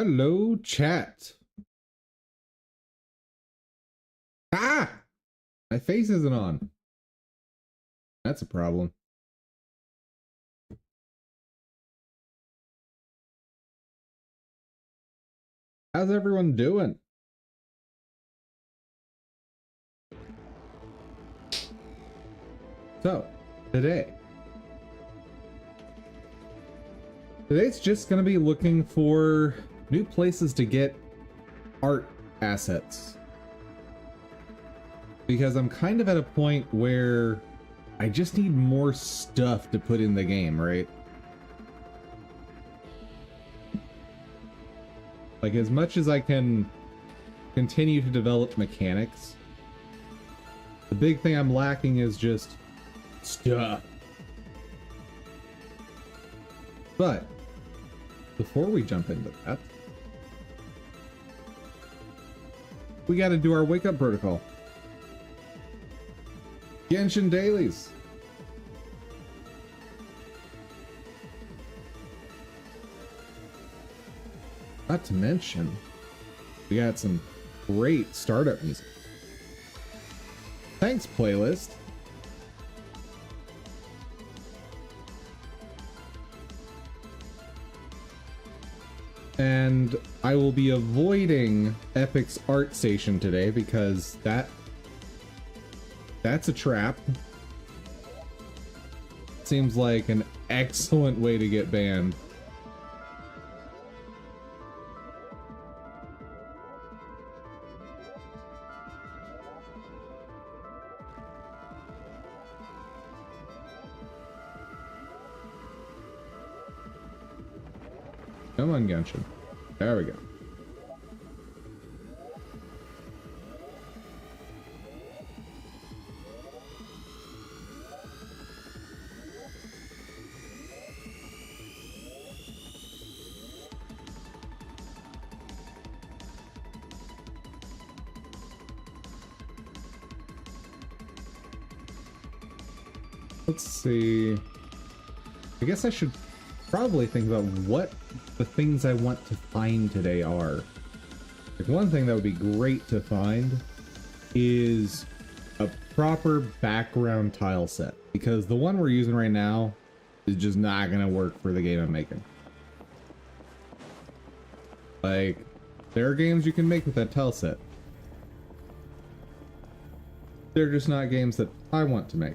Hello, chat. Ah! My face isn't on. That's a problem. How's everyone doing? So, today's just gonna be looking for new places to get art assets. Because I'm kind of at a point where I just need more stuff to put in the game, right? Like, as much as I can continue to develop mechanics, the big thing I'm lacking is just stuff. But before we jump into that, we gotta do our wake up protocol. Genshin dailies. Not to mention, we got some great startup music. Thanks, playlist. And I will be avoiding Epic's art station today because that's a trap. Seems like an excellent way to get banned. Come on, Genshin. There we go. Let's see. I guess I should probably think about what the things I want to find today are. Like, one thing that would be great to find is a proper background tile set, because the one we're using right now is just not gonna work for the game I'm making. Like, there are games you can make with that tile set. They're just not games that I want to make.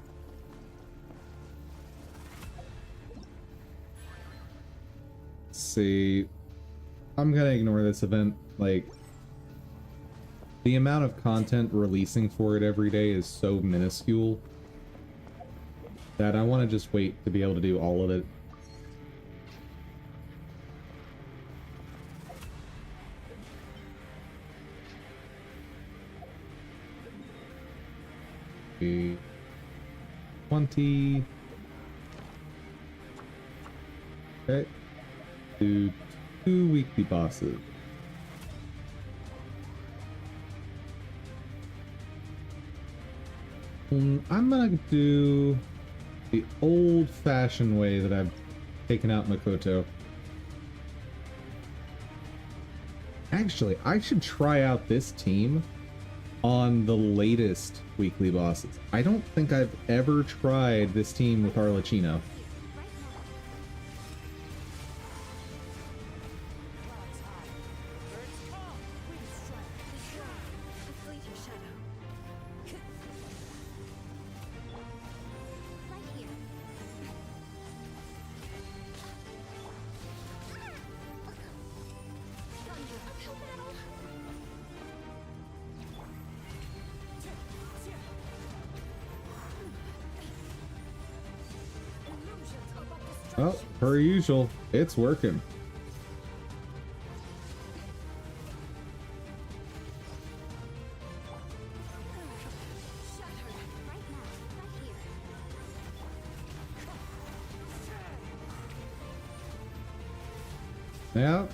See, I'm gonna ignore this event. Like, the amount of content releasing for it every day is so minuscule that I want to just wait to be able to do all of it. Okay. 20. Okay. Do 2 weekly bosses. I'm gonna do the old-fashioned way that I've taken out Makoto. Actually, I should try out this team on the latest weekly bosses. I don't think I've ever tried this team with Arlecchino. Well, per usual, it's working. Yeah.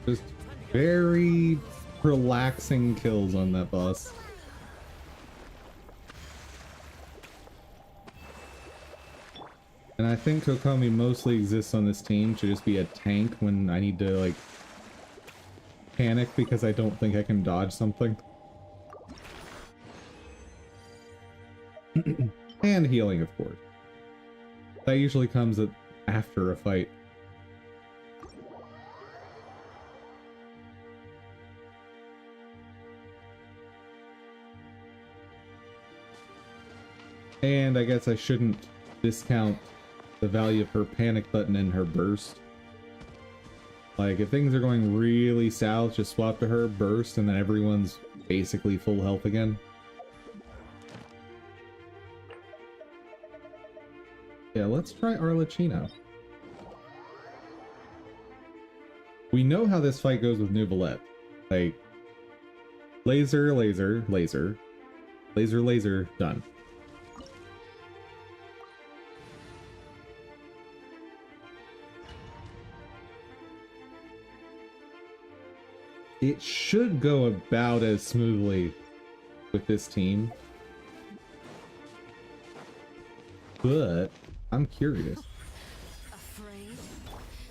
Just very relaxing kills on that boss. And I think Kokomi mostly exists on this team to just be a tank when I need to, like, panic because I don't think I can dodge something. And healing, of course. That usually comes after a fight. And I guess I shouldn't discount the value of her panic button and her burst. Like, if things are going really south, just swap to her, burst, and then everyone's basically full health again. Yeah, let's try Arlecchino. We know how this fight goes with Nuvolette. Like, laser, laser, laser, laser, laser, done. It should go about as smoothly with this team. But I'm curious. Afraid?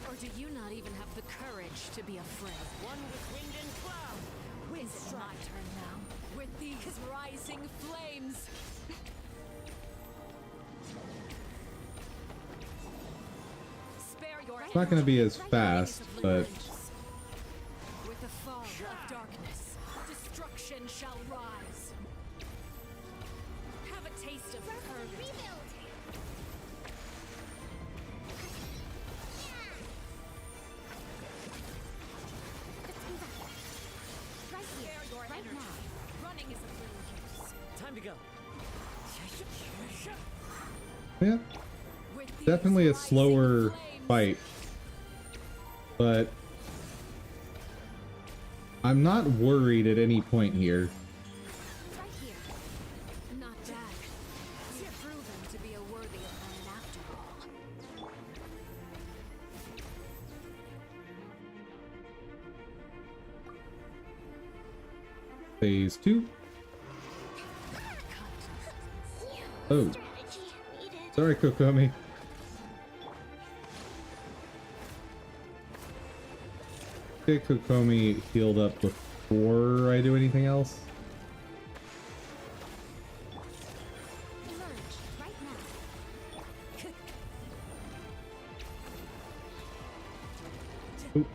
Or do you not even have the courage to be afraid? One with wind and cloud. Is it my turn now? With these rising flames. Spare your It's not going to be as fast, but with the fall of darkness, destruction shall rise. Have a taste of courage. Right now. Running is of little use. Time to go. yeah, definitely a slower fight. But I'm not worried at any point here. Right here. Not bad. You've proven to be a worthy opponent after all. Phase 2. Oh. Sorry, Kokomi. Get Kokomi healed up before I do anything else. Emerge right now. Oop.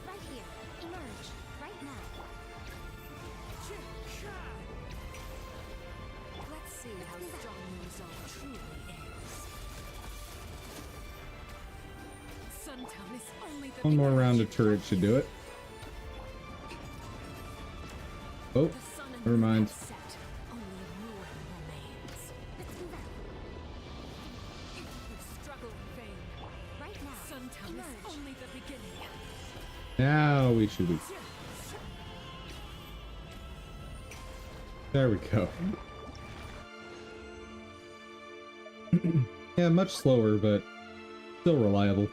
Right here. Emerge right now. Let's see how strong your resolve truly is. Suntown is only the One more beginning. round of turret should do it. Oh, The sun and never moon mind. have set. Only ruin remains. Let's move out. You struggle in vain. Right now. Suntown is only the beginning. Now we should be. There we go. Yeah, much slower, but still reliable.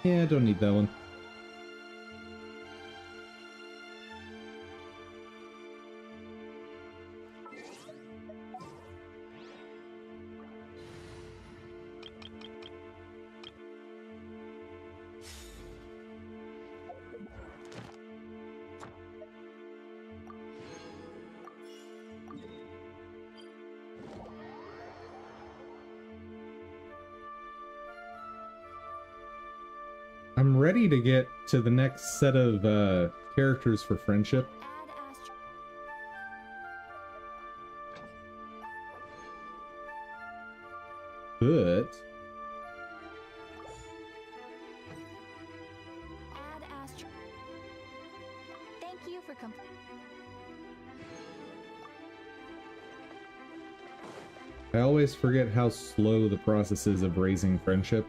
Yeah, don't need that one. I'm ready to get to the next set of characters for friendship. Add astro. But Add astro. Thank you for I always forget how slow the process is of raising friendship.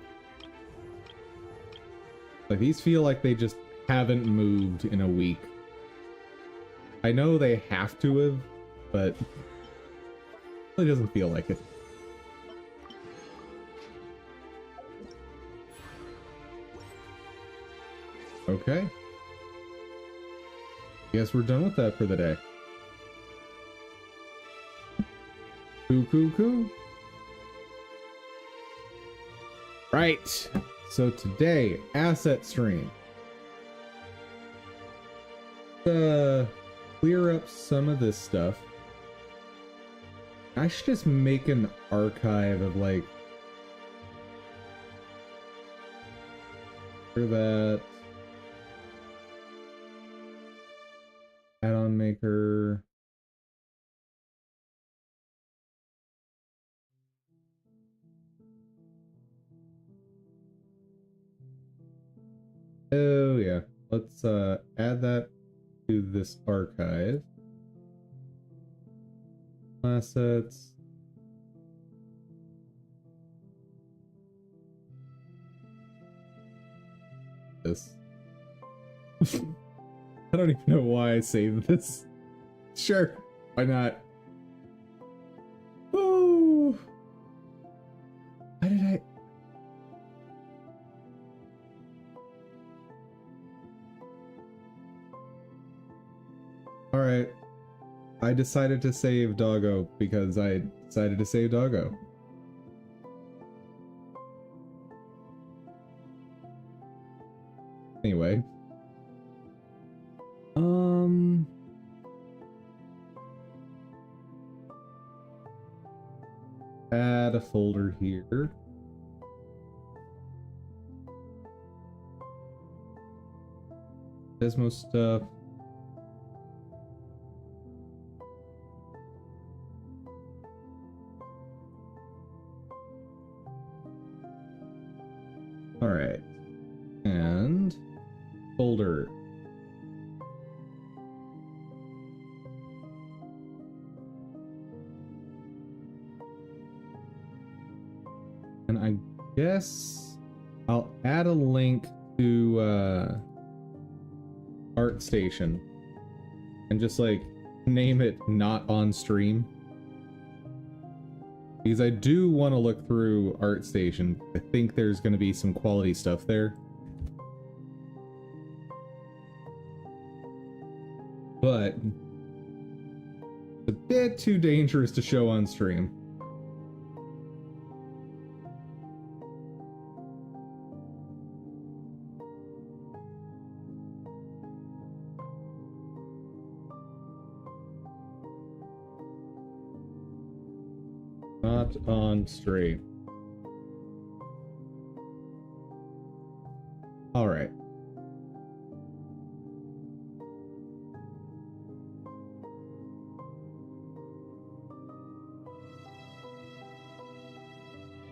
Like, these feel like they just haven't moved in a week. I know they have to have, but it really doesn't feel like it. Okay. Guess we're done with that for the day. Cool. Right. So today, asset stream. Clear up some of this stuff. I should just make an archive of like for that add-on maker. Oh yeah, let's add that to this archive. Assets. This. I don't even know why I saved this. Sure, why not? Oh, why did I? All right, I decided to save Doggo because I decided to save Doggo. Anyway. Add a folder here. Desmo stuff. All right. And folder. And I guess I'll add a link to ArtStation and just like name it not on stream. Because I do want to look through ArtStation. I think there's going to be some quality stuff there. But it's a bit too dangerous to show on stream. Not on stream. All right.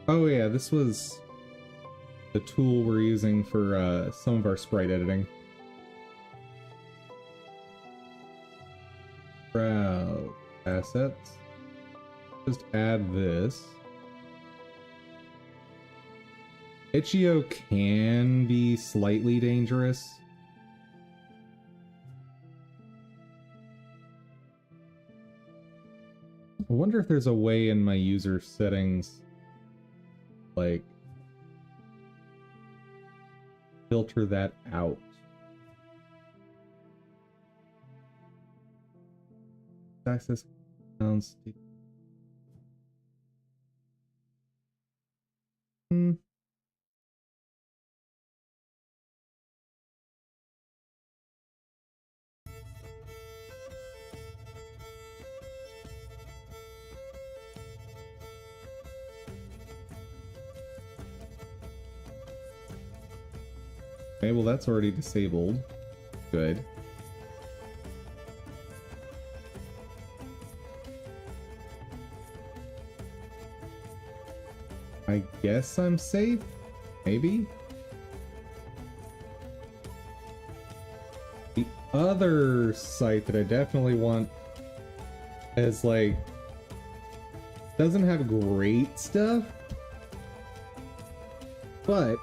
Oh yeah, this was the tool we're using for some of our sprite editing. Browse assets. Just add this. Itch.io can be slightly dangerous. I wonder if there's a way in my user settings, like, filter that out. Access accounts. Okay, well that's already disabled. Good. I guess I'm safe? Maybe? The other site that I definitely want is like, doesn't have great stuff, but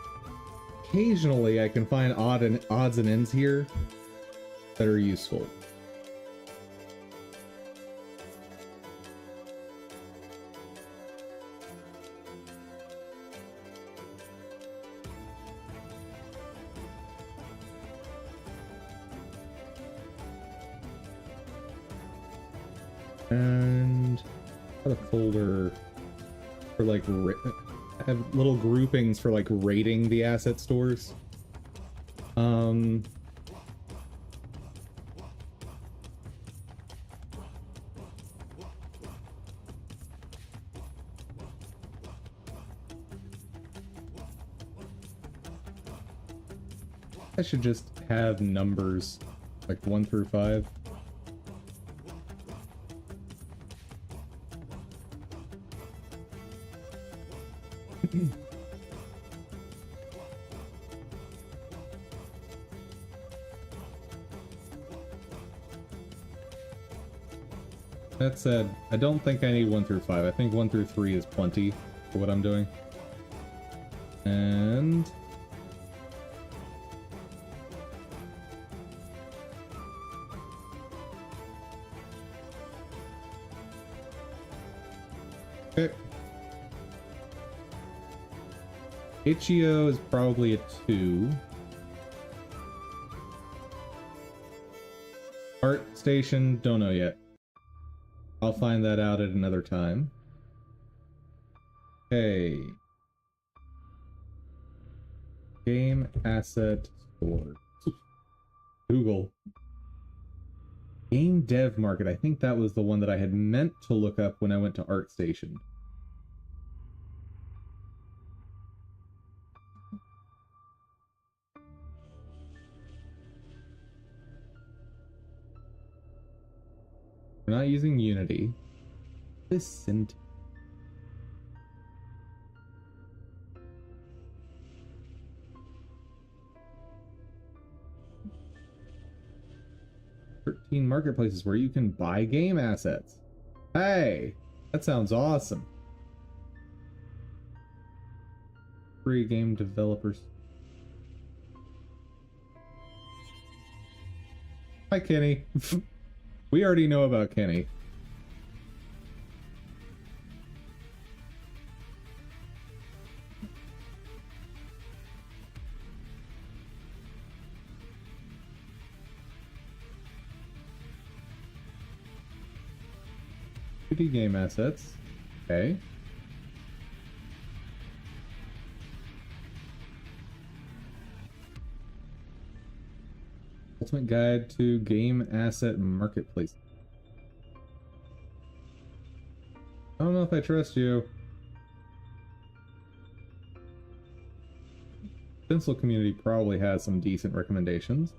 occasionally I can find odds and ends here that are useful. And Got a folder for like I have little groupings for like rating the asset stores. I should just have numbers like 1 through 5. That said, I don't think I need 1 through 5. I think 1 through 3 is plenty for what I'm doing. And... okay. HEO is probably a 2. Art station, don't know yet. I'll find that out at another time. Okay. Game asset store. Google. Game dev market. I think that was the one that I had meant to look up when I went to ArtStation. We're not using Unity. This synth. Marketplaces where you can buy game assets. Hey, that sounds awesome. Free game developers. Hi, Kenny. We already know about Kenny. Game assets. Okay. Ultimate guide to game asset marketplace. I don't know if I trust you. Pencil community probably has some decent recommendations.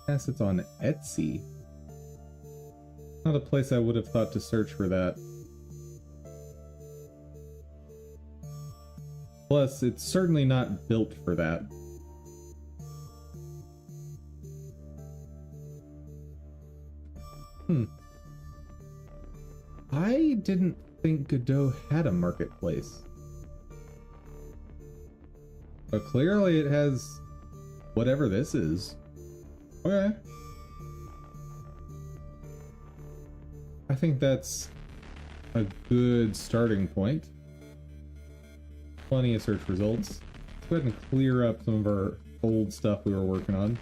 Assets on Etsy. Not a place I would have thought to search for that. Plus, it's certainly not built for that. I didn't think Godot had a marketplace. But clearly it has whatever this is. Okay. I think that's a good starting point. Plenty of search results. Let's go ahead and clear up some of our old stuff we were working on.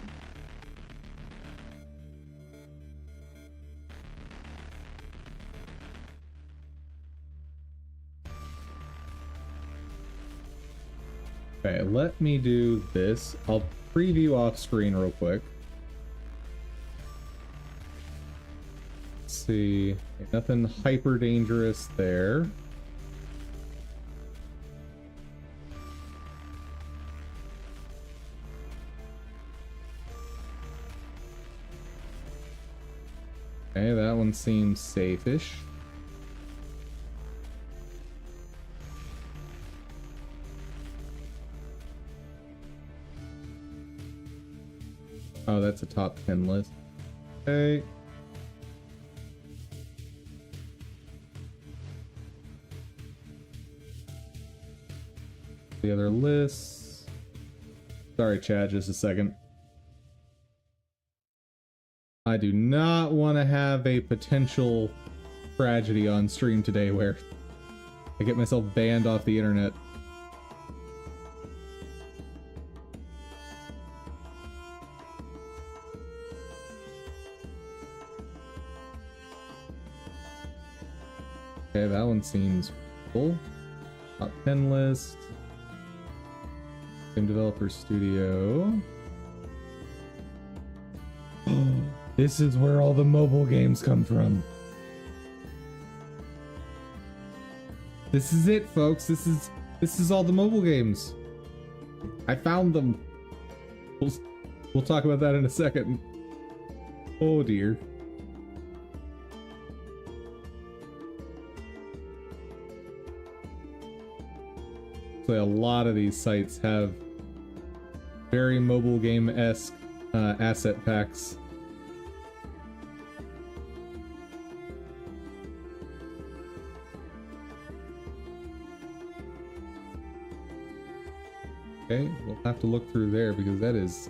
Okay, let me do this. I'll preview off screen real quick. Let's see. Nothing hyper dangerous there. Okay, that one seems safe-ish. Oh, that's a top 10 list. Okay. The other lists. Sorry, Chad, just a second. I do not want to have a potential tragedy on stream today where I get myself banned off the internet. Okay, that one seems full. Top 10 list. Game Developer Studio. This is where all the mobile games come from. This is it, folks. This is all the mobile games. I found them. We'll talk about that in a second. Oh dear. A lot of these sites have very mobile game-esque asset packs. Okay, we'll have to look through there because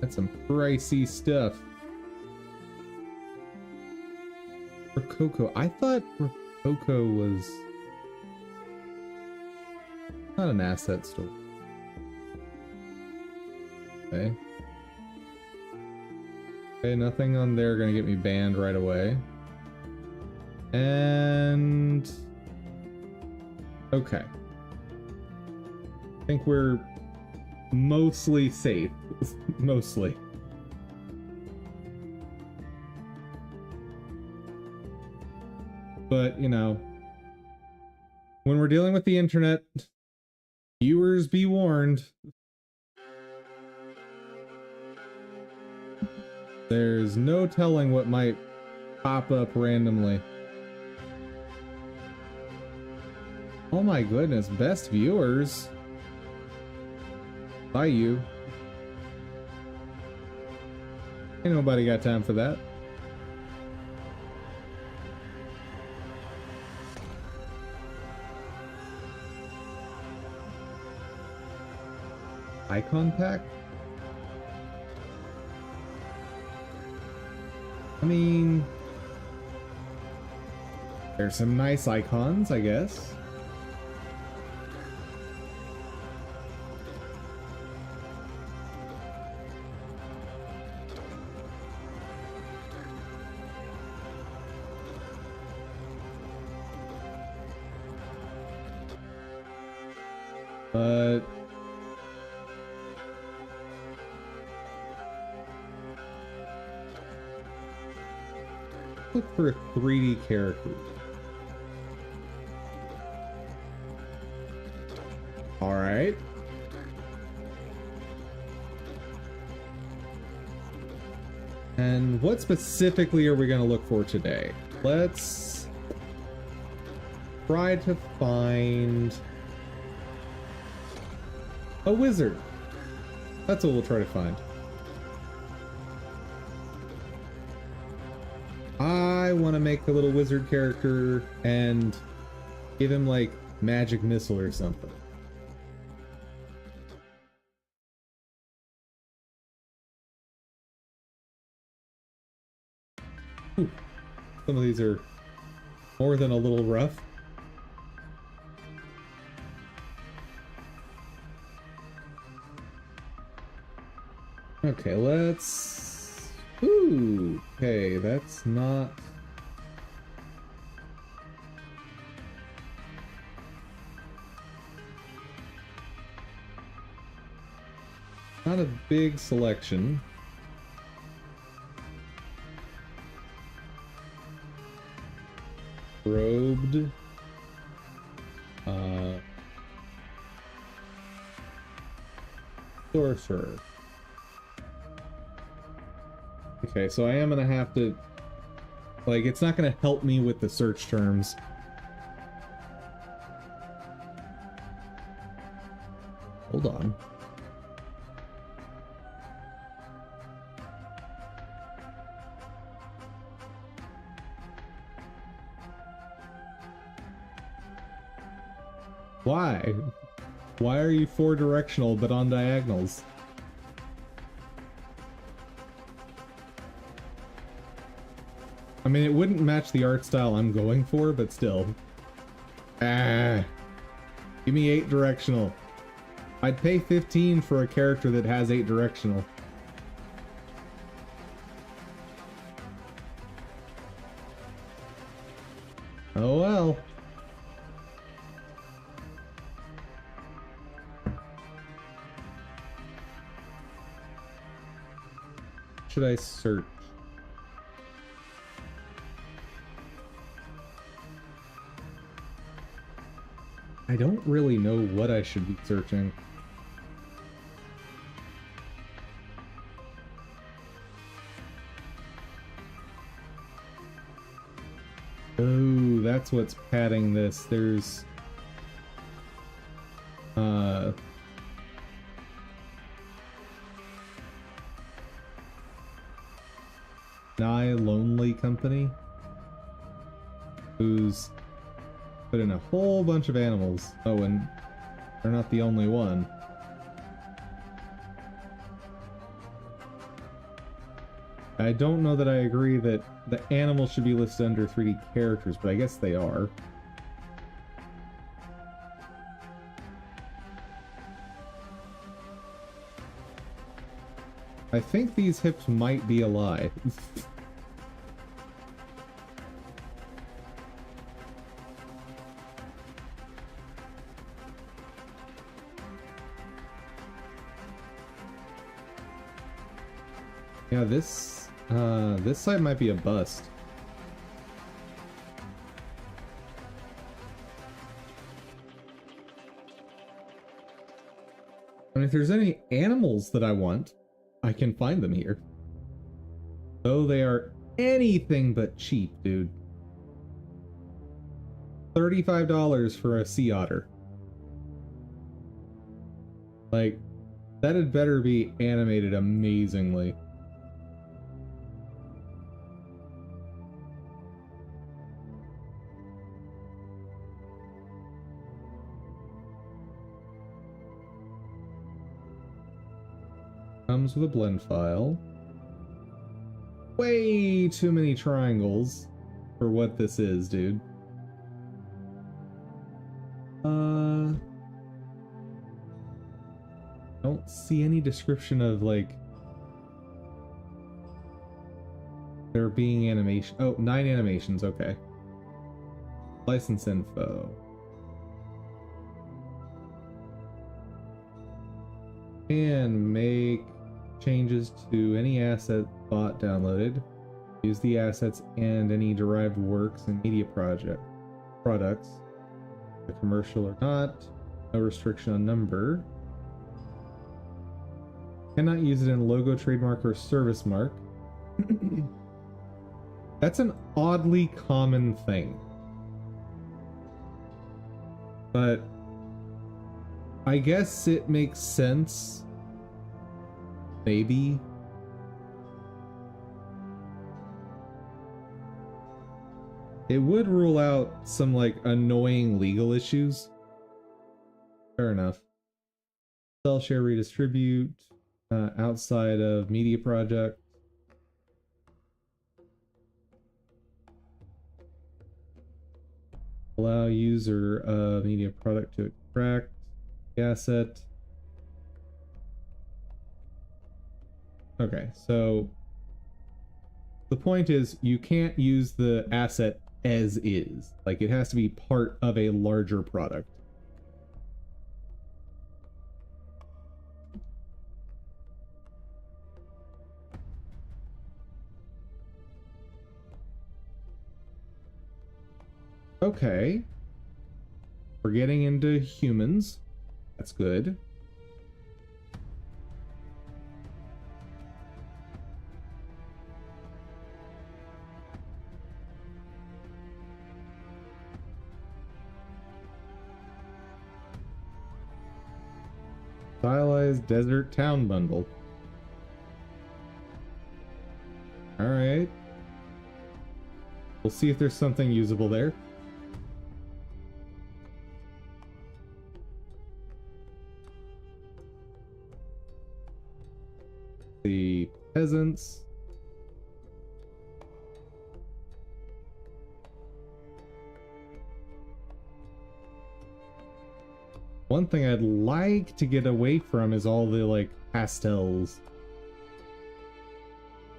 that's some pricey stuff. Rococo. I thought Rococo was not an asset store. Okay. Okay, nothing on there gonna get me banned right away. And okay. I think we're mostly safe. Mostly. But, you know, when we're dealing with the internet, viewers be warned. There's no telling what might pop up randomly. Oh my goodness, best viewers. Bye you. Ain't nobody got time for that. Icon pack? I mean, there's some nice icons, I guess. But look for a 3D character. All right. And what specifically are we going to look for today? Let's try to find a wizard. That's what we'll try to find. I want to make a little wizard character and give him like magic missile or something. Ooh, some of these are more than a little rough. Okay, let's... Ooh, okay, that's not... Not a big selection. Robed. Sorcerer. Okay, so I am gonna have to... Like, it's not gonna help me with the search terms. Hold on. Why? Why are you four directional but on diagonals? I mean, it wouldn't match the art style I'm going for, but still. Ah. Give me 8 directional. I'd pay 15 for a character that has 8 directional. Oh well. Should I search? I don't really know what I should be searching. Oh, that's what's padding this. There's Nye Lonely Company, who's put in a whole bunch of animals. Oh, and they're not the only one. I don't know that I agree that the animals should be listed under 3D characters, but I guess they are. I think these hips might be a lie. Yeah, this site might be a bust. And if there's any animals that I want, I can find them here. Though they are anything but cheap, dude. $35 for a sea otter. Like, that had better be animated amazingly. Comes with a blend file. Way too many triangles for what this is, dude. Don't see any description of, like, there being animation. Oh, 9 animations, okay. License info. And make changes to any asset bot downloaded. Use the assets and any derived works and media products. The commercial or not. No restriction on number. Cannot use it in logo, trademark, or service mark. That's an oddly common thing. But I guess it makes sense. Maybe. It would rule out some, like, annoying legal issues. Fair enough. Sell, share, redistribute. Outside of media project. Allow user of media product to extract the asset. Okay, so the point is you can't use the asset as is. Like, it has to be part of a larger product. Okay. We're getting into humans. That's good. Stylized desert town bundle. Alright. We'll see if there's something usable there. The peasants. One thing I'd like to get away from is all the, like, pastels.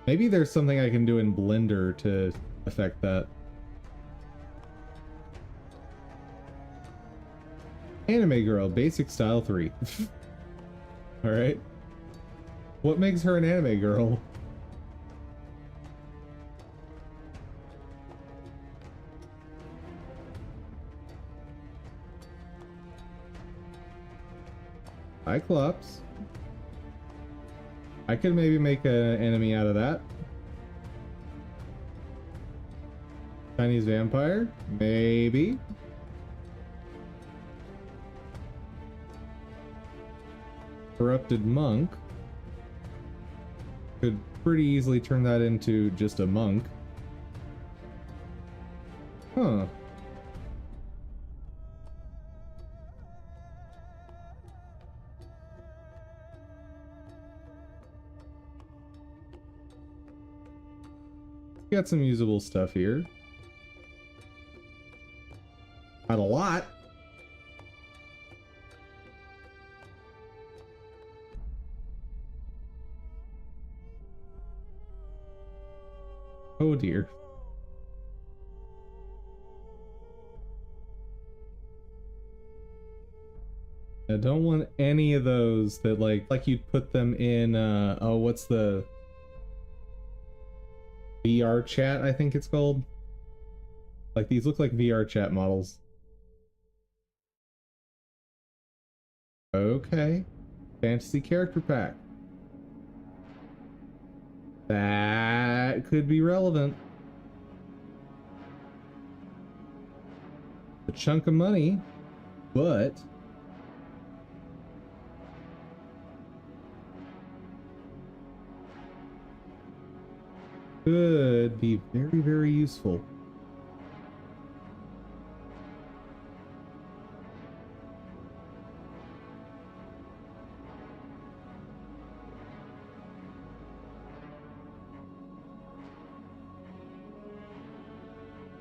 Maybe there's something I can do in Blender to affect that. Anime girl, basic style 3. Alright. What makes her an anime girl? Cyclops. I could maybe make an enemy out of that. Chinese vampire? Maybe. Corrupted monk. Could pretty easily turn that into just a monk. Huh. Got some usable stuff here. Not a lot. Oh dear. I don't want any of those that like you'd put them in oh, what's the VR chat, I think it's called. Like, these look like VR chat models. Okay. Fantasy character pack. That could be relevant. A chunk of money, but could be very, very useful.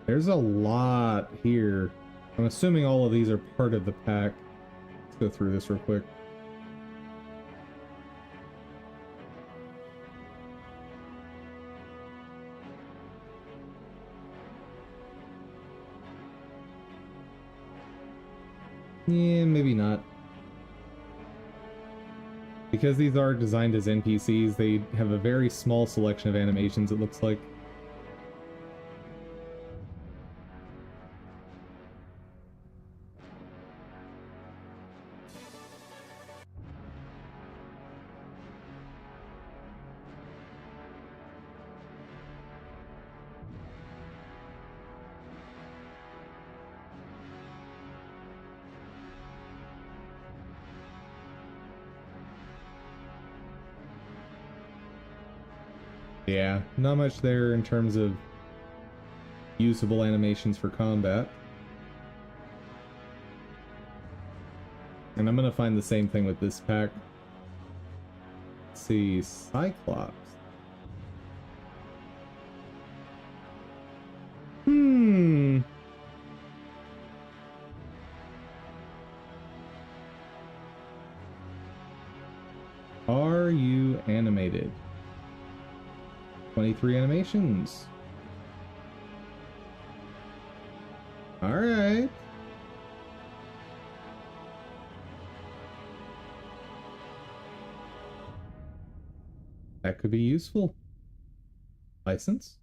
There's a lot here. I'm assuming all of these are part of the pack. Let's go through this real quick. Yeah, maybe not. Because these are designed as NPCs, they have a very small selection of animations, it looks like. Yeah, not much there in terms of usable animations for combat. And I'm gonna find the same thing with this pack. Let's see, Cyclops. Are you animated? 23 animations. Alright. That could be useful. License.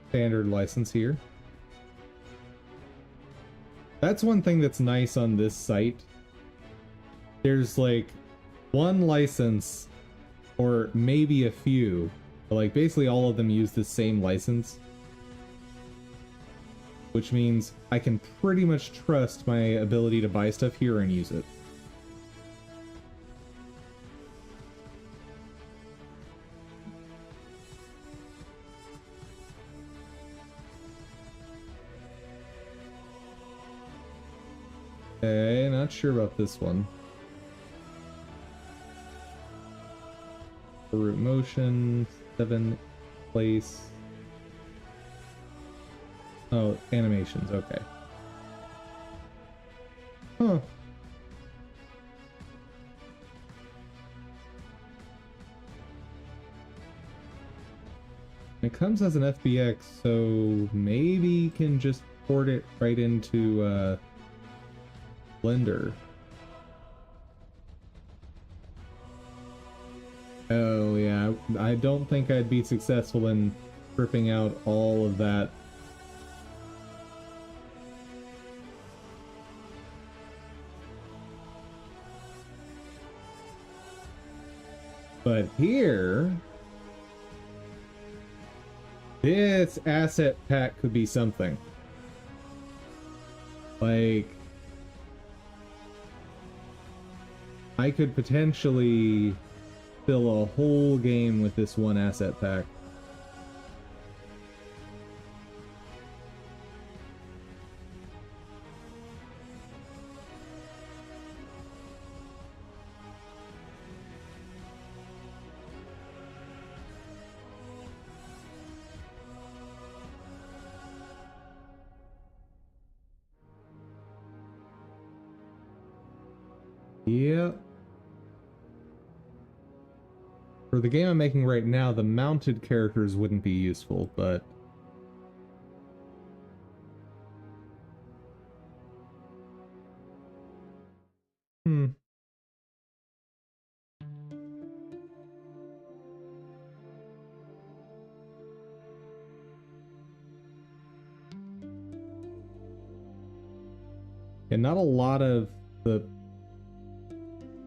Standard license here. That's one thing that's nice on this site. There's like one license, or maybe a few, but like basically all of them use the same license. Which means I can pretty much trust my ability to buy stuff here and use it. Okay, not sure about this one. Root motion, 7 place. Oh, animations, okay. Huh. It comes as an FBX, so maybe you can just port it right into Blender. Oh yeah, I don't think I'd be successful in stripping out all of that. But here, this asset pack could be something. Like, I could potentially fill a whole game with this one asset pack. Yep. For the game I'm making right now, the mounted characters wouldn't be useful, but... And not a lot of the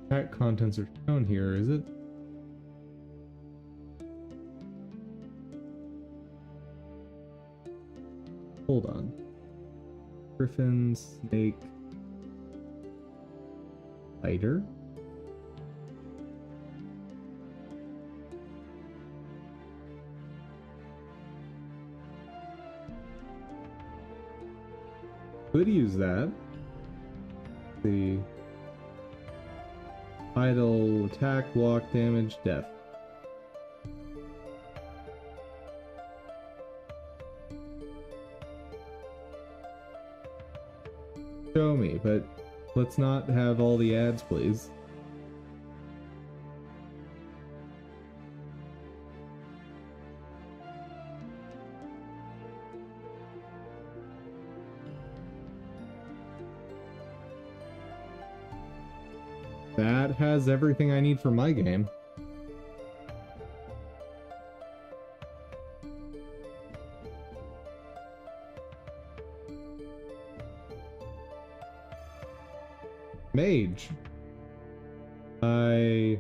pack contents are shown here, is it? Hold on. Griffin, snake, spider. Could use that. The idle attack, walk, damage, death. Show me, but let's not have all the ads, please. That has everything I need for my game. Mage. I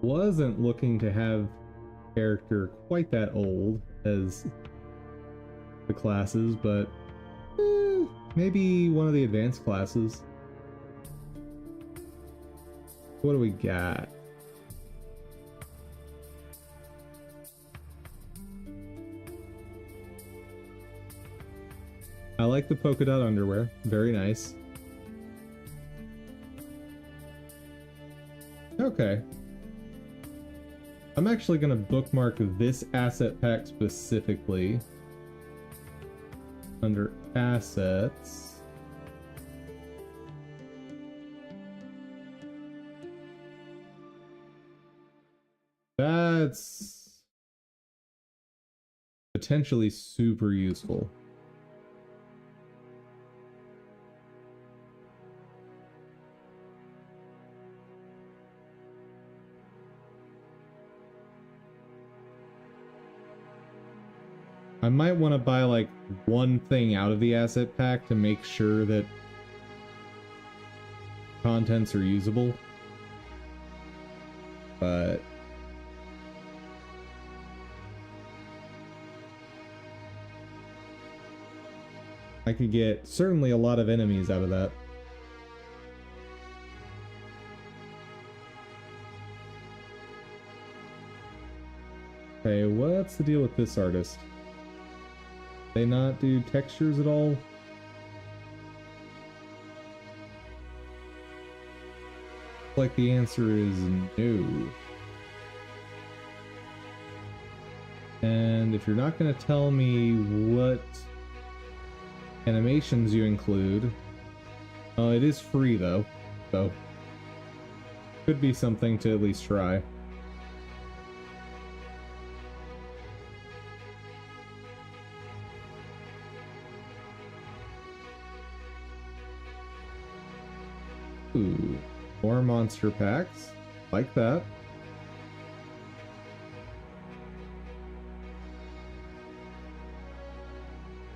wasn't looking to have a character quite that old as the classes, but maybe one of the advanced classes. What do we got? I like the polka dot underwear. Very nice. Okay. I'm actually going to bookmark this asset pack specifically under assets. That's potentially super useful. I might want to buy like one thing out of the asset pack to make sure that contents are usable. But I could get certainly a lot of enemies out of that. Okay, what's the deal with this artist? They not do textures at all? Like the answer is no. And if you're not going to tell me what animations you include, It is free though, so could be something to at least try. Ooh, more monster packs. Like that.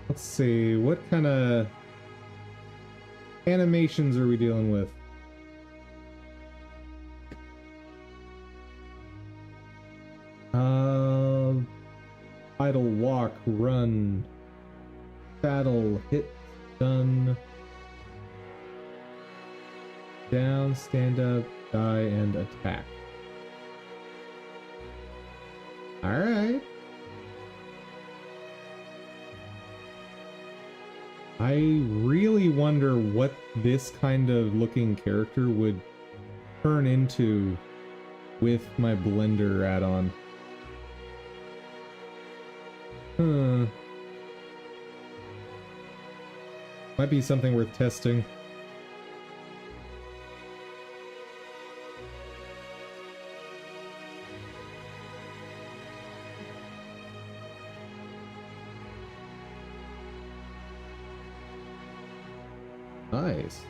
Let's see, what kind of animations are we dealing with? Idle, walk, run, battle, hit, stun, down, stand up, die, and attack. Alright. I really wonder what this kind of looking character would turn into with my Blender add-on. Might be something worth testing. Nice.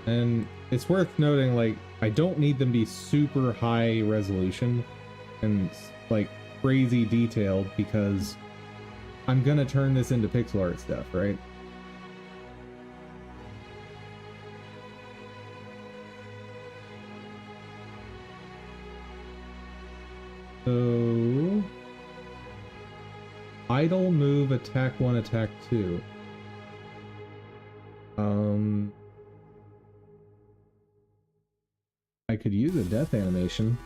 And it's worth noting, like, I don't need them to be super high resolution and like crazy detailed because I'm gonna turn this into pixel art stuff, right? So idle, move, attack 1, attack 2. I could use a death animation.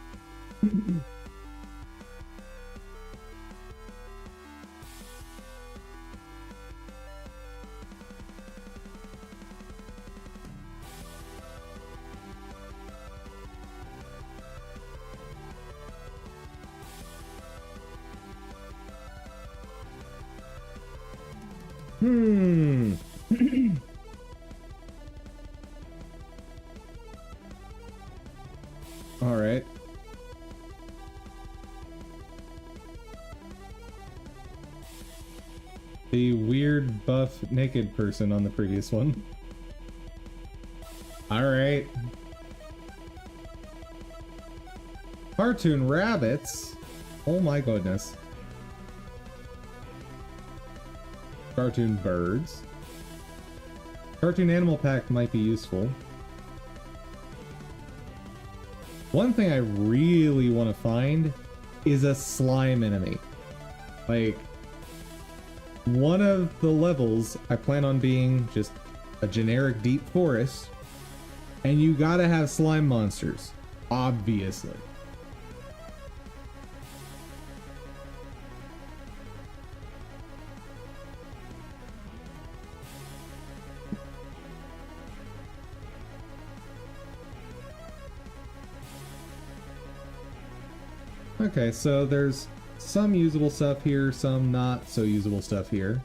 All right. The weird buff naked person on the previous one. All right. Cartoon rabbits. Oh my goodness. Cartoon birds. Cartoon animal pack might be useful. One thing I really want to find is a slime enemy. Like, one of the levels I plan on being just a generic deep forest, and you gotta have slime monsters, obviously. Okay, so there's some usable stuff here, some not so usable stuff here.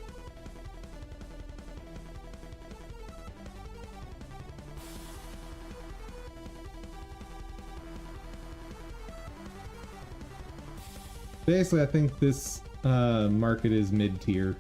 Basically, I think this market is mid-tier.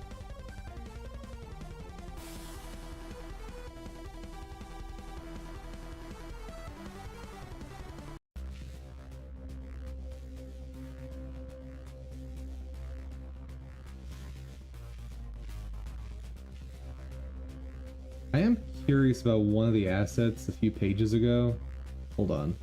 I am curious about one of the assets a few pages ago. Hold on.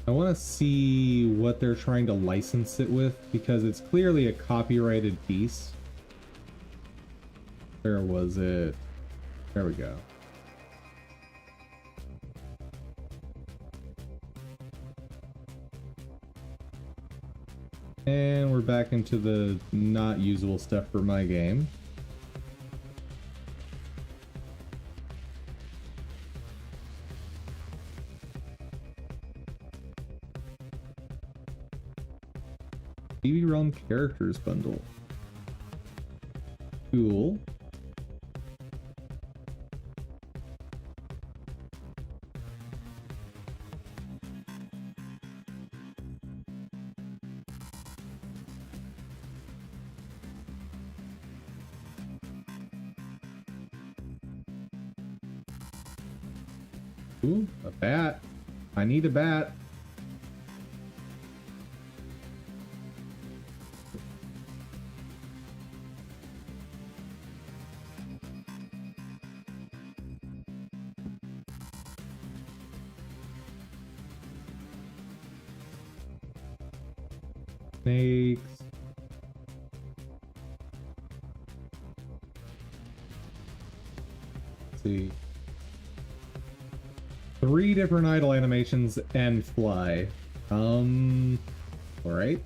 I want to see what they're trying to license it with, because it's clearly a copyrighted piece. Where was it? There we go. And we're back into the not usable stuff for my game. TV Realm Characters Bundle. Cool. Ooh, a bat. I need a bat. Snakes. Let's see. 3 different idle animations and fly. Alright.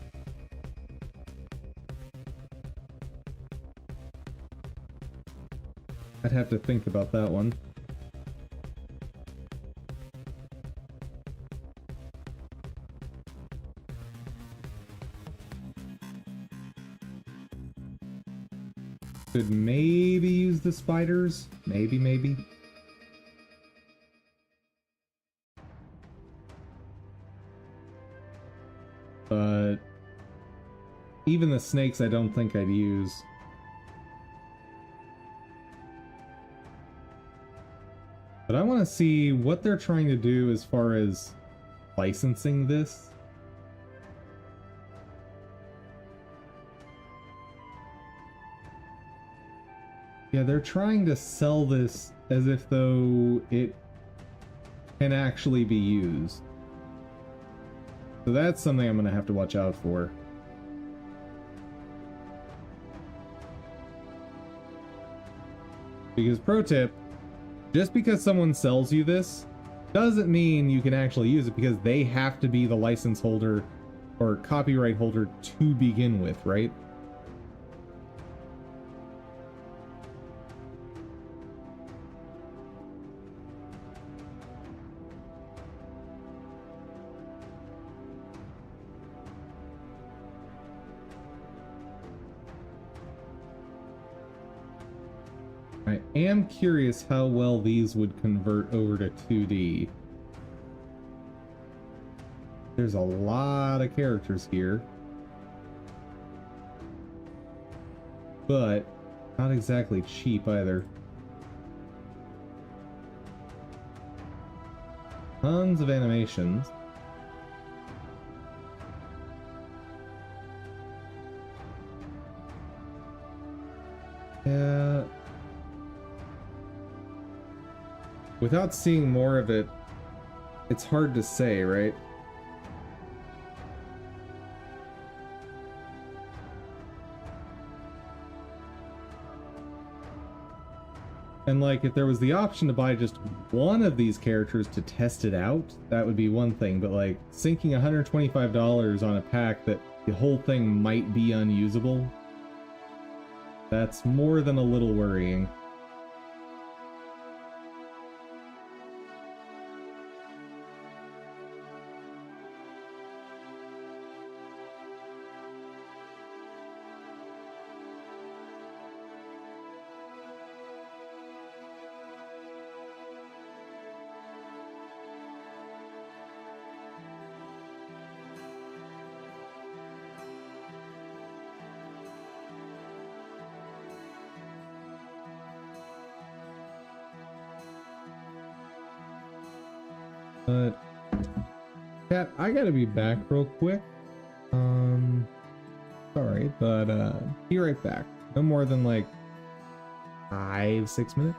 I'd have to think about that one. Could maybe use the spiders. Maybe. But even the snakes I don't think I'd use. But I want to see what they're trying to do as far as licensing this. Yeah, they're trying to sell this as if though it can actually be used. So that's something I'm going to have to watch out for. Because pro tip, just because someone sells you this doesn't mean you can actually use it, because they have to be the license holder or copyright holder to begin with, right? I am curious how well these would convert over to 2D. There's a lot of characters here, but not exactly cheap either. Tons of animations. Yeah. Without seeing more of it, it's hard to say, right? And like, if there was the option to buy just one of these characters to test it out, that would be one thing, but like, sinking $125 on a pack that the whole thing might be unusable, that's more than a little worrying. But, chat, I gotta be back real quick. Sorry, but, be right back. No more than like 5-6 minutes.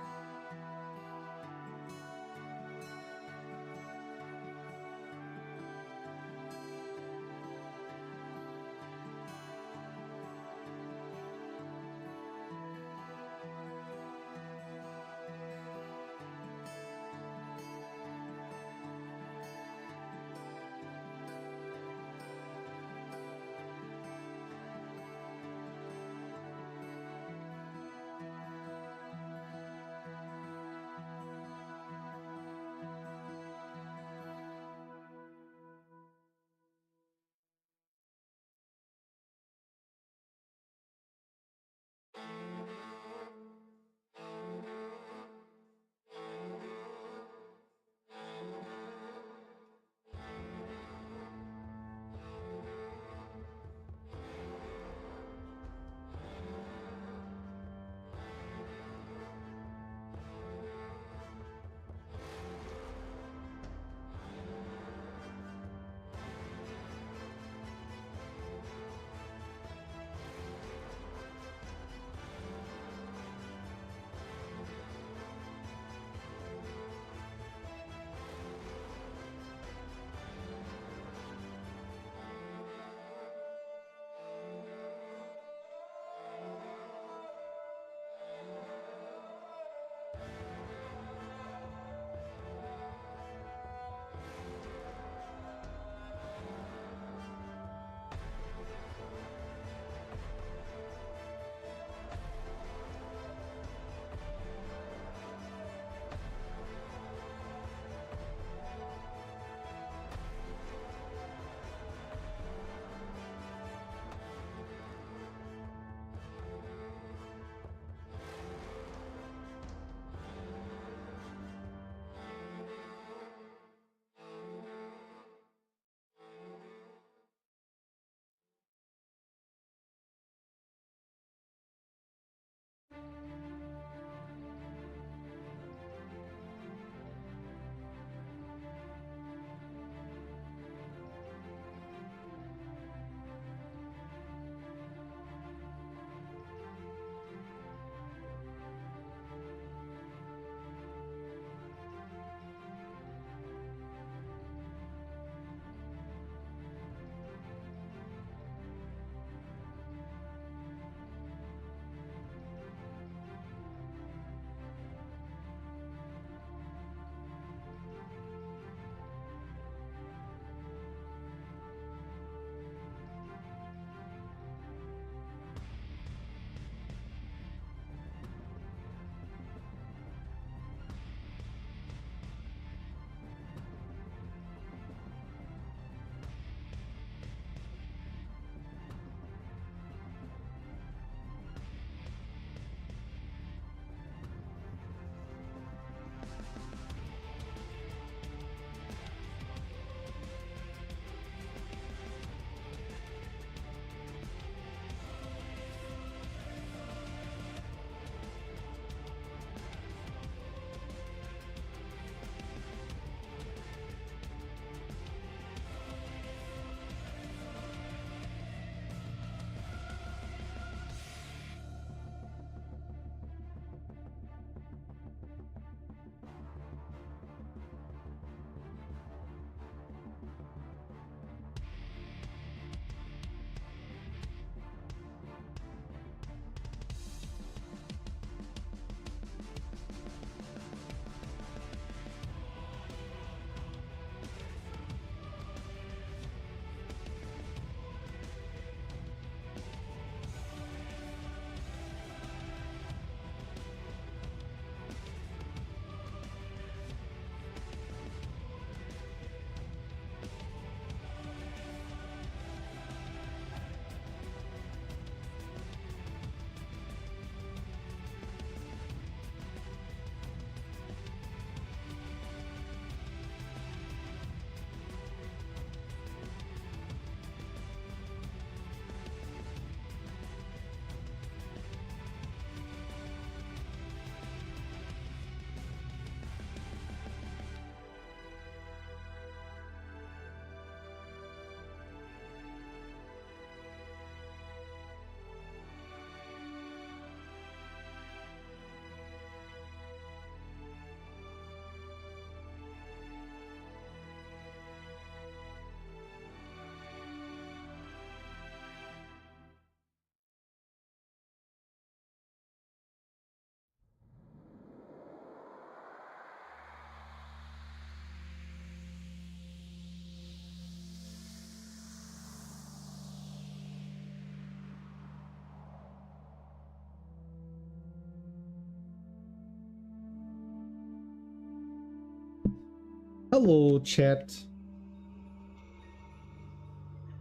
Hello, chat.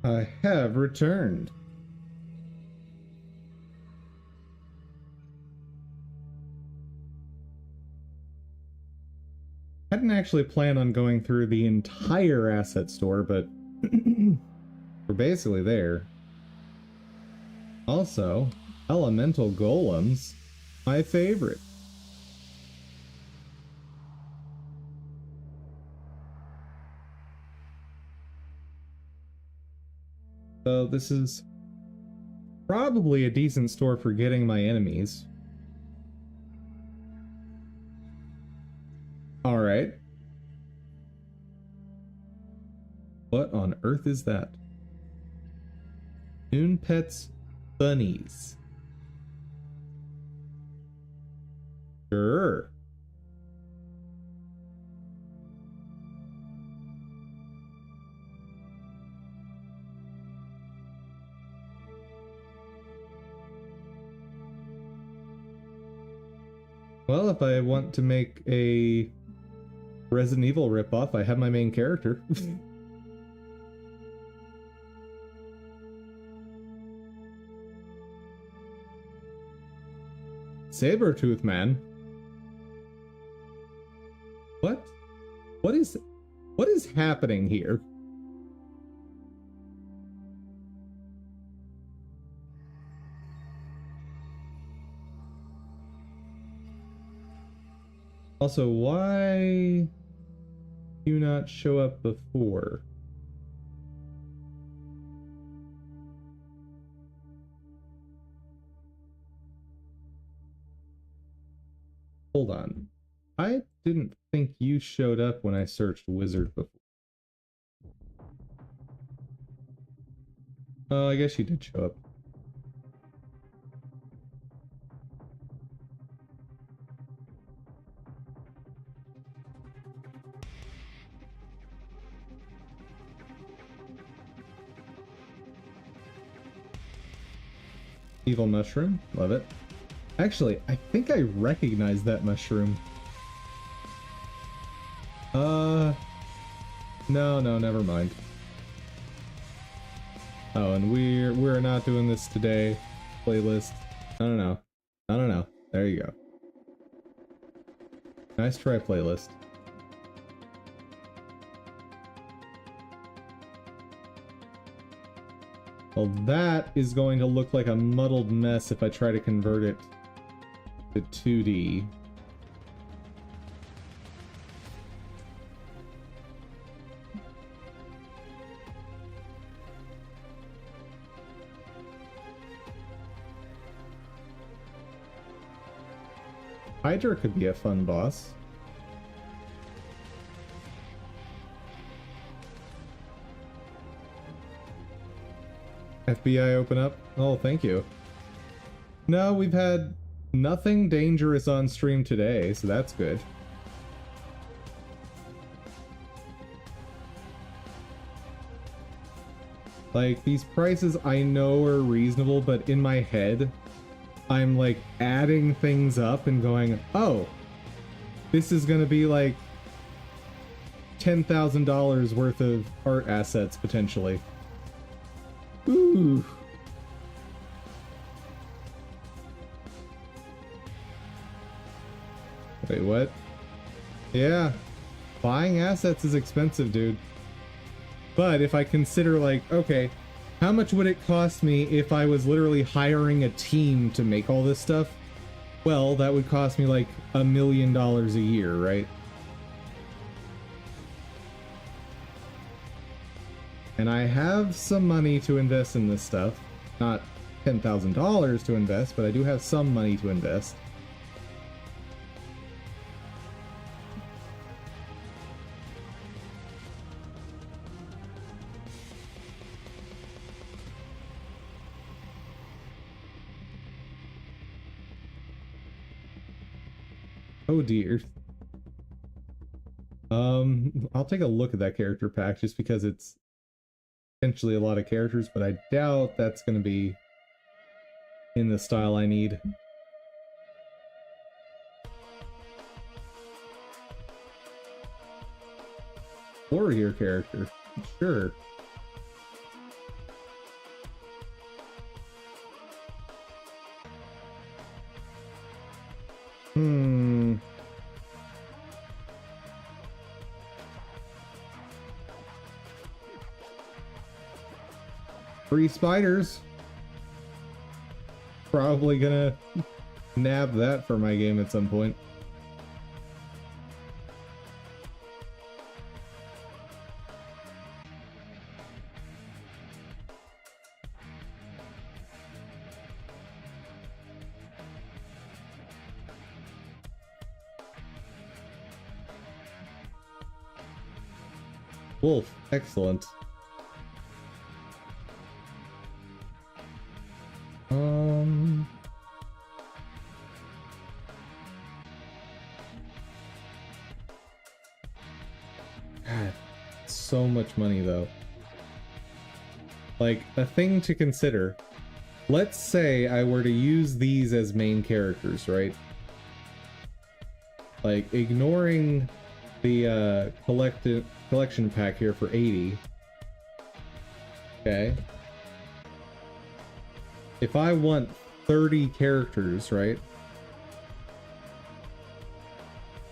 I have returned. I didn't actually plan on going through the entire asset store, but we're basically there. Also, elemental golems, my favorite. So this is probably a decent store for getting my enemies. Alright. What on earth is that? Noon Pets Bunnies. Sure. Well, if I want to make a Resident Evil ripoff, I have my main character. Sabretooth man. What? What is happening here? Also, why do you not show up before? Hold on. I didn't think you showed up when I searched Wizard before. Oh, I guess you did show up. Evil mushroom, love it. Actually, I think I recognize that mushroom. No, never mind. Oh, and we're not doing this today. Playlist. No. There you go. Nice try, playlist. Well, that is going to look like a muddled mess if I try to convert it to 2D. Hydra could be a fun boss. FBI open up? Oh, thank you. No, we've had nothing dangerous on stream today, so that's good. Like, these prices I know are reasonable, but in my head, I'm like adding things up and going, oh, this is gonna be like $10,000 worth of art assets potentially. Ooh. Wait, what? Yeah. Buying assets is expensive, dude. But if I consider, like, okay, how much would it cost me if I was literally hiring a team to make all this stuff? Well, that would cost me like $1 million a year, right? And I have some money to invest in this stuff. Not $10,000 to invest, but I do have some money to invest. Oh dear. I'll take a look at that character pack just because it's potentially a lot of characters, but I doubt that's going to be in the style I need. warrior character. Sure. Free spiders. Probably gonna nab that for my game at some point. Wolf, excellent. God, so much money though. Like, a thing to consider. Let's say I were to use these as main characters, right? Like, ignoring the collection pack here for 80. Okay. If I want 30 characters, right?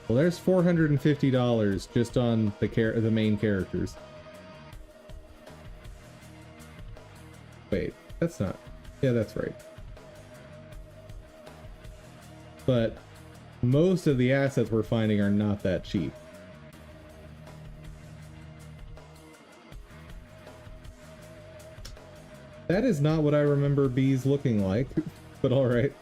Well, there's $450 just on the main characters. Wait, that's not... Yeah, that's right. But most of the assets we're finding are not that cheap. That is not what I remember bees looking like, but alright.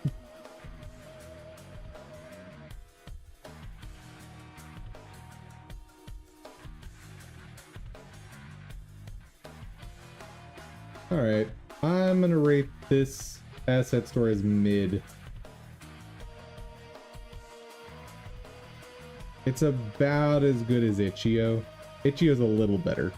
Alright, I'm gonna rate this asset store as mid. It's about as good as Itch.io. Itch.io's a little better.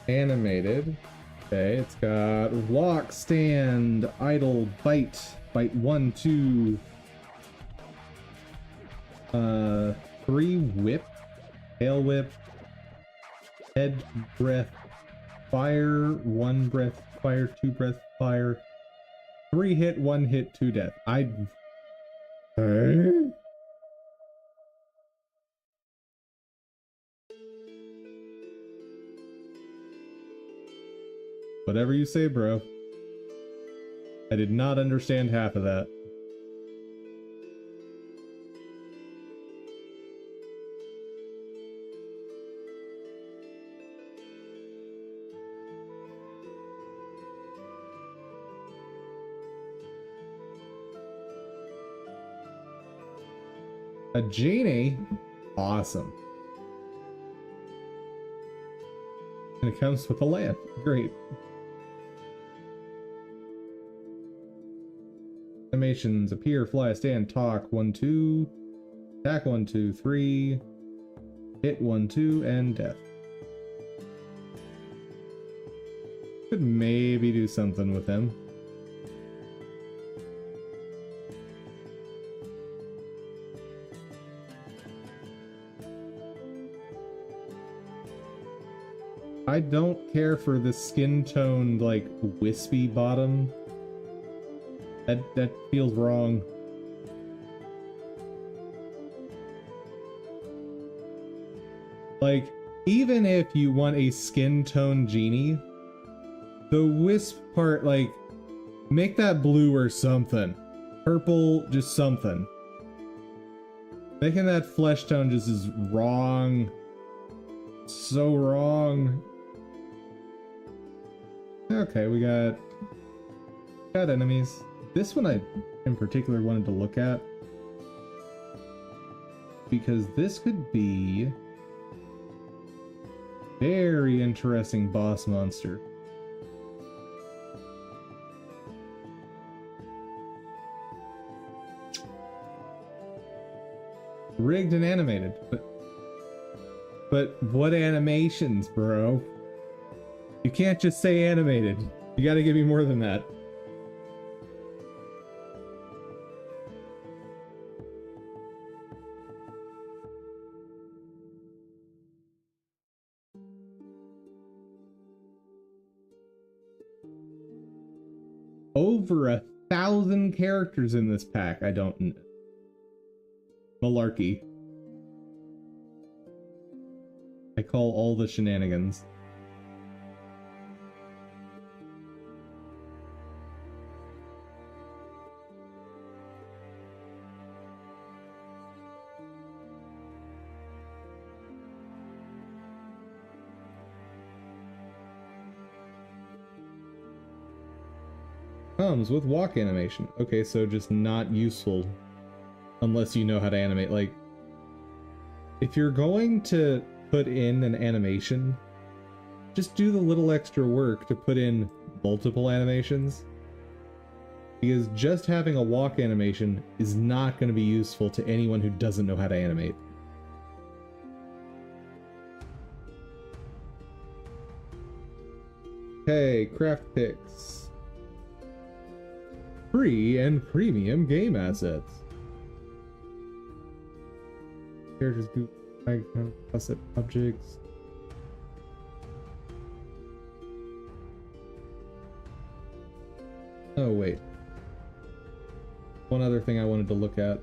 Animated. Okay, it's got walk, stand, idle, bite, bite 1, 2, 3 whip, tail whip, head breath, fire, 1 breath, fire, 2 breath, fire, 3 hit, 1 hit, 2 death. Whatever you say, bro. I did not understand half of that. A genie? Awesome. And it comes with a lamp. Great. Animations: appear, fly, stand, talk, 1, 2, attack 1, 2, 3, hit 1, 2, and death. Could maybe do something with him. I don't care for the skin toned, like, wispy bottom. That feels wrong. Like, even if you want a skin tone genie, the wisp part, like, make that blue or something. Purple, just something. Making that flesh tone just is wrong. So wrong. Okay, we got enemies. This one I in particular wanted to look at because this could be very interesting boss monster. Rigged and animated, but But what animations, bro? You can't just say animated. You gotta give me more than that. Over 1,000 characters in this pack. I don't... Malarkey. I call all the shenanigans. Comes with walk animation. Okay, so just not useful unless you know how to animate. Like, if you're going to put in an animation, just do the little extra work to put in multiple animations. Because just having a walk animation is not going to be useful to anyone who doesn't know how to animate. Hey, craft picks. Free and premium game assets. Characters, group, asset objects. Oh wait. One other thing I wanted to look at.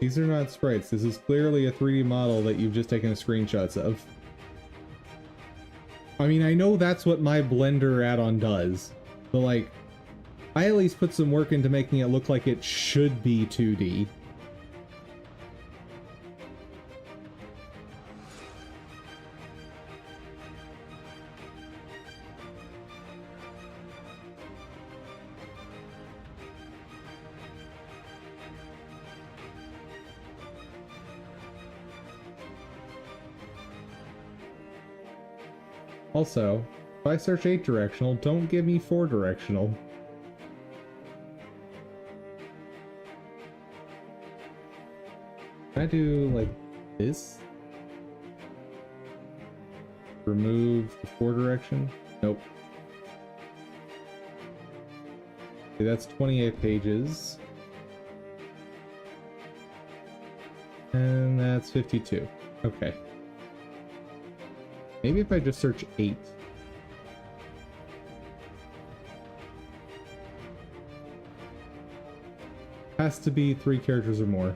These are not sprites. This is clearly a 3D model that you've just taken screenshots of. I mean, I know that's what my Blender add-on does, but like, I at least put some work into making it look like it should be 2D. Also, if I search 8-directional, don't give me 4-directional. Can I do, like, this? Remove the 4-direction? Nope. Okay, that's 28 pages. And that's 52. Okay. Maybe if I just search 8. Has to be 3 characters or more.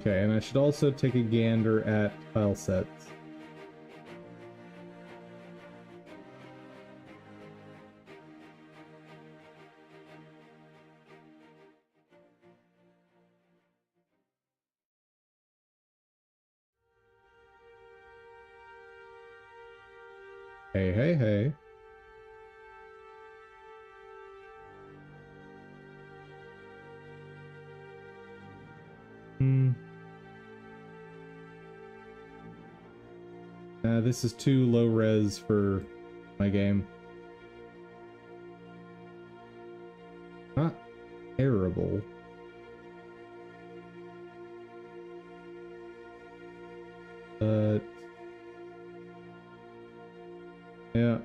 Okay, and I should also take a gander at tile sets. Hey, hey, hey. This is too low res for my game. Not terrible. But yeah.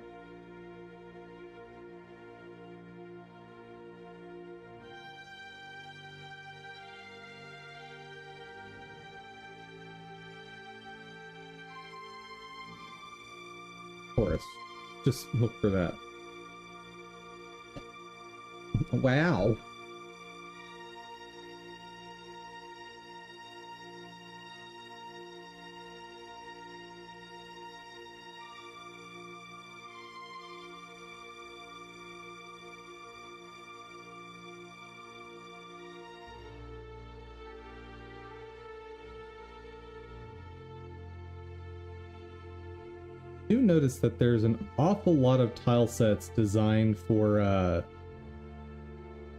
Forest. Just look for that. Wow. do notice that there's an awful lot of tile sets designed for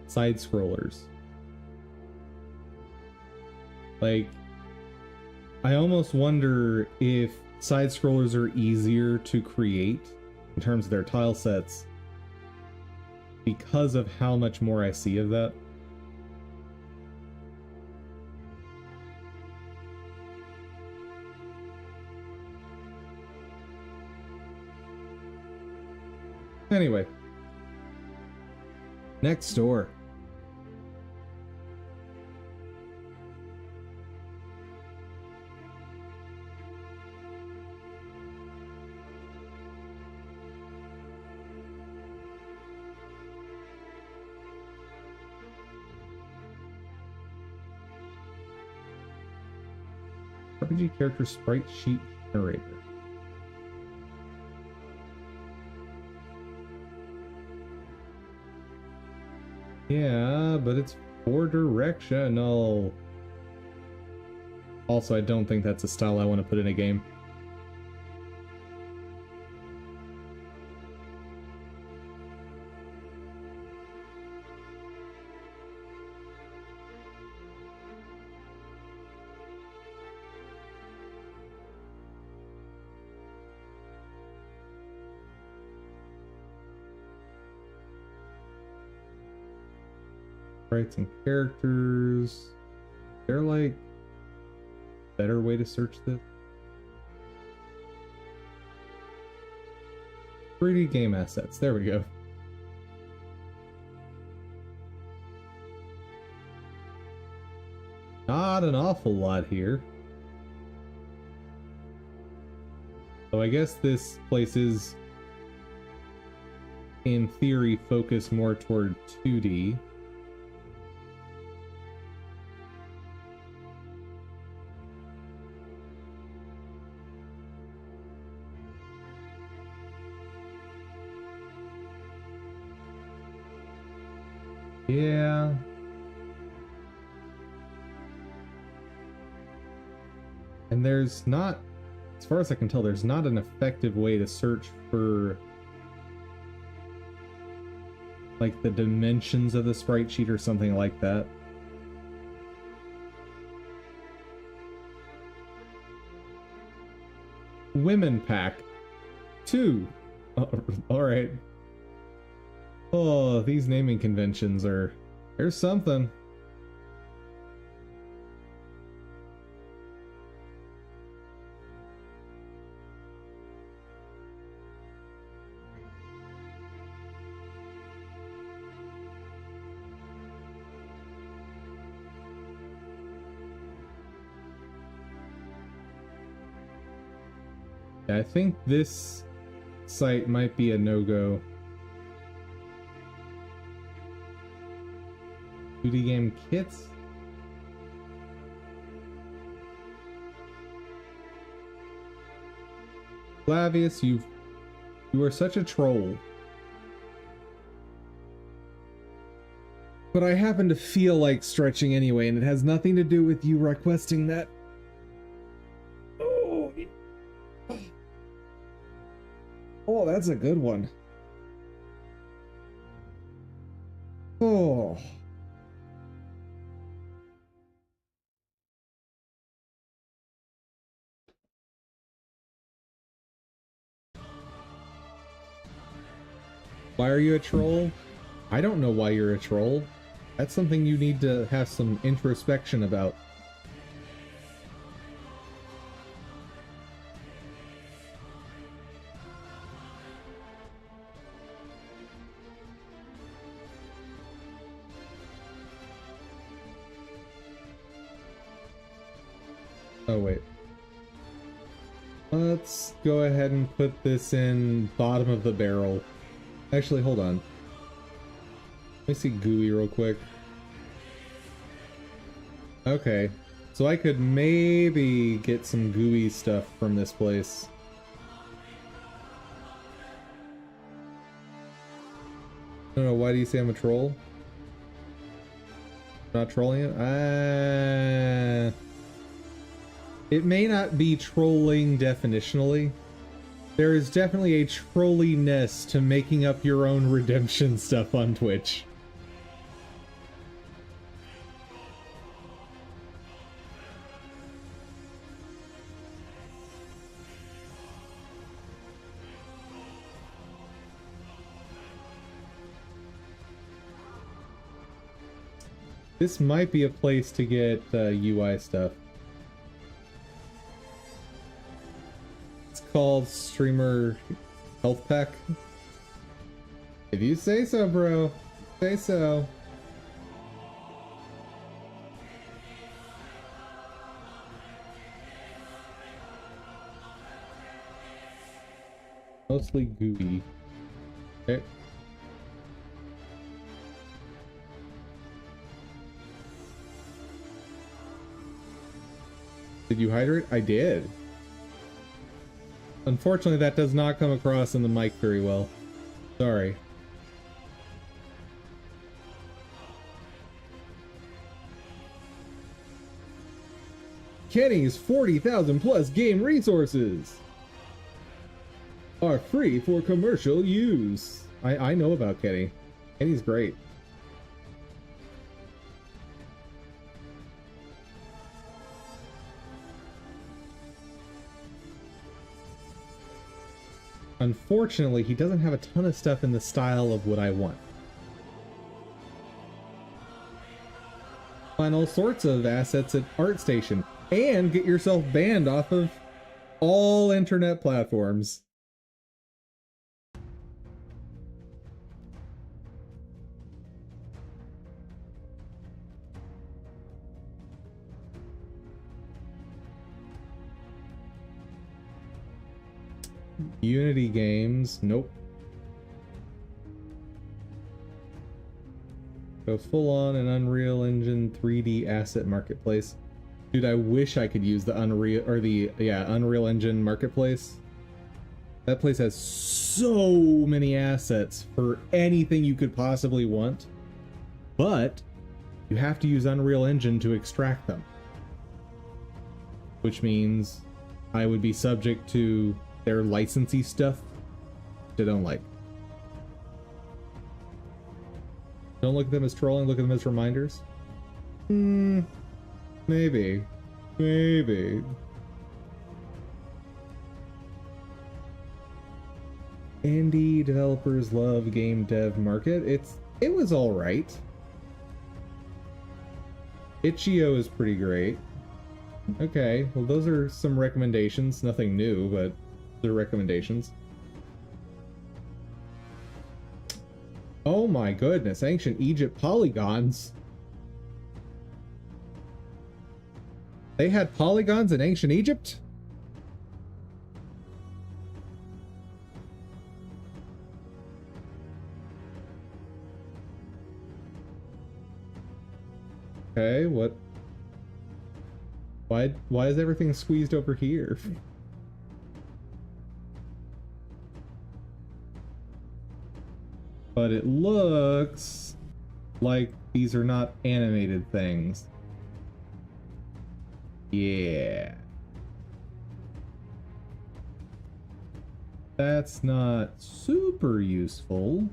side scrollers. Like, I almost wonder if side scrollers are easier to create in terms of their tile sets because of how much more I see of that. Anyway, next door. RPG character sprite sheet generator. Yeah, but it's 4-directional. Also, I don't think that's a style I want to put in a game. Sprites and characters. Is there like better way to search this? 3D game assets. There we go. Not an awful lot here. So I guess this place is, in theory, focused more toward 2D. Yeah. And there's not, as far as I can tell, there's not an effective way to search for like the dimensions of the sprite sheet or something like that. Women pack 2. All right. Oh, these naming conventions are... There's something. Yeah, I think this site might be a no-go. 2D game kits? Flavius, you are such a troll. But I happen to feel like stretching anyway, and it has nothing to do with you requesting that. Oh, that's a good one. Oh. Why are you a troll? I don't know why you're a troll. That's something you need to have some introspection about. Oh, wait. Let's go ahead and put this in bottom of the barrel. Actually, hold on. Let me see GUI real quick. Okay. So I could maybe get some GUI stuff from this place. I don't know, why do you say I'm a troll? Not trolling it? It may not be trolling definitionally, There is definitely a trolliness to making up your own redemption stuff on Twitch. This might be a place to get UI stuff. It's called Streamer Health Pack. If you say so, bro. Say so. Mostly gooey. Okay. Did you hydrate? I did. Unfortunately, that does not come across in the mic very well. Sorry. Kenny's 40,000 plus game resources are free for commercial use. I know about Kenny. Kenny's great. Unfortunately, he doesn't have a ton of stuff in the style of what I want. Find all sorts of assets at ArtStation and get yourself banned off of all internet platforms. Unity games, nope. Go full on an Unreal Engine 3D asset marketplace. Dude, I wish I could use the Unreal Unreal Engine marketplace. That place has so many assets for anything you could possibly want, but you have to use Unreal Engine to extract them, which means I would be subject to their licensee stuff they don't like. Don't look at them as trolling, look at them as reminders. Maybe. Maybe. Indie developers love game dev market. It was alright. Itch.io is pretty great. Okay, well those are some recommendations. Nothing new, but they're recommendations. Oh my goodness, ancient Egypt polygons. They had polygons in ancient Egypt? Okay, what? Why is everything squeezed over here? But it looks like these are not animated things. Yeah. That's not super useful.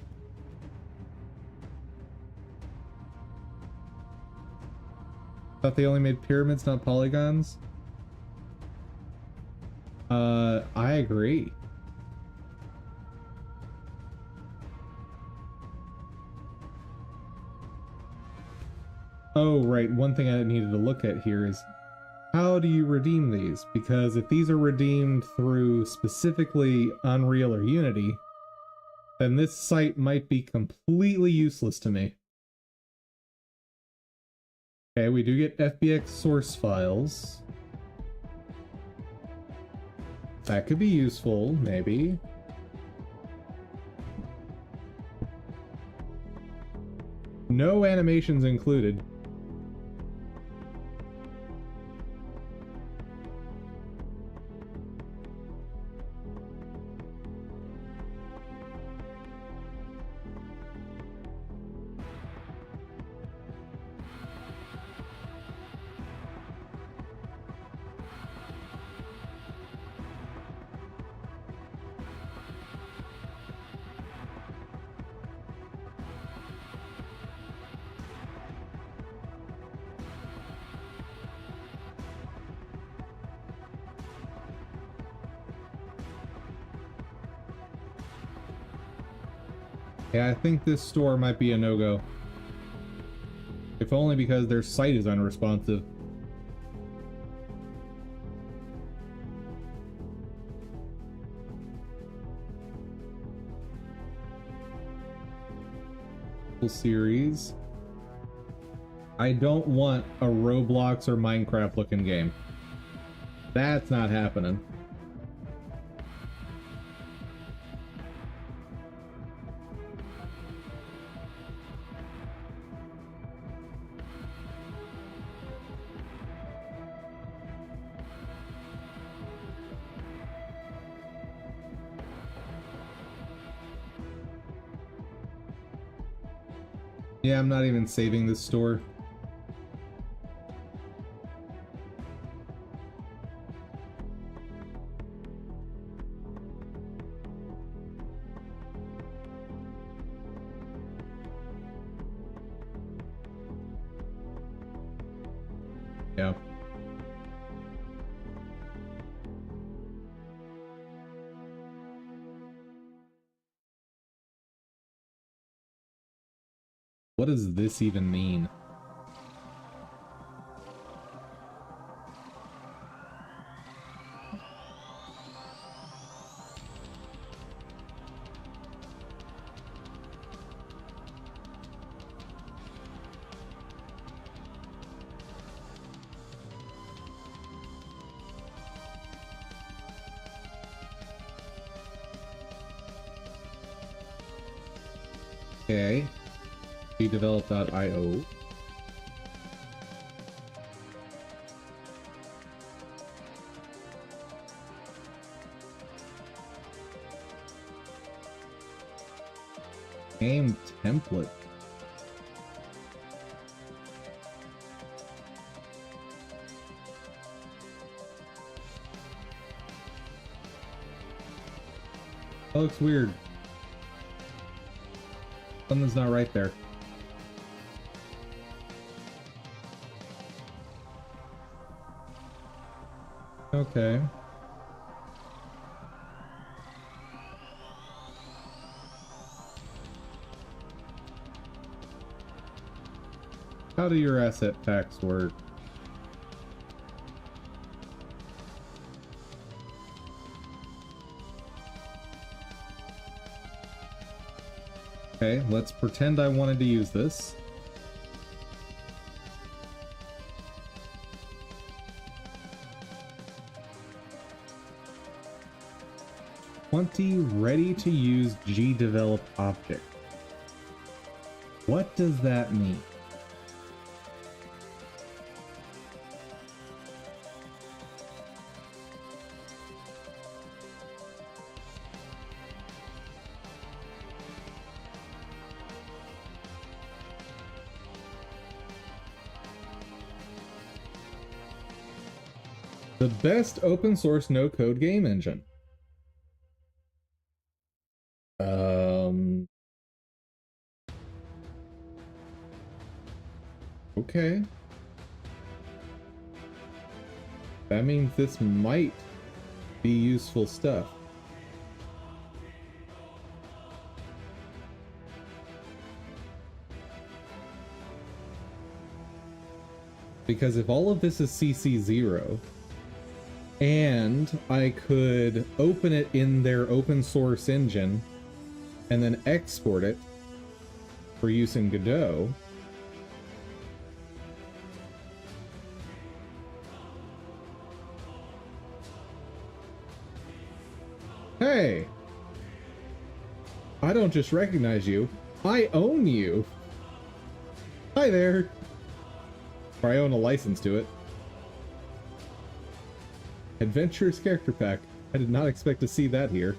Thought they only made pyramids, not polygons? I agree. Oh, right. One thing I needed to look at here is how do you redeem these? Because if these are redeemed through specifically Unreal or Unity, then this site might be completely useless to me. Okay, we do get FBX source files. That could be useful, maybe. No animations included. Yeah, I think this store might be a no-go. If only because their site is unresponsive. Series. I don't want a Roblox or Minecraft looking game. That's not happening. Yeah, I'm not even saving this store. Yeah. What does this even mean? Okay. Develop.io. Game template. That looks weird. Something's not right there. Okay. How do your asset packs work? Okay, let's pretend I wanted to use this. Ready to use gdevelop object. What does that mean? The best open source no code game engine. Okay. That means this might be useful stuff. Because if all of this is CC0, and I could open it in their open source engine, and then export it for use in Godot, hey! I don't just recognize you, I own you! Hi there! Or I own a license to it. Adventurous character pack. I did not expect to see that here.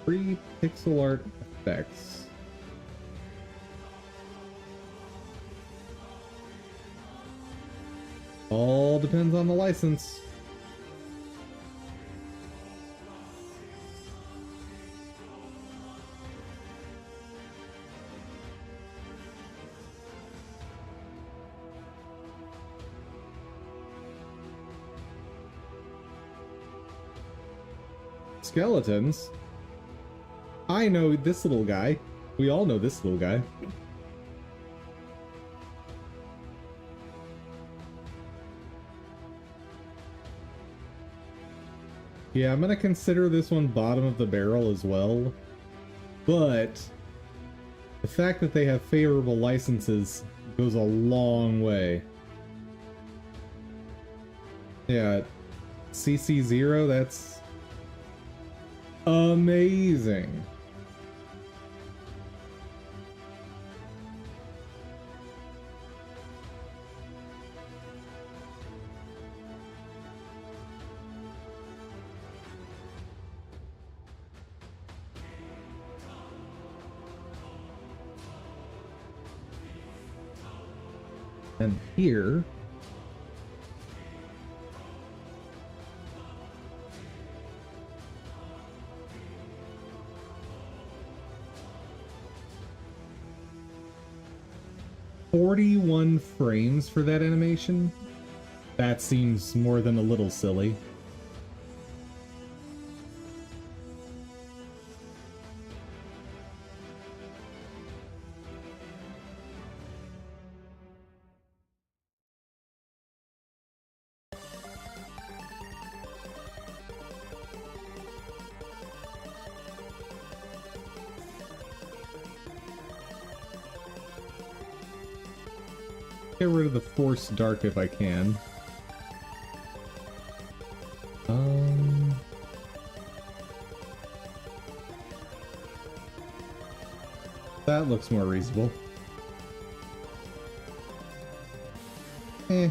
Free pixel art effects. All depends on the license. Skeletons? I know this little guy. We all know this little guy. Yeah, I'm gonna consider this one bottom of the barrel as well. But the fact that they have favorable licenses goes a long way. Yeah, CC0, that's amazing. And here, $41 frames for that animation? That seems more than a little silly. Get rid of the Force Dark if I can. That looks more reasonable. Eh.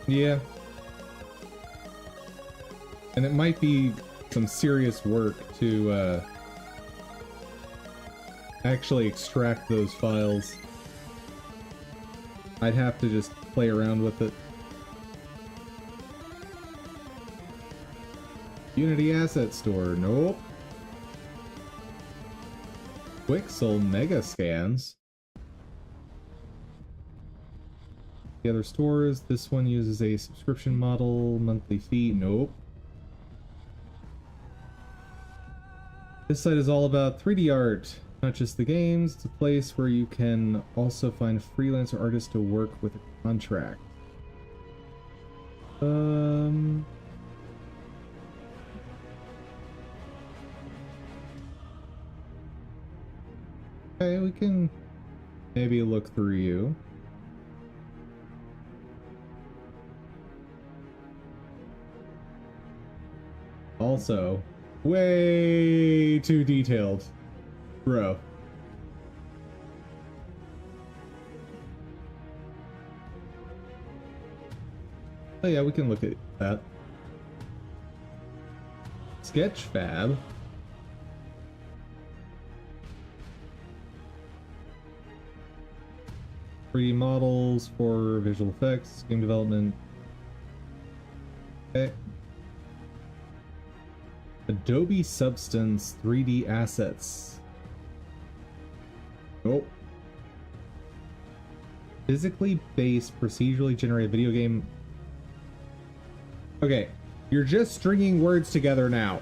Yeah. And it might be some serious work to actually extract those files. I'd have to just play around with it. Unity Asset Store, nope. Quixel Mega Scans. The other stores, this one uses a subscription model, monthly fee, nope. This site is all about 3D art, not just the games. It's a place where you can also find freelance artists to work with a contract. Okay, we can maybe look through you. Also, way too detailed, bro. Oh yeah, we can look at that. Sketchfab. Three models for visual effects, game development. Okay. Adobe Substance 3D assets. Nope. Physically based, procedurally generated video game. Okay, you're just stringing words together now.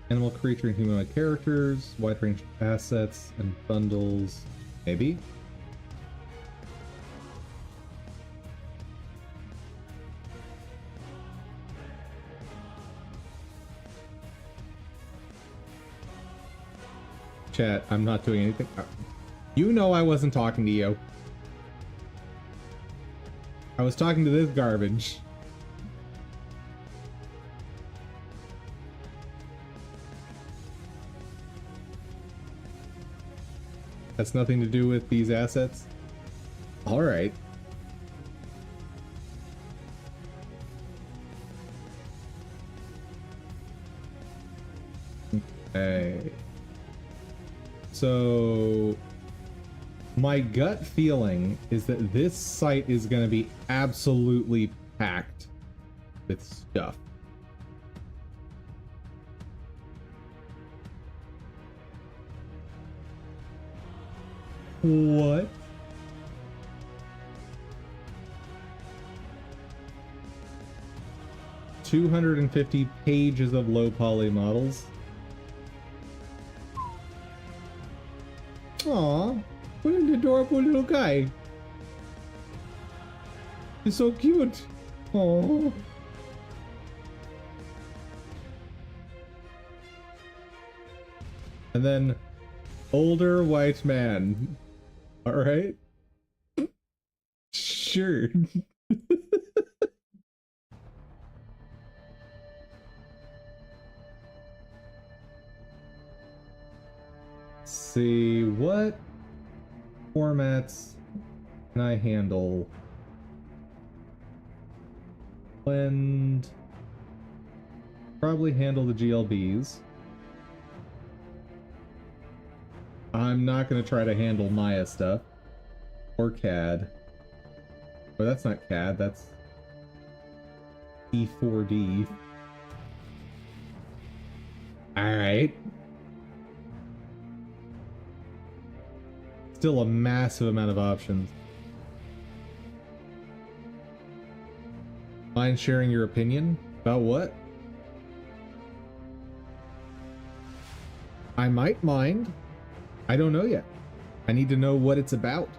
Animal, creature, and humanoid characters, wide range of assets and bundles, maybe? Chat, I'm not doing anything. You know I wasn't talking to you. I was talking to this garbage. That's nothing to do with these assets? Alright. Okay. So my gut feeling is that this site is going to be absolutely packed with stuff. What? $250 pages of low poly models. Aw, what an adorable little guy. He's so cute. Aww. And then, older white man. Alright? Sure. See, what formats can I handle? And probably handle the GLBs. I'm not going to try to handle Maya stuff. Or CAD. Oh, that's not CAD, that's E4D. Alright. Still a massive amount of options. Mind sharing your opinion? About what? I might mind. I don't know yet. I need to know what it's about.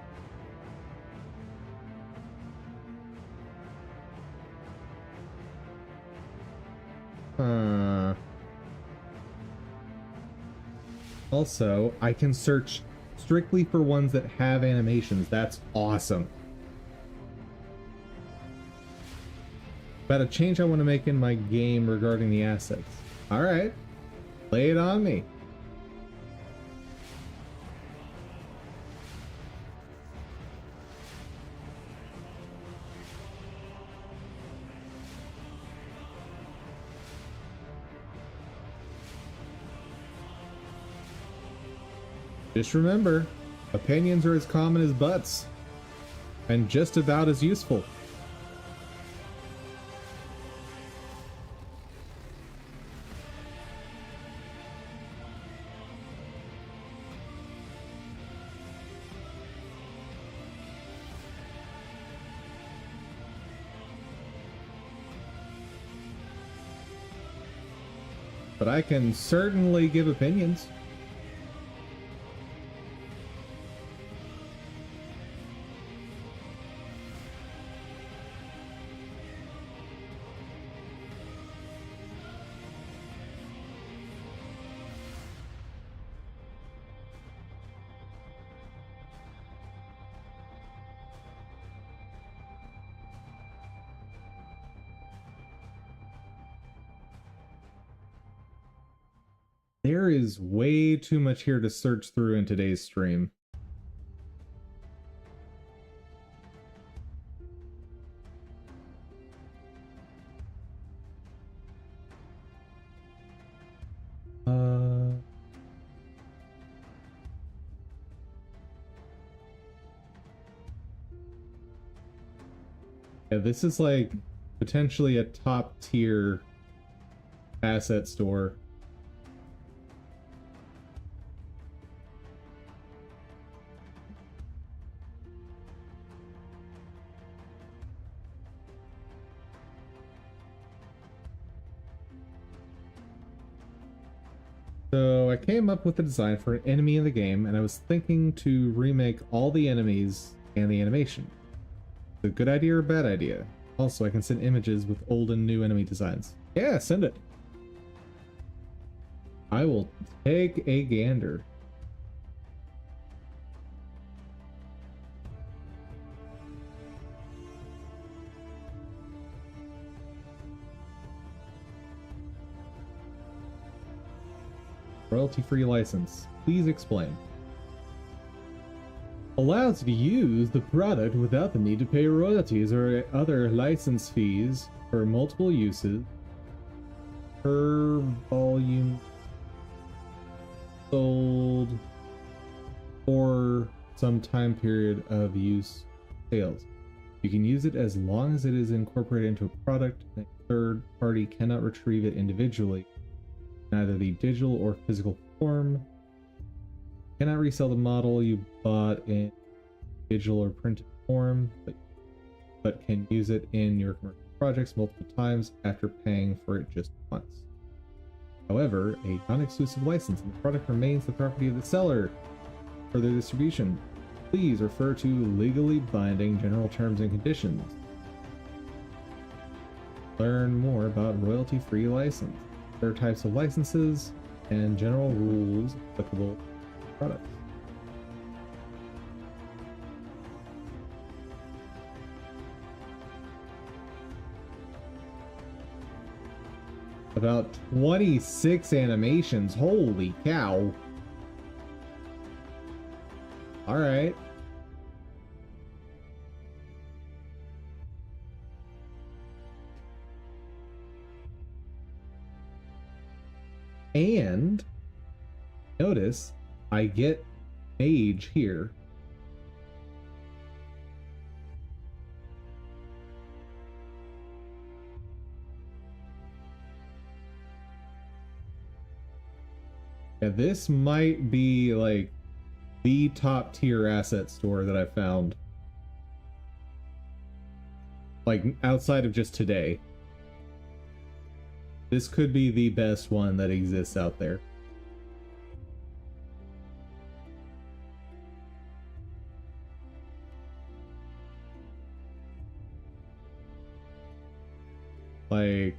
Also, I can search strictly for ones that have animations. That's awesome. About a change I want to make in my game regarding the assets. Alright. Lay it on me. Just remember, opinions are as common as butts, and just about as useful. But I can certainly give opinions. There is way too much here to search through in today's stream. Yeah, this is like potentially a top tier asset store. So I came up with a design for an enemy in the game, and I was thinking to remake all the enemies and the animation. A good idea or a bad idea? Also, I can send images with old and new enemy designs. Yeah, send it. I will take a gander. Royalty-free license. Please explain. Allows you to use the product without the need to pay royalties or other license fees for multiple uses per volume sold or some time period of use sales. You can use it as long as it is incorporated into a product and a third party cannot retrieve it individually, neither the digital or physical form. Cannot resell the model you bought in digital or printed form, but can use it in your commercial projects multiple times after paying for it just once. However, a non-exclusive license and the product remains the property of the seller. Further distribution, please refer to legally binding general terms and conditions. Learn more about royalty-free license, their types of licenses, and general rules applicable to products. About 26 animations, holy cow. Alright. And notice I get mage here. Yeah, this might be like the top tier asset store that I found. Like outside of just today. This could be the best one that exists out there. Like,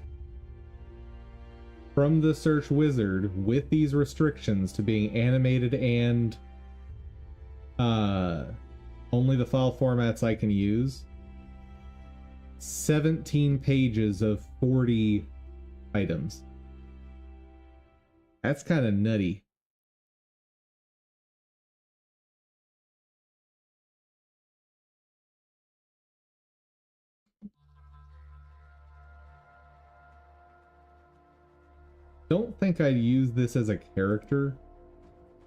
from the search wizard with these restrictions to being animated and only the file formats I can use, 17 pages of 40 items. That's kind of nutty. Don't think I'd use this as a character,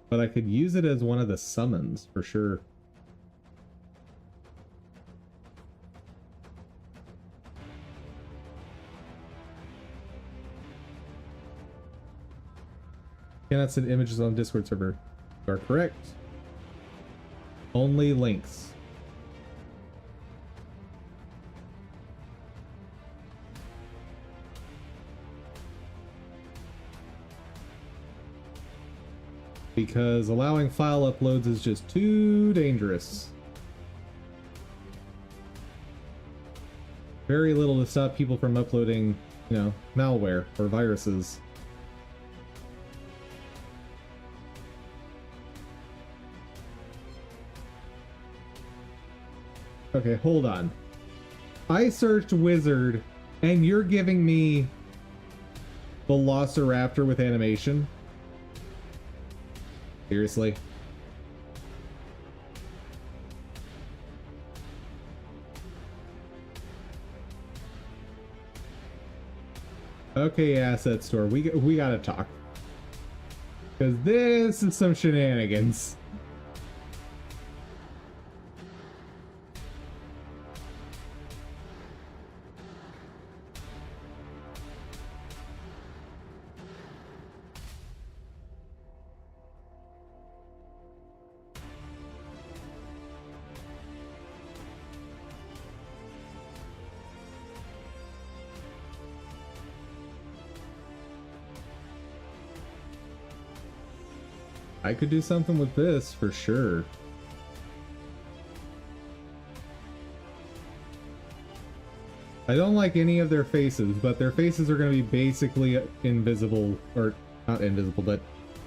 but I could use it as one of the summons for sure. Cannot send images on Discord server. You are correct. Only links. Because allowing file uploads is just too dangerous. Very little to stop people from uploading, you know, malware or viruses. Okay, hold on. I searched wizard, and you're giving me the Velociraptor with animation? Seriously? Okay, asset store, we gotta talk. Because this is some shenanigans. I could do something with this for sure. I don't like any of their faces, but their faces are going to be basically invisible, or not invisible, but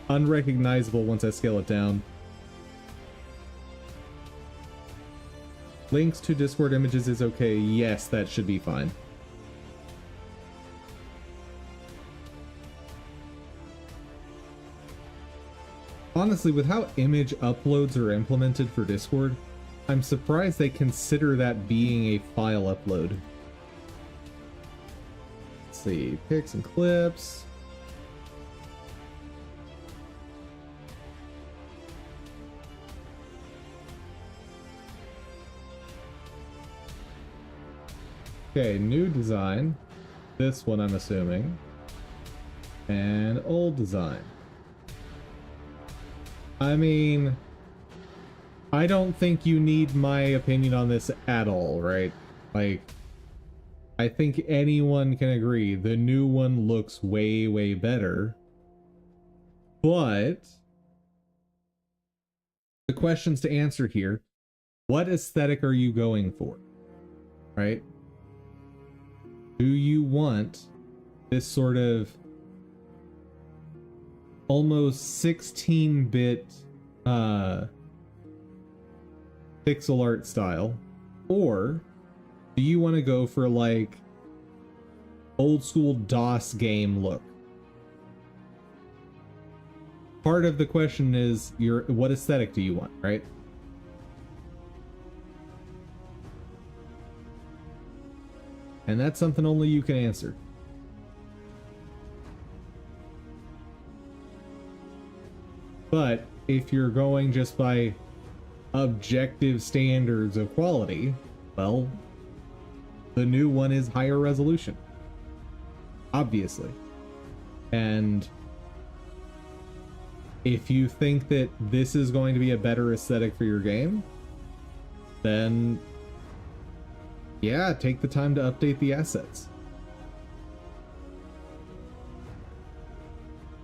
unrecognizable once I scale it down. Links to Discord images is okay. Yes, that should be fine. honestly, with how image uploads are implemented for Discord, I'm surprised they consider that being a file upload. Let's see, pics and clips. Okay, new design. This one I'm assuming. And old design. I mean, I don't think you need my opinion on this at all, right? Like, I think anyone can agree the new one looks way, way better. But the questions to answer here, what aesthetic are you going for? Right? Do you want this sort of almost 16-bit pixel art style, or do you want to go for like old school DOS game look? Part of the question is what aesthetic do you want, right? And that's something only you can answer. But if you're going just by objective standards of quality, well, the new one is higher resolution. Obviously. And if you think that this is going to be a better aesthetic for your game, then yeah, take the time to update the assets.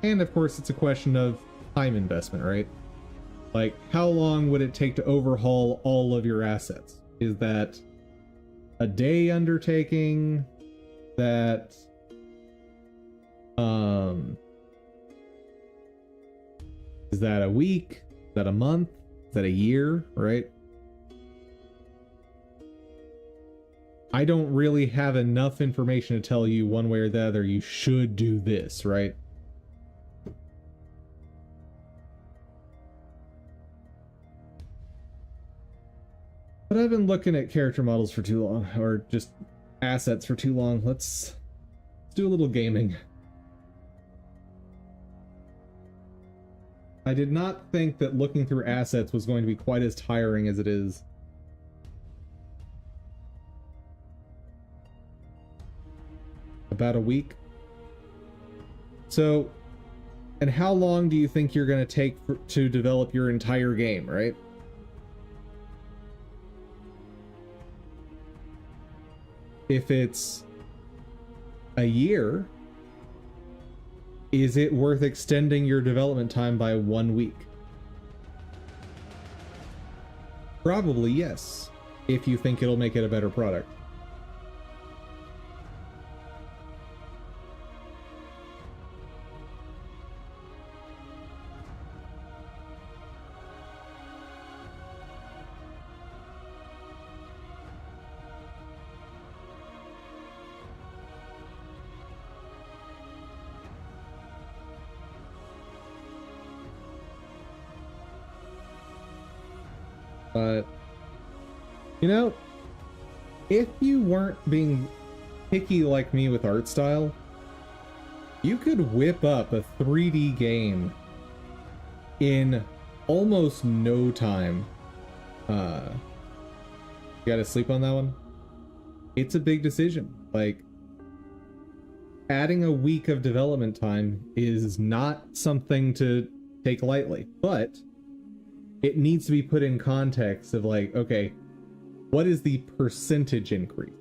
And of course, it's a question of time investment, right? Like, how long would it take to overhaul all of your assets? Is that a day undertaking? That is that a week? Is that a month? Is that a year, right? I don't really have enough information to tell you one way or the other you should do this, right? But I've been looking at character models for too long, or just assets for too long. Let's do a little gaming. I did not think that looking through assets was going to be quite as tiring as it is. About a week. So, and how long do you think you're going to take to develop your entire game, right? If it's a year, is it worth extending your development time by 1 week? Probably yes, if you think it'll make it a better product. But, you know, if you weren't being picky like me with art style, you could whip up a 3D game in almost no time. You gotta sleep on that one? It's a big decision. Like, adding a week of development time is not something to take lightly, but it needs to be put in context of like, okay, what is the percentage increase,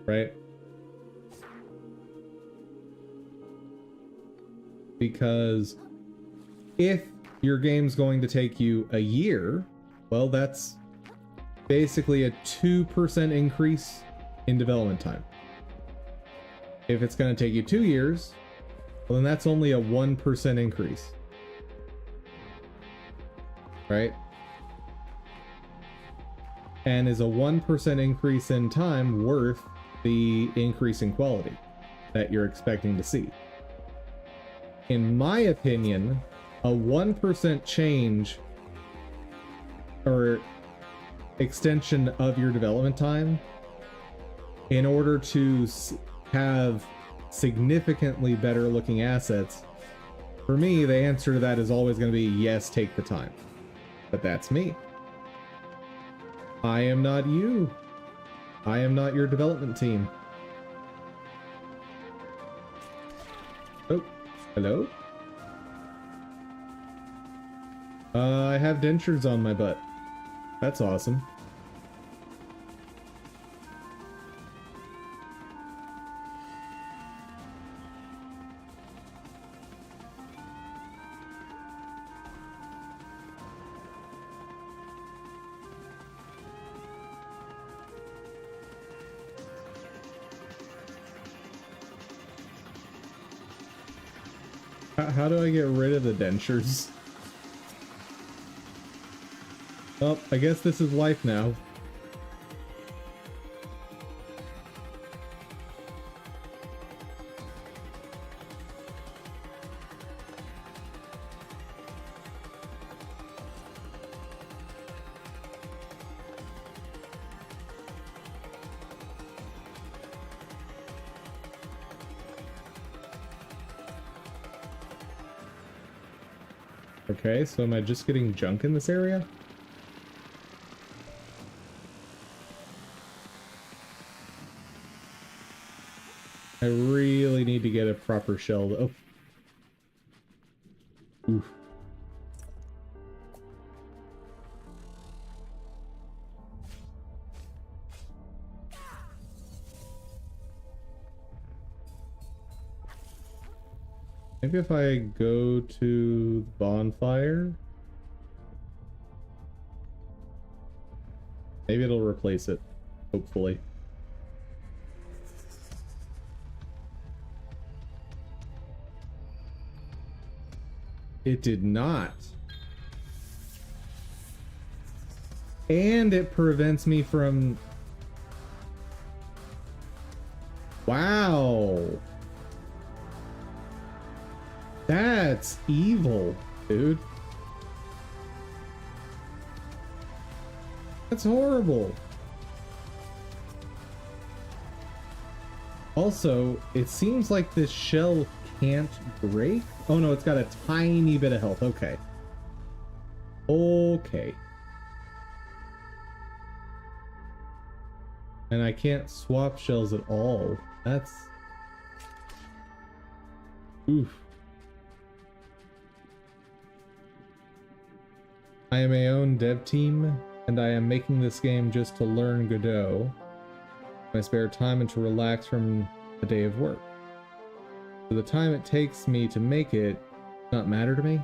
right? Because if your game's going to take you a year, well, that's basically a 2% increase in development time. If it's going to take you 2 years, well, then that's only a 1% increase. Right? And is a 1% increase in time worth the increase in quality that you're expecting to see? In my opinion, a 1% change or extension of your development time in order to have significantly better looking assets, for me, the answer to that is always going to be yes, take the time. But that's me. I am not you. I am not your development team. Oh, hello? I have dentures on my butt. That's awesome. How do I get rid of the dentures? Oh, I guess this is life now. Okay, so am I just getting junk in this area? I really need to get a proper shell. Oh. Oof. Maybe if I go to the bonfire, maybe it'll replace it, hopefully. It did not. And it prevents me from... Wow. That's evil, dude. That's horrible. Also, it seems like this shell can't break. Oh no, it's got a tiny bit of health. Okay. Okay. And I can't swap shells at all. That's... Oof. I am my own dev team, and I am making this game just to learn Godot, my spare time, and to relax from the day of work. So the time it takes me to make it does not matter to me.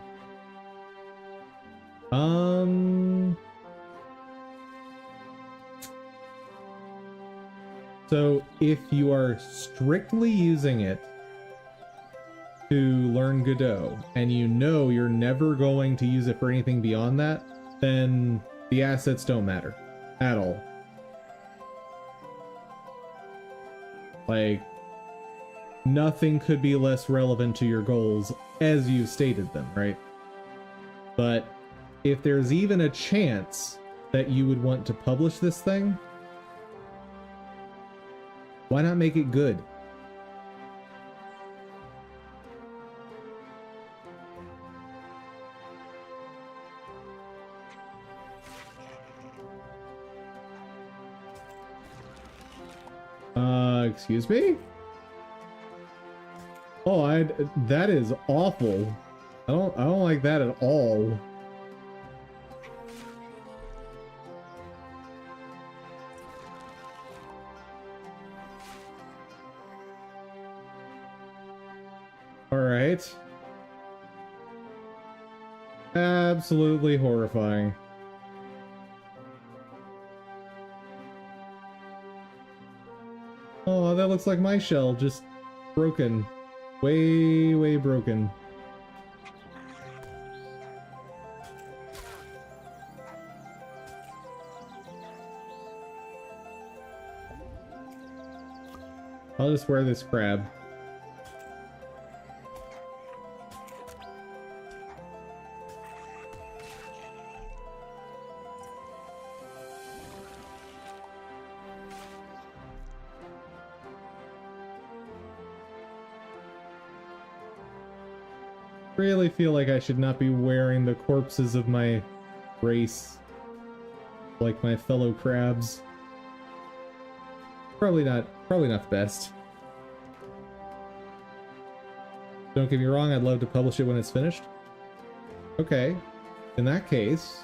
So if you are strictly using it to learn Godot, and you know you're never going to use it for anything beyond that, then the assets don't matter at all. Like, nothing could be less relevant to your goals as you stated them, right? But if there's even a chance that you would want to publish this thing, why not make it good? Excuse me? Oh, that is awful. I don't like that at all. All right. Absolutely horrifying. Oh, that looks like my shell, just broken. Way, way broken. I'll just wear this crab. really feel like I should not be wearing the corpses of my race like my fellow crabs. Probably not the best. Don't get me wrong, I'd love to publish it when it's finished. Okay, in that case,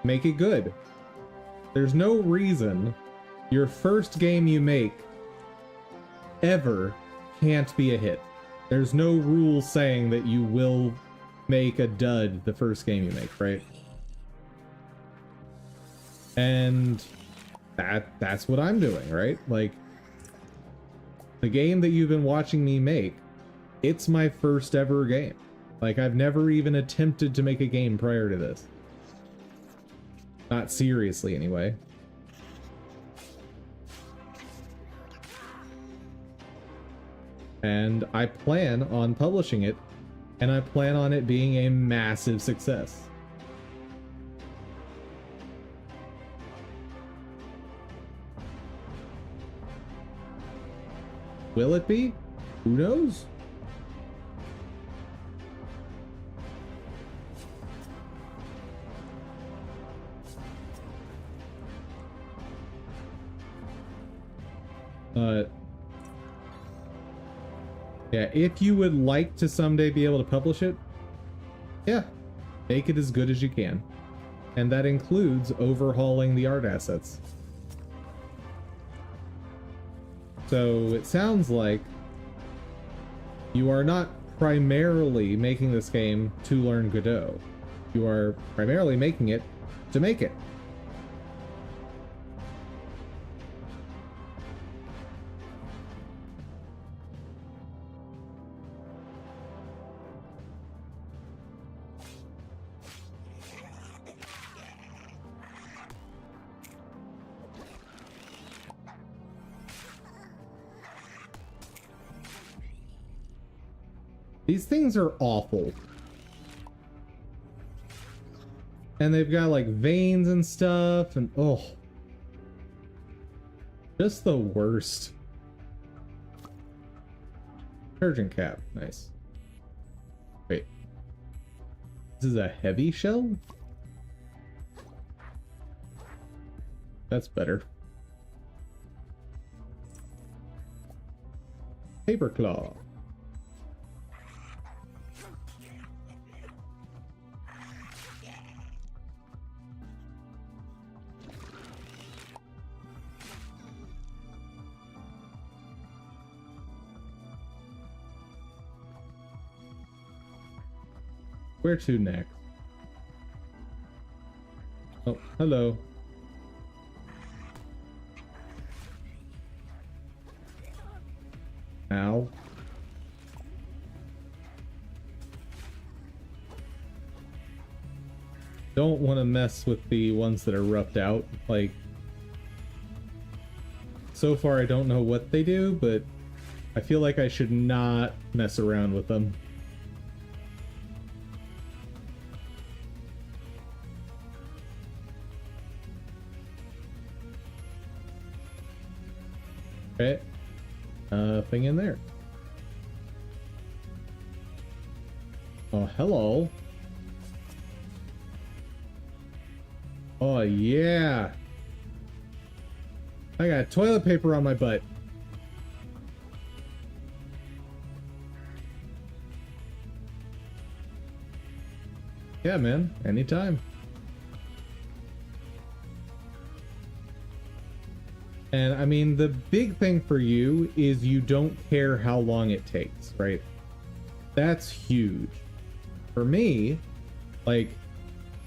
make it good. There's no reason your first game you make ever can't be a hit. There's no rule saying that you will make a dud the first game you make, right? And that's what I'm doing, right? Like, the game that you've been watching me make, it's my first ever game. Like, I've never even attempted to make a game prior to this. Not seriously, anyway. And I plan on publishing it, and I plan on it being a massive success. Will it be? Who knows? Yeah, if you would like to someday be able to publish it, yeah, make it as good as you can. And that includes overhauling the art assets. So it sounds like you are not primarily making this game to learn Godot. You are primarily making it to make it. These things are awful. And they've got like veins and stuff, and oh, just the worst. Detergent cap, nice. Wait, this is a heavy shell? That's better. Paper claw. Where to next? Oh, hello. Ow. Don't want to mess with the ones that are roughed out. Like, so far I don't know what they do, but I feel like I should not mess around with them. Okay, nothing in there. Oh, hello. Oh, yeah. I got toilet paper on my butt. Yeah, man, anytime. And I mean, the big thing for you is you don't care how long it takes, right? That's huge. For me, like,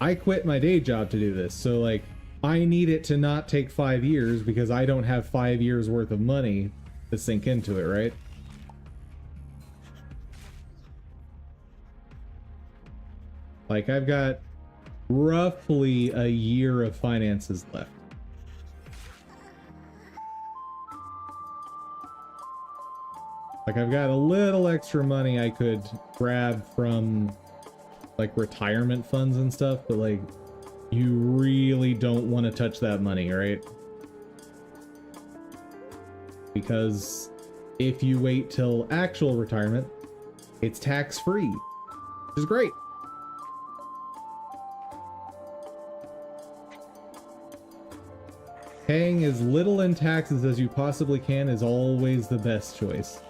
I quit my day job to do this. So like, I need it to not take 5 years because I don't have 5 years worth of money to sink into it, right? Like, I've got roughly a year of finances left. Like, I've got a little extra money I could grab from, like, retirement funds and stuff, but, like, you really don't want to touch that money, right? Because if you wait till actual retirement, it's tax-free, which is great. Paying as little in taxes as you possibly can is always the best choice.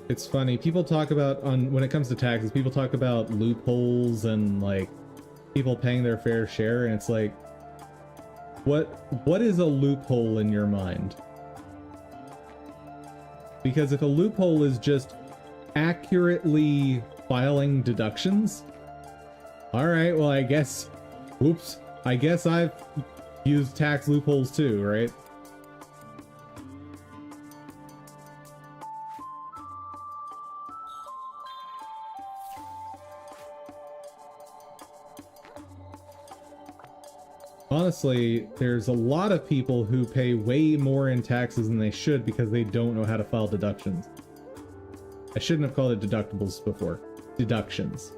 It's funny, people talk about, when it comes to taxes, people talk about loopholes and like people paying their fair share, and it's like, what is a loophole in your mind? Because if a loophole is just accurately filing deductions, all right, well, I guess, oops, I guess I've used tax loopholes too, right? Honestly, there's a lot of people who pay way more in taxes than they should because they don't know how to file deductions. I shouldn't have called it deductibles before. Deductions.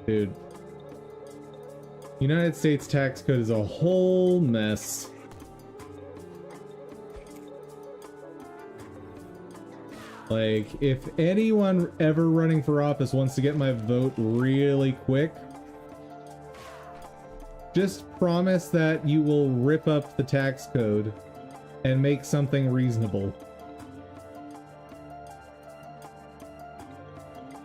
Dude. United States tax code is a whole mess. Like, if anyone ever running for office wants to get my vote really quick, just promise that you will rip up the tax code and make something reasonable.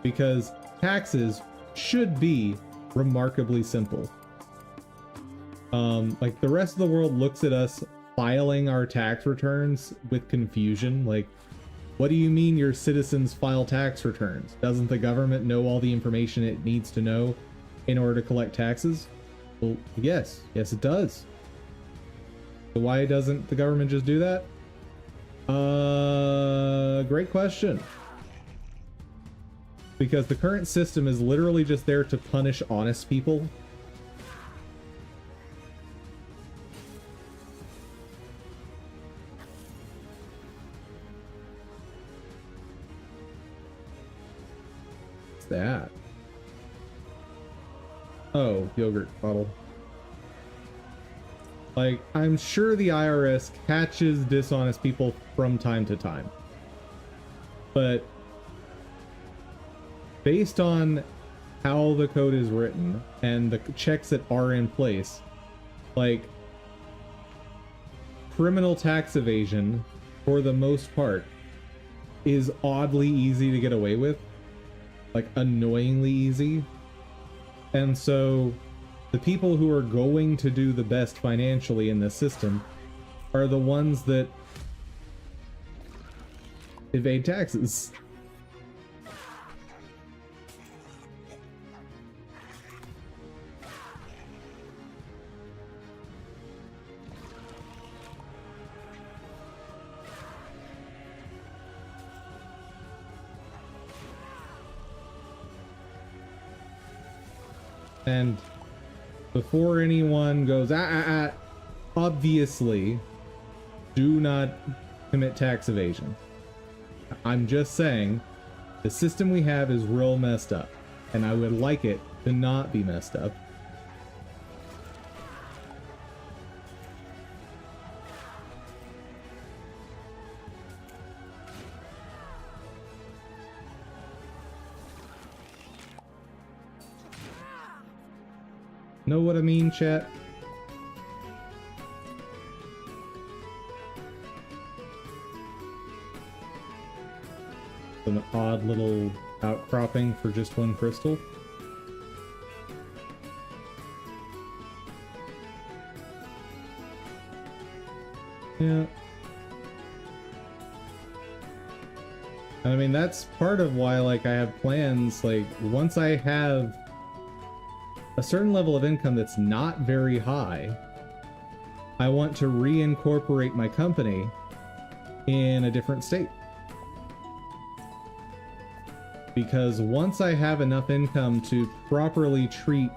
Because taxes should be remarkably simple. Like, the rest of the world looks at us filing our tax returns with confusion. Like, what do you mean your citizens file tax returns? Doesn't the government know all the information it needs to know in order to collect taxes? Well, yes it does. So why doesn't the government just do that? Great question. Because the current system is literally just there to punish honest people. What's that? Oh, yogurt bottle. Like, I'm sure the IRS catches dishonest people from time to time. But based on how the code is written and the checks that are in place, like, criminal tax evasion, for the most part, is oddly easy to get away with. Like, annoyingly easy. And so, the people who are going to do the best financially in this system are the ones that evade taxes. And before anyone goes, obviously, do not commit tax evasion. I'm just saying, the system we have is real messed up, and I would like it to not be messed up. Know what I mean, chat? An odd little outcropping for just one crystal. Yeah. I mean, that's part of why, like, I have plans, like, once I have a certain level of income that's not very high, I want to reincorporate my company in a different state. because once I have enough income to properly treat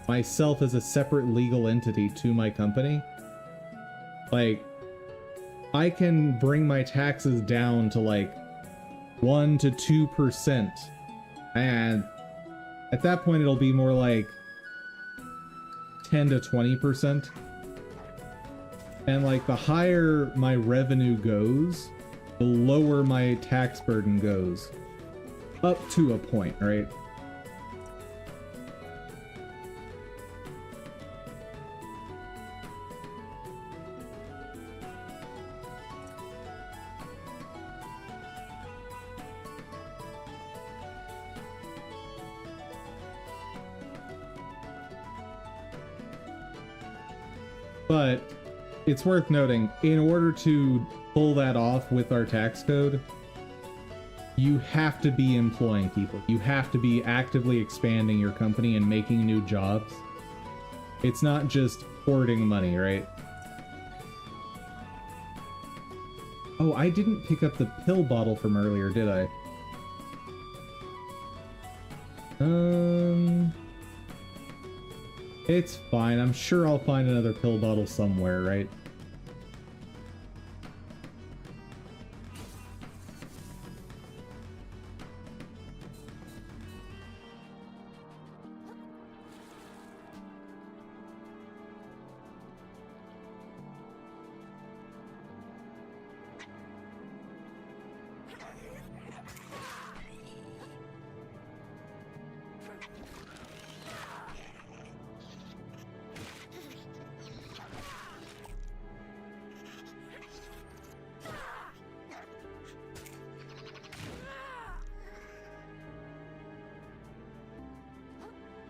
myself as a separate legal entity to my company, like, I can bring my taxes down to like 1 to 2%, and at that point it'll be more like 10 to 20%. And like, the higher my revenue goes, the lower my tax burden goes. Up to a point, right? But it's worth noting, in order to pull that off with our tax code, you have to be employing people. You have to be actively expanding your company and making new jobs. It's not just hoarding money, right? Oh, I didn't pick up the pill bottle from earlier, did I? It's fine. I'm sure I'll find another pill bottle somewhere, right?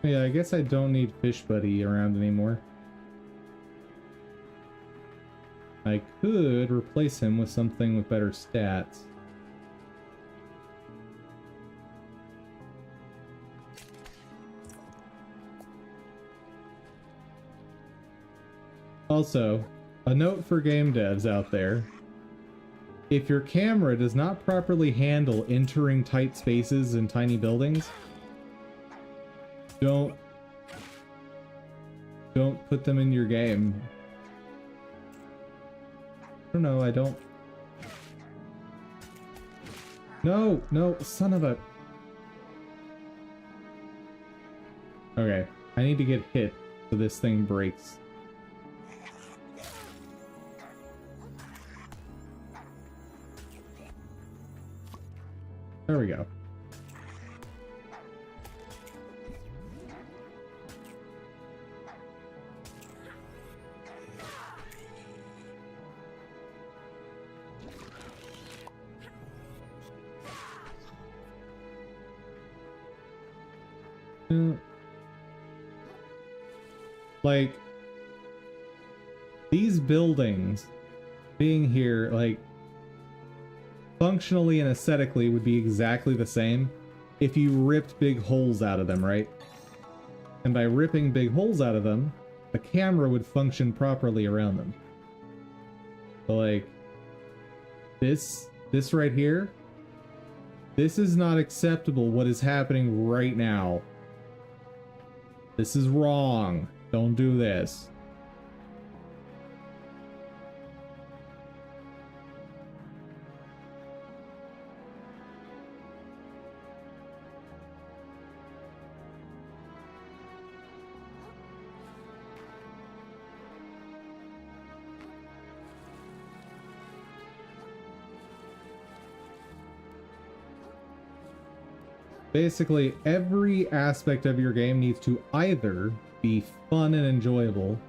Yeah, I guess I don't need Fish Buddy around anymore. I could replace him with something with better stats. Also, a note for game devs out there. If your camera does not properly handle entering tight spaces and tiny buildings, don't put them in your game. I don't know, I don't... No, son of a... Okay, I need to get hit so this thing breaks. There we go. Like, these buildings being here, like, functionally and aesthetically would be exactly the same if you ripped big holes out of them, right? And by ripping big holes out of them, the camera would function properly around them. So like, this right here, this is not acceptable what is happening right now. This is wrong. Don't do this. Basically, every aspect of your game needs to either be fun and enjoyable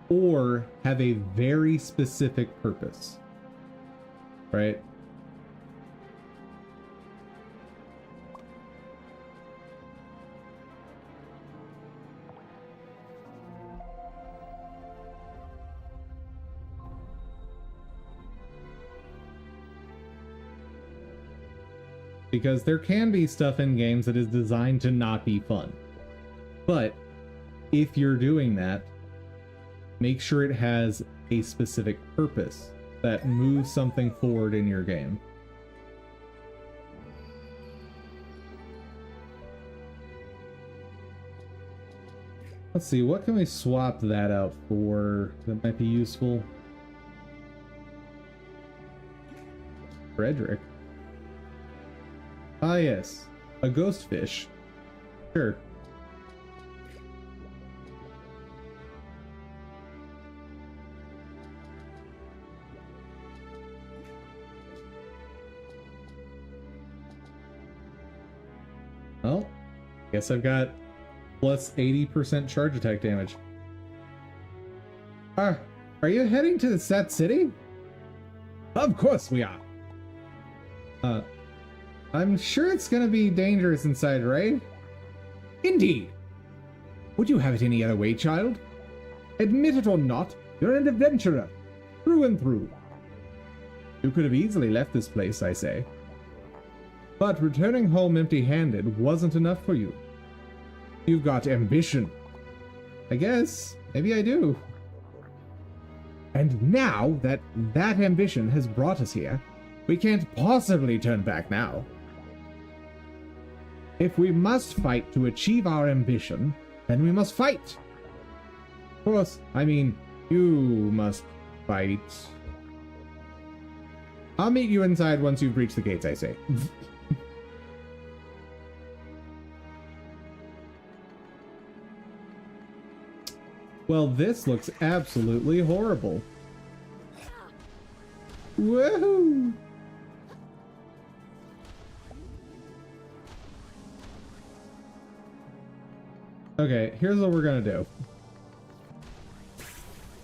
or have a very specific purpose, right? Because there can be stuff in games that is designed to not be fun. But if you're doing that, make sure it has a specific purpose that moves something forward in your game. Let's see, what can we swap that out for that might be useful? Frederick. Ah, yes. A ghost fish. Sure. Well, guess I've got plus 80% charge attack damage. Are you heading to the Set City? Of course we are. I'm sure it's gonna be dangerous inside, right? Indeed. Would you have it any other way, child? Admit it or not, you're an adventurer, through and through. You could have easily left this place, I say. But returning home empty-handed wasn't enough for you. You've got ambition. I guess, maybe I do. And now that ambition has brought us here, we can't possibly turn back now. If we must fight to achieve our ambition, then we must fight. Of course, I mean, you must fight. I'll meet you inside once you've reached the gates, I say. Well, this looks absolutely horrible. Woohoo! Okay, here's what we're gonna do.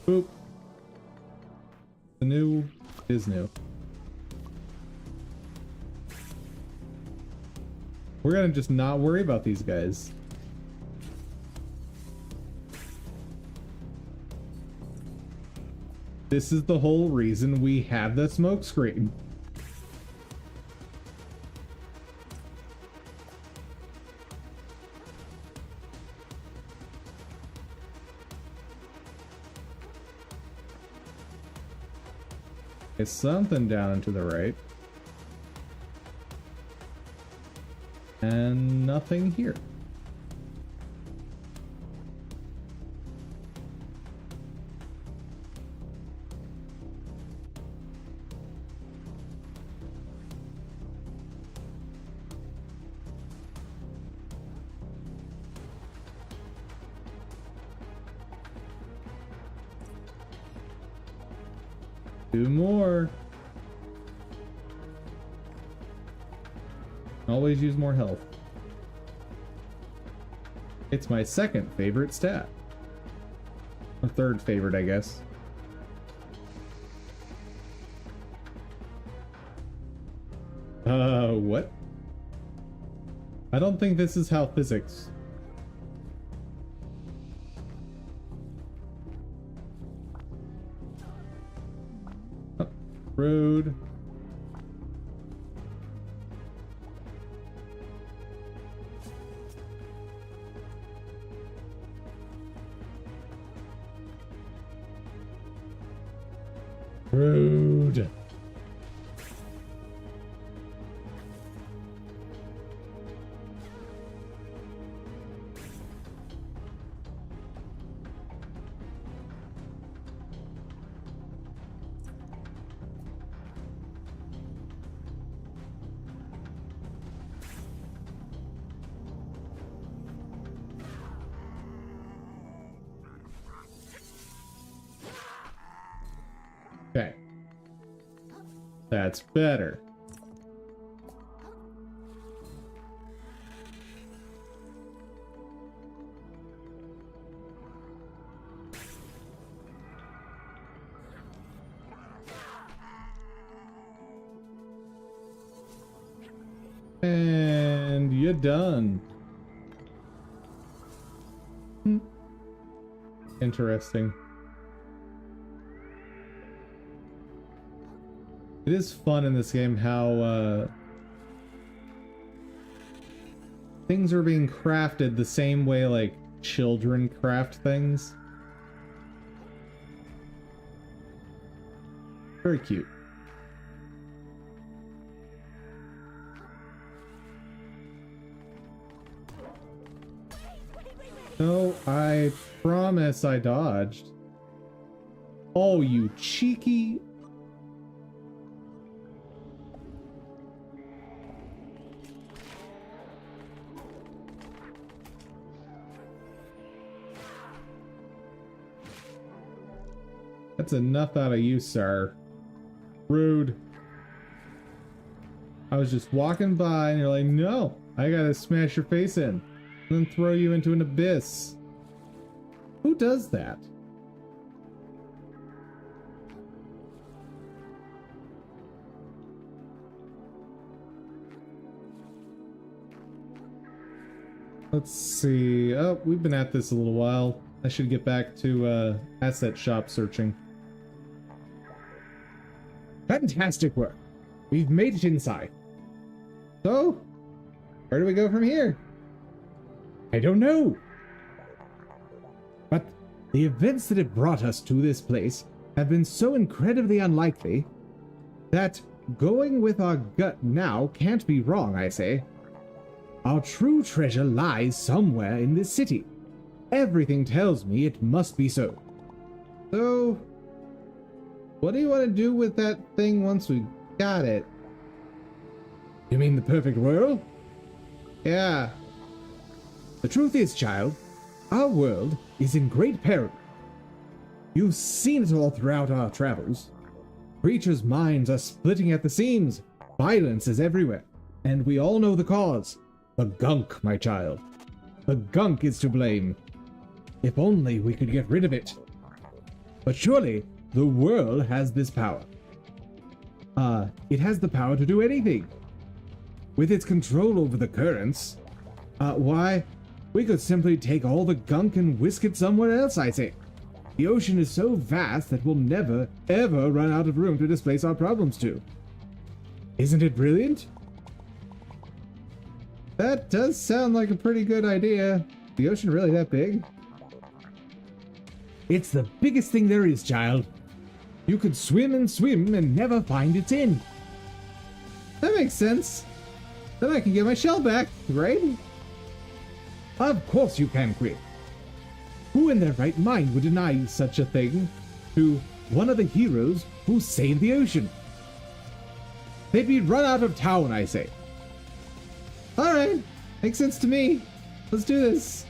Boop. The new is new. We're gonna just not worry about these guys. This is the whole reason we have the smoke screen. There's something down and to the right. And nothing here. Two more. Always use more health. It's my second favorite stat. Or third favorite, I guess. What? I don't think this is how physics. Oh, rude. Rude. Okay. That's better. And you're done. Interesting. It is fun in this game how things are being crafted the same way like children craft things. Very cute. No, I promise I dodged. Oh, you cheeky. That's enough out of you, sir. Rude. I was just walking by and you're like, no, I gotta smash your face in and then throw you into an abyss. Who does that? Let's see. Oh, we've been at this a little while. I should get back to asset shop searching. Fantastic work. We've made it inside. So, where do we go from here? I don't know. But the events that have brought us to this place have been so incredibly unlikely that going with our gut now can't be wrong, I say. Our true treasure lies somewhere in this city. Everything tells me it must be so. So, what do you want to do with that thing once we got it? You mean the perfect world? Yeah. The truth is, child, our world is in great peril. You've seen it all throughout our travels. Creatures' minds are splitting at the seams. Violence is everywhere. And we all know the cause. The gunk, my child. The gunk is to blame. If only we could get rid of it. But surely, the world has this power. It has the power to do anything. With its control over the currents, why, we could simply take all the gunk and whisk it somewhere else, I say. The ocean is so vast that we'll never, ever run out of room to displace our problems to. Isn't it brilliant? That does sound like a pretty good idea. The ocean really that big? It's the biggest thing there is, child. You could swim and never find its end. That makes sense. Then I can get my shell back, right? Of course you can, Quick. Who in their right mind would deny such a thing to one of the heroes who saved the ocean? They'd be run out of town, I say. Alright, makes sense to me. Let's do this.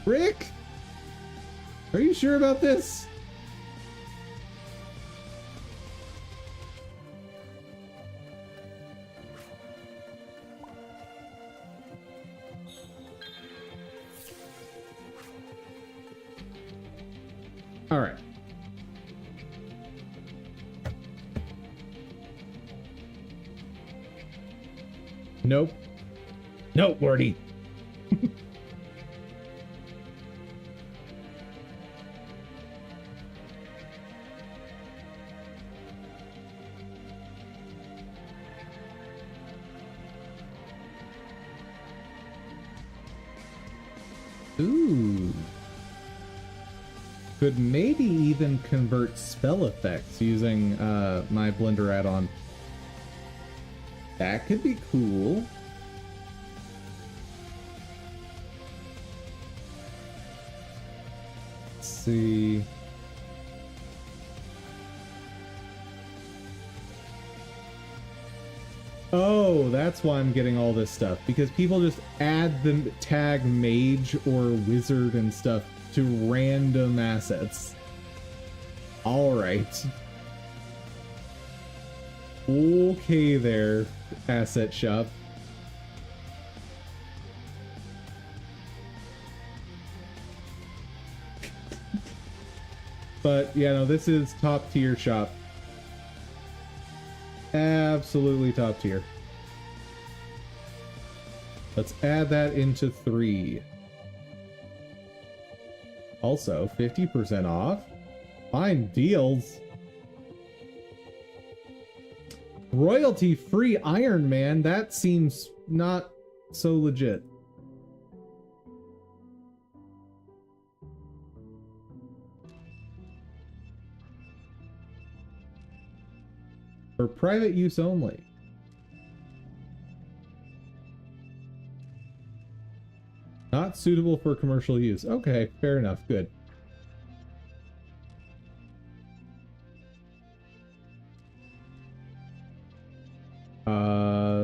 Rick? Are you sure about this? All right. Nope. Nope, Morty. Ooh. Could maybe even convert spell effects using my Blender add-on. That could be cool. Let's see. Oh, that's why I'm getting all this stuff. Because people just add the tag mage or wizard and stuff to random assets. Alright. Okay there, asset shop. But, yeah, no, this is top tier shop. Absolutely top tier. Let's add that into 3. Also, 50% off. Fine deals. Royalty-free Iron Man, that seems not so legit. for private use only. Not suitable for commercial use. Okay, fair enough. Good.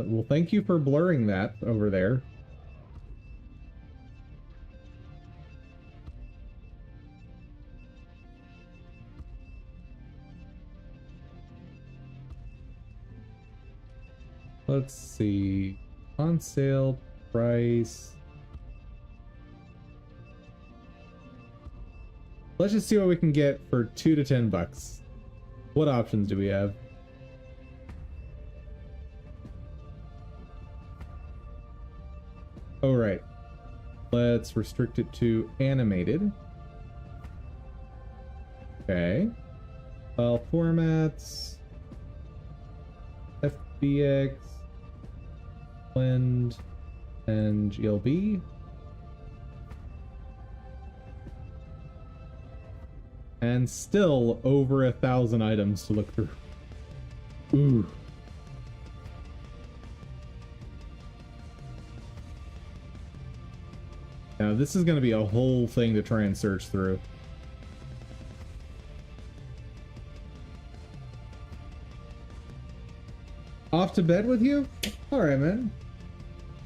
Well, thank you for blurring that over there. Let's see. On sale price. Let's just see what we can get for $2 to $10. What options do we have? Oh, right. Let's restrict it to animated. Okay. File formats. FBX. Blend. And GLB. And still over 1,000 items to look through. Ooh. Now this is going to be a whole thing to try and search through. Off to bed with you? Alright, man.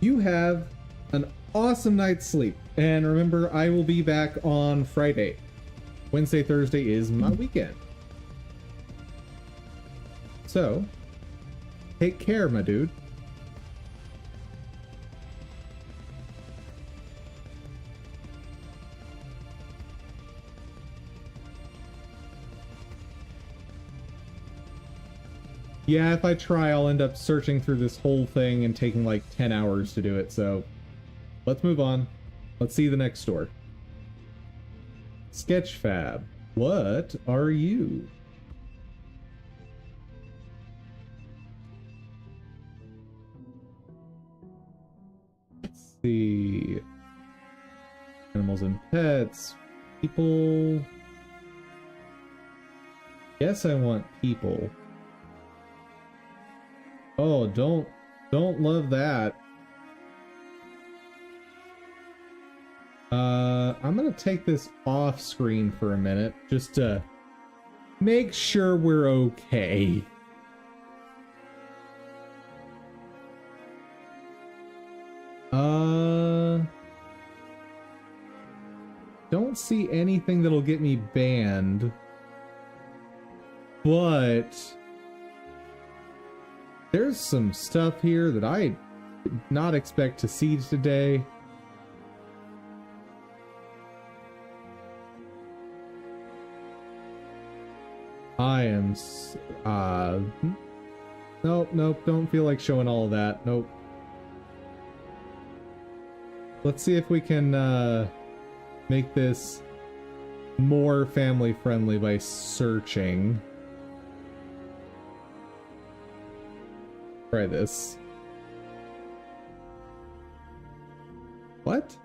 You have an awesome night's sleep. And remember, I will be back on Friday. Wednesday, Thursday is my weekend. So, take care, my dude. Yeah, if I try, I'll end up searching through this whole thing and taking like 10 hours to do it, so let's move on. Let's see the next store. Sketchfab. What are you? Let's see. Animals and pets. People. Yes, I want people. Oh, don't love that. I'm gonna take this off screen for a minute just to make sure we're okay. Don't see anything that'll get me banned, but there's some stuff here that I did not expect to see today. I am nope, don't feel like showing all of that. Nope. Let's see if we can make this more family friendly by searching. Try this. What?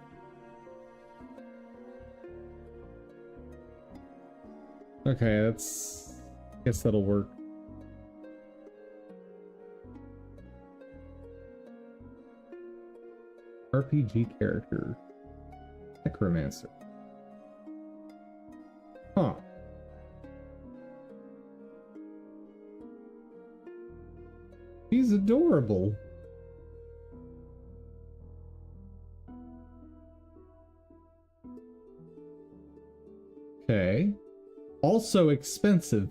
Okay, that's... I guess that'll work. RPG character. Necromancer. Huh. He's adorable. Okay. Also expensive.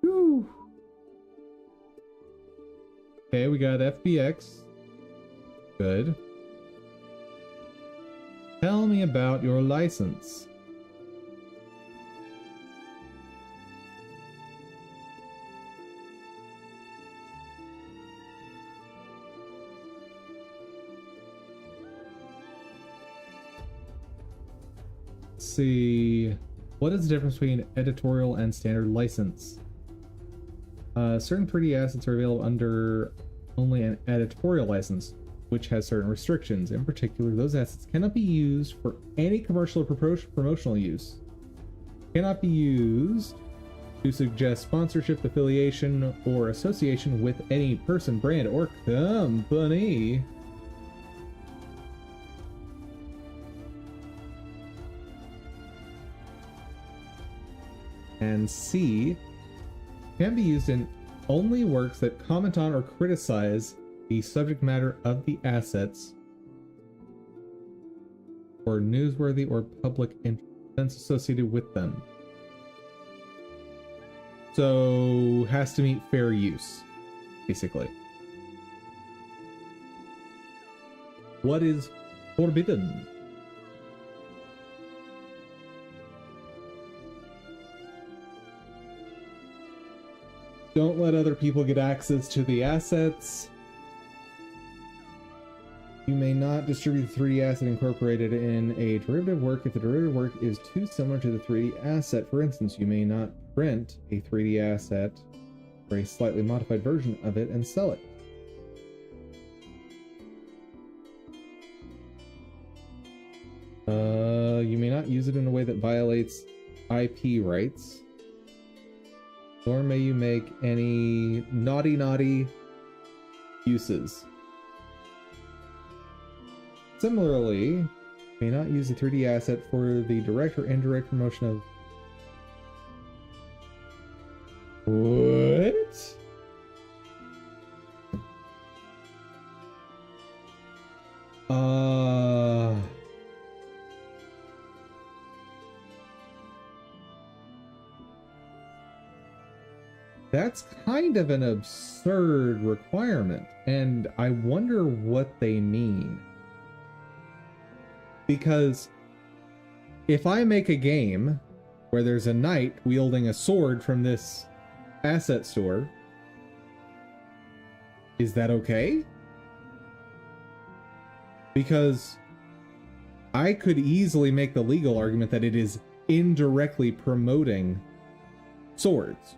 Whew. Okay, we got FBX. Good. Tell me about your license. Let's see. What is the difference between editorial and standard license? Certain 3D assets are available under only an editorial license, which has certain restrictions. In particular, those assets cannot be used for any commercial or promotional use. Cannot be used to suggest sponsorship, affiliation, or association with any person, brand, or company. And C, can be used in only works that comment on or criticize the subject matter of the assets or newsworthy or public events associated with them. So has to meet fair use, basically. What is forbidden? Don't let other people get access to the assets. You may not distribute the 3D asset incorporated in a derivative work if the derivative work is too similar to the 3D asset. For instance, you may not print a 3D asset or a slightly modified version of it and sell it. You may not use it in a way that violates IP rights. Nor may you make any naughty uses. Similarly, you may not use the 3D asset for the direct or indirect promotion of... What? That's kind of an absurd requirement, and I wonder what they mean. Because if I make a game where there's a knight wielding a sword from this asset store, is that okay? Because I could easily make the legal argument that it is indirectly promoting swords.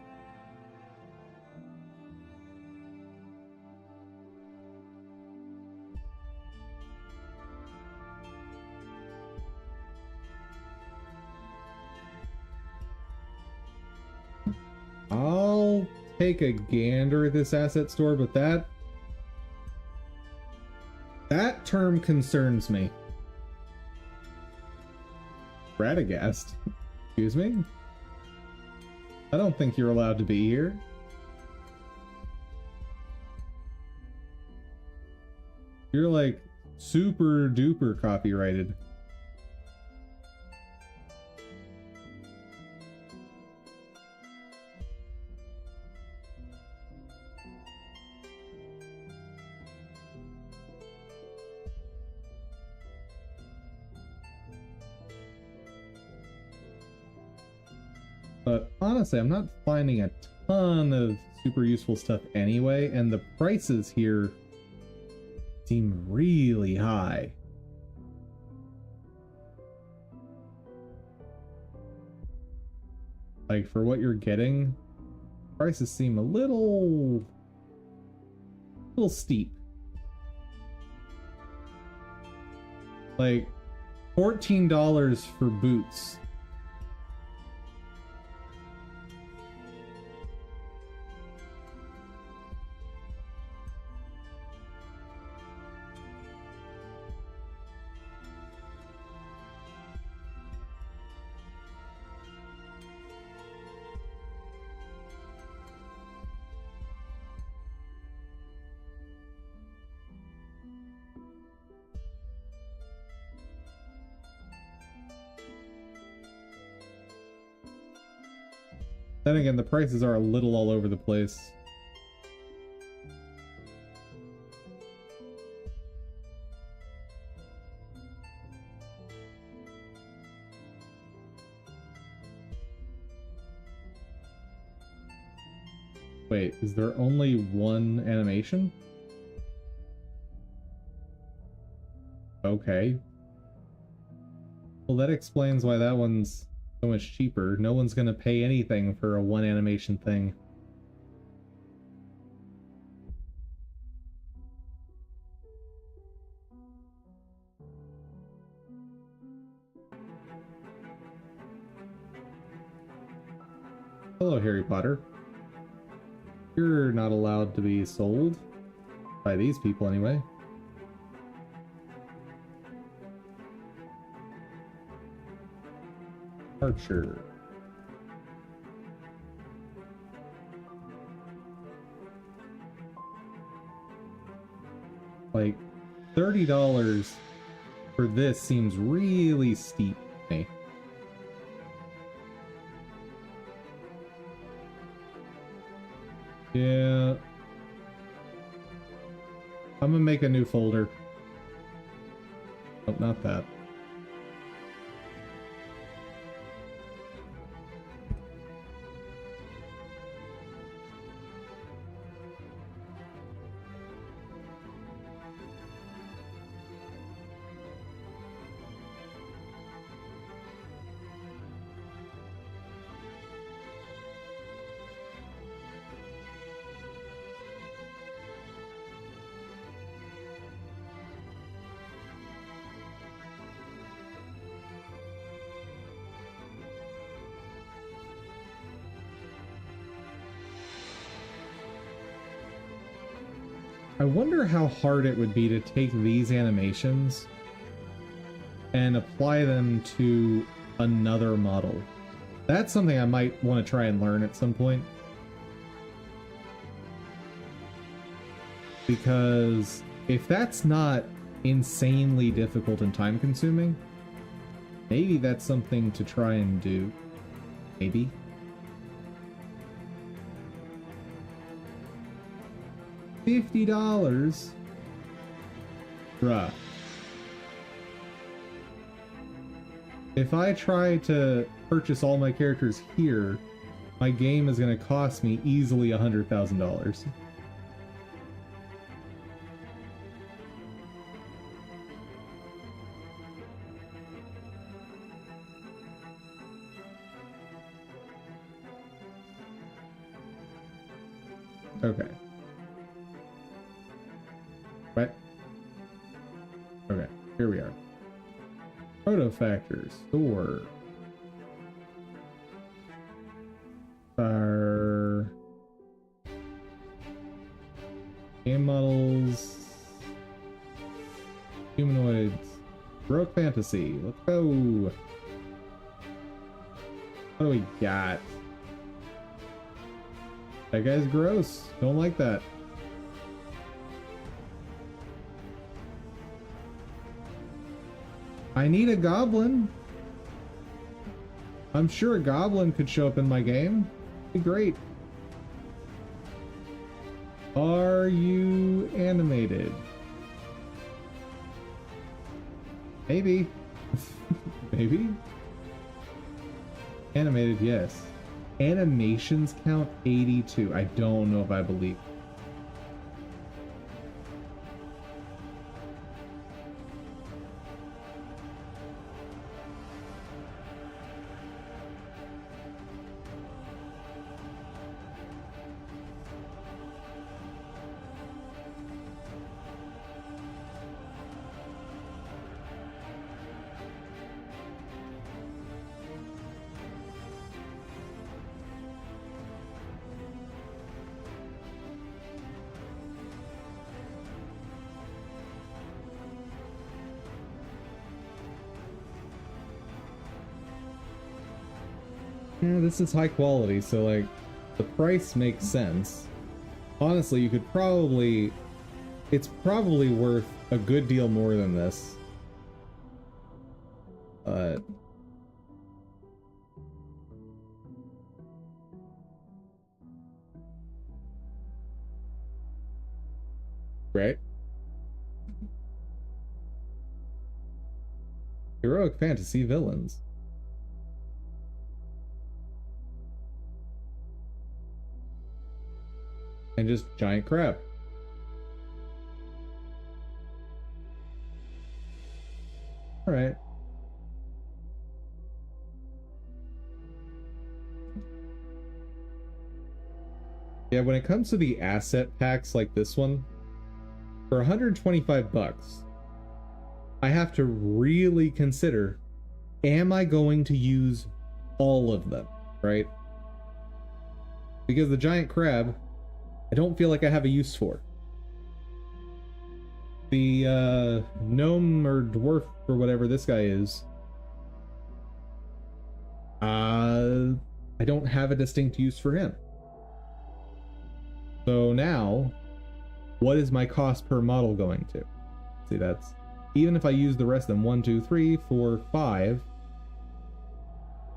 I'll take a gander at this asset store, but that term concerns me. Radagast? Excuse me? I don't think you're allowed to be here. You're like super duper copyrighted. But honestly, I'm not finding a ton of super useful stuff anyway, and the prices here seem really high. Like, for what you're getting, prices seem a little steep. Like, $14 for boots. Then again, the prices are a little all over the place. Wait, is there only one animation? Okay. Well, that explains why that one's so much cheaper. No one's gonna pay anything for a one animation thing. Hello, Harry Potter. You're not allowed to be sold. By these people, anyway. Archer. Like, $30 for this seems really steep to me. Yeah. I'm gonna make a new folder. Oh, not that. I wonder how hard it would be to take these animations and apply them to another model. That's something I might want to try and learn at some point. Because if that's not insanely difficult and time consuming, maybe that's something to try and do. Maybe. $50? Bruh. If I try to purchase all my characters here, my game is going to cost me easily $100,000. Okay. Right? Okay, here we are. Proto factors, store. Our game models, humanoids, heroic fantasy. Let's go. What do we got? That guy's gross. Don't like that. I need a goblin. I'm sure a goblin could show up in my game. Be great. Are you animated? Maybe. Maybe. Animated, yes. Animations count 82. I don't know if I believe. Yeah, this is high quality, so like the price makes sense. Honestly, you could probably, it's probably worth a good deal more than this. Right? Heroic fantasy villains. And just giant crap. Alright. Yeah, when it comes to the asset packs like this one, for 125 bucks, I have to really consider, am I going to use all of them, right? Because the giant crab, I don't feel like I have a use for. The gnome or dwarf or whatever this guy is, I don't have a distinct use for him. So now, what is my cost per model going to? See, that's, even if I use the rest of them, 1, 2, 3, 4, 5,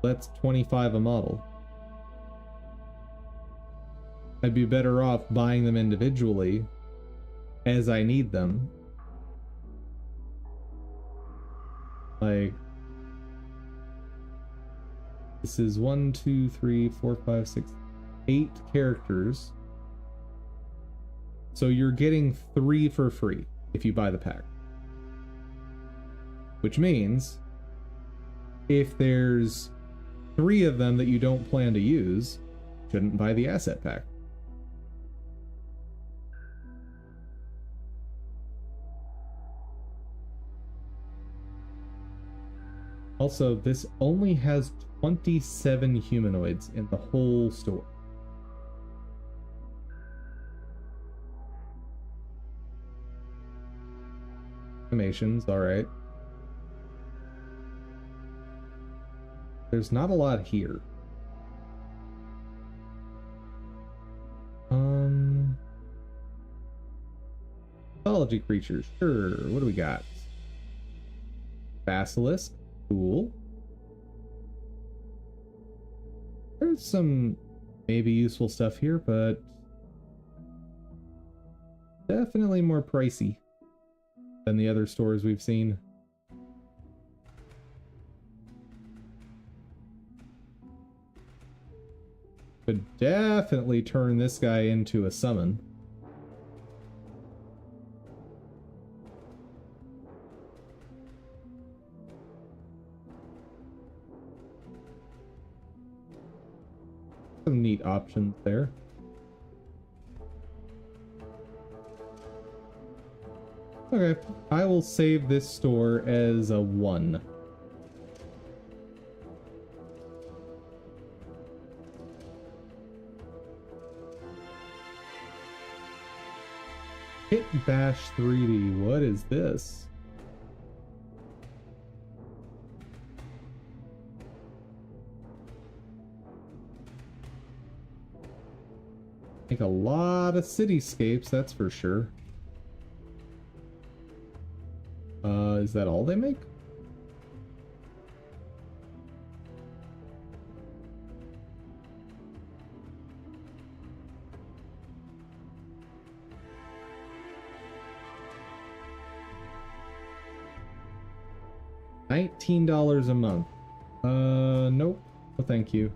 that's 25 a model. I'd be better off buying them individually as I need them. Like, this is 1, 2, 3, 4, 5, 6, 8 characters. So you're getting 3 for free if you buy the pack. Which means, if there's 3 of them that you don't plan to use, you shouldn't buy the asset pack. Also, this only has 27 humanoids in the whole store. Animations, alright. There's not a lot here. Mythology creatures, sure. What do we got? Basilisk, cool. There's some maybe useful stuff here, but definitely more pricey than the other stores we've seen. Could definitely turn this guy into a summon. Some neat options there. Okay, I will save this store as a 1. Hit Bash 3D, what is this? Make a lot of cityscapes, that's for sure. Is that all they make? $19 a month. Nope. Well, thank you.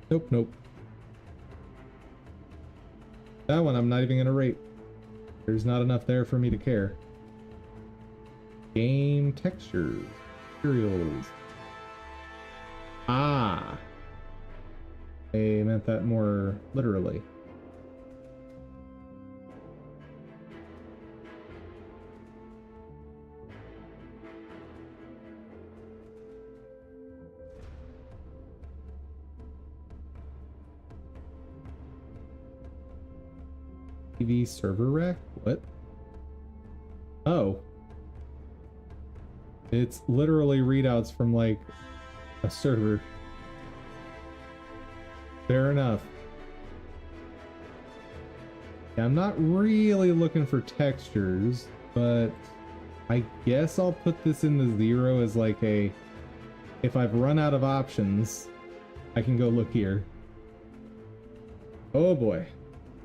Nope, nope. That one I'm not even gonna rate. There's not enough there for me to care. Game textures. Materials. Ah. They meant that more literally. TV server rack? What? Oh. It's literally readouts from like a server. Fair enough. Yeah, I'm not really looking for textures, but I guess I'll put this in the 0 as like a, if I've run out of options, I can go look here. Oh boy.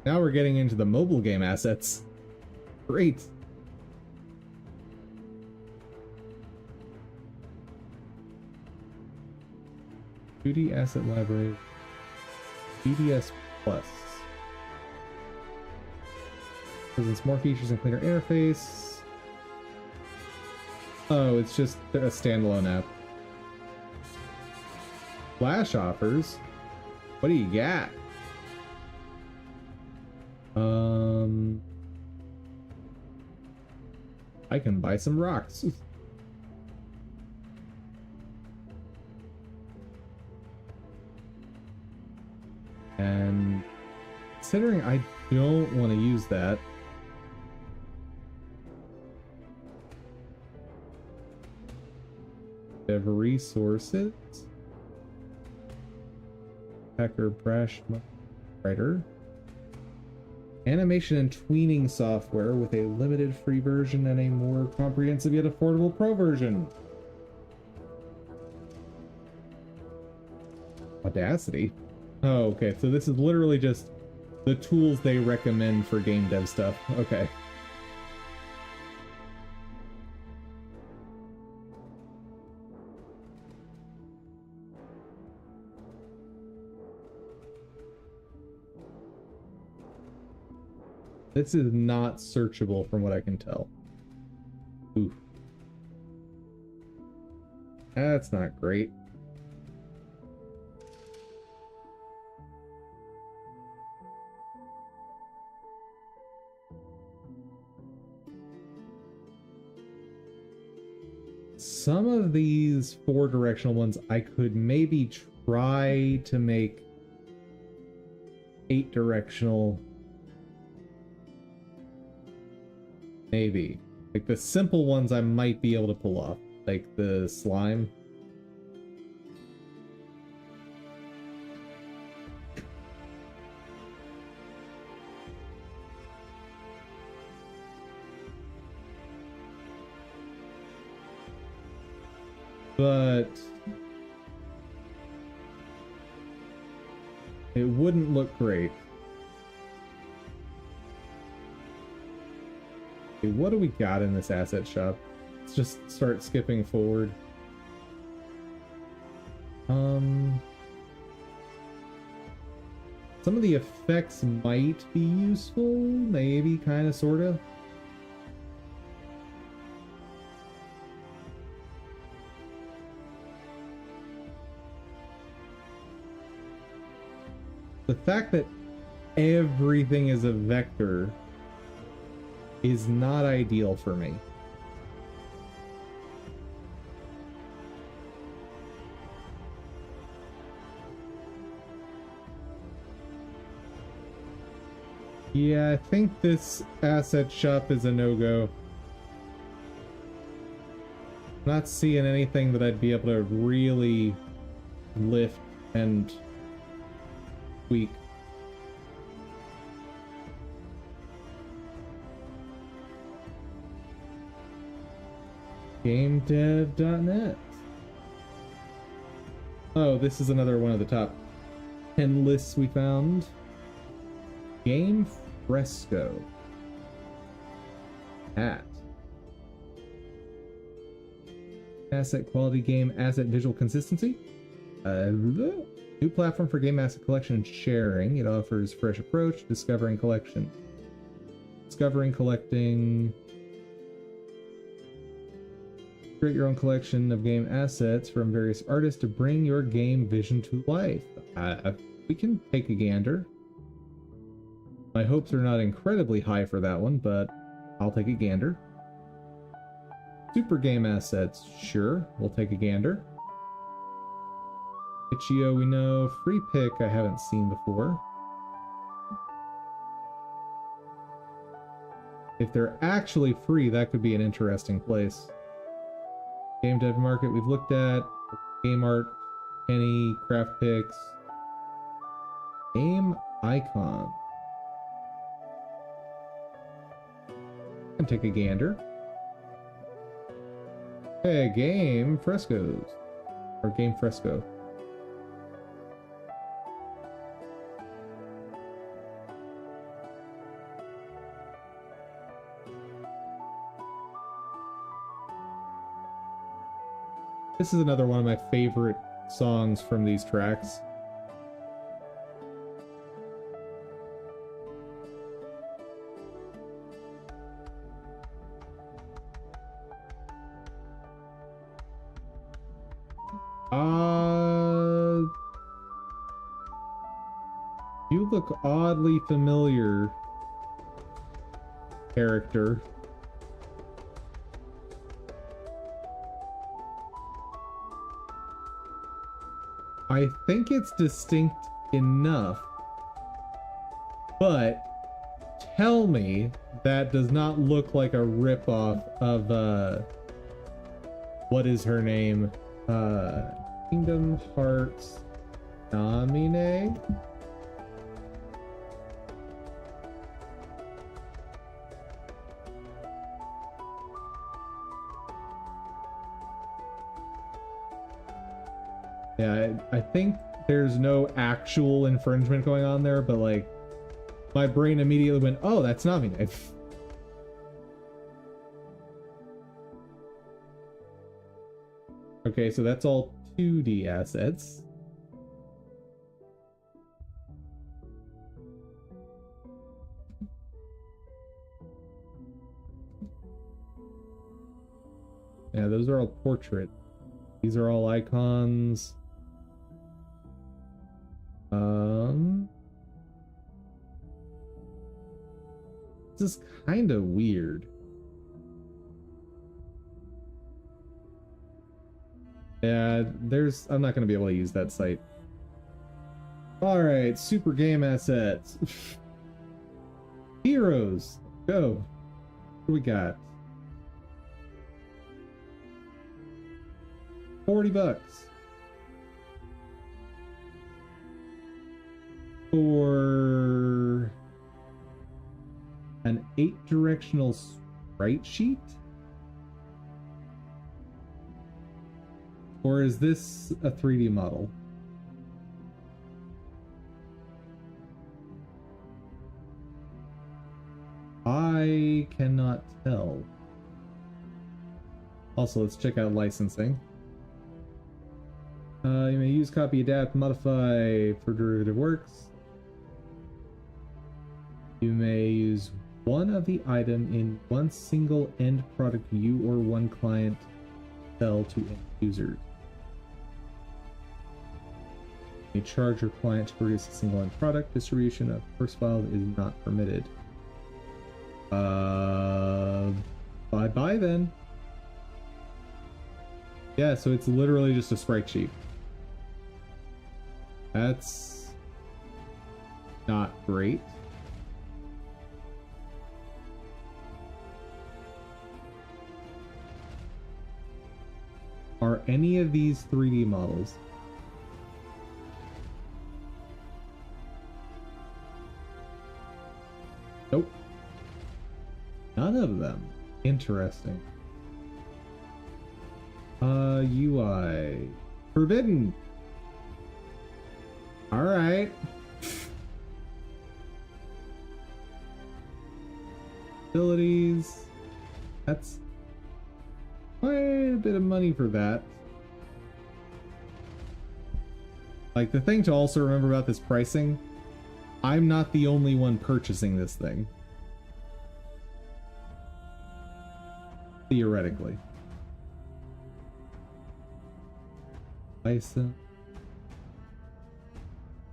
Now we're getting into the mobile game assets. Great. Duty Asset Library. BDS Plus. Presents more features and cleaner interface. Oh, it's just a standalone app. Flash offers? What do you got? Um, I can buy some rocks. And considering I don't want to use that, we have resources. Hacker Brash Writer. Animation and tweening software with a limited free version and a more comprehensive yet affordable pro version. Audacity. Oh, okay. So this is literally just the tools they recommend for game dev stuff. Okay. This is not searchable from what I can tell. Ooh. That's not great. Some of these 4-directional ones I could maybe try to make 8-directional. Maybe. Like the simple ones I might be able to pull off. Like the slime. But it wouldn't look great. Okay, what do we got in this asset shop? Let's just start skipping forward. Some of the effects might be useful, maybe, kind of, sort of. The fact that everything is a vector is not ideal for me. Yeah, I think this asset shop is a no-go. Not seeing anything that I'd be able to really lift and tweak. GameDev.net. Oh, this is another one of the top 10 lists we found. Game Fresco. Asset quality, game asset visual consistency. New platform for game asset collection and sharing. It offers fresh approach, discovering, collecting. Create your own collection of game assets from various artists to bring your game vision to life. We can take a gander. My hopes are not incredibly high for that one, but I'll take a gander. Super game assets, sure, we'll take a gander. Itch.io we know. Free pick I haven't seen before. If they're actually free, that could be an interesting place. Game Dev Market we've looked at. Game Art, Penny, Craft Picks. Game Icon. And take a gander. Hey, Game Frescoes. Or Game Fresco. This is another one of my favorite songs from these tracks. You look oddly familiar. character. I think it's distinct enough, but tell me that does not look like a ripoff of what is her name? Kingdom Hearts Namine? Yeah, I think there's no actual infringement going on there, but like my brain immediately went, oh, that's Namine. Okay, so that's all 2D assets. Yeah, those are all portrait. These are all icons. This is kind of weird. Yeah, I'm not going to be able to use that site. All right, super game assets. Heroes, go. What do we got? $40 for an 8-directional sprite sheet? Or is this a 3D model? I cannot tell. Also, let's check out licensing. You may use, copy, adapt, modify for derivative works. You may use one of the item in one single end product you or one client sell to end users. You may charge your client to produce a single end product. Distribution of first file is not permitted. Bye-bye then. Yeah, so it's literally just a sprite sheet. That's not great. Are any of these 3D models? Nope. None of them. Interesting. UI. Forbidden. Alright. Abilities. That's quite a bit of money for that. Like, the thing to also remember about this pricing, I'm not the only one purchasing this thing. Theoretically. License.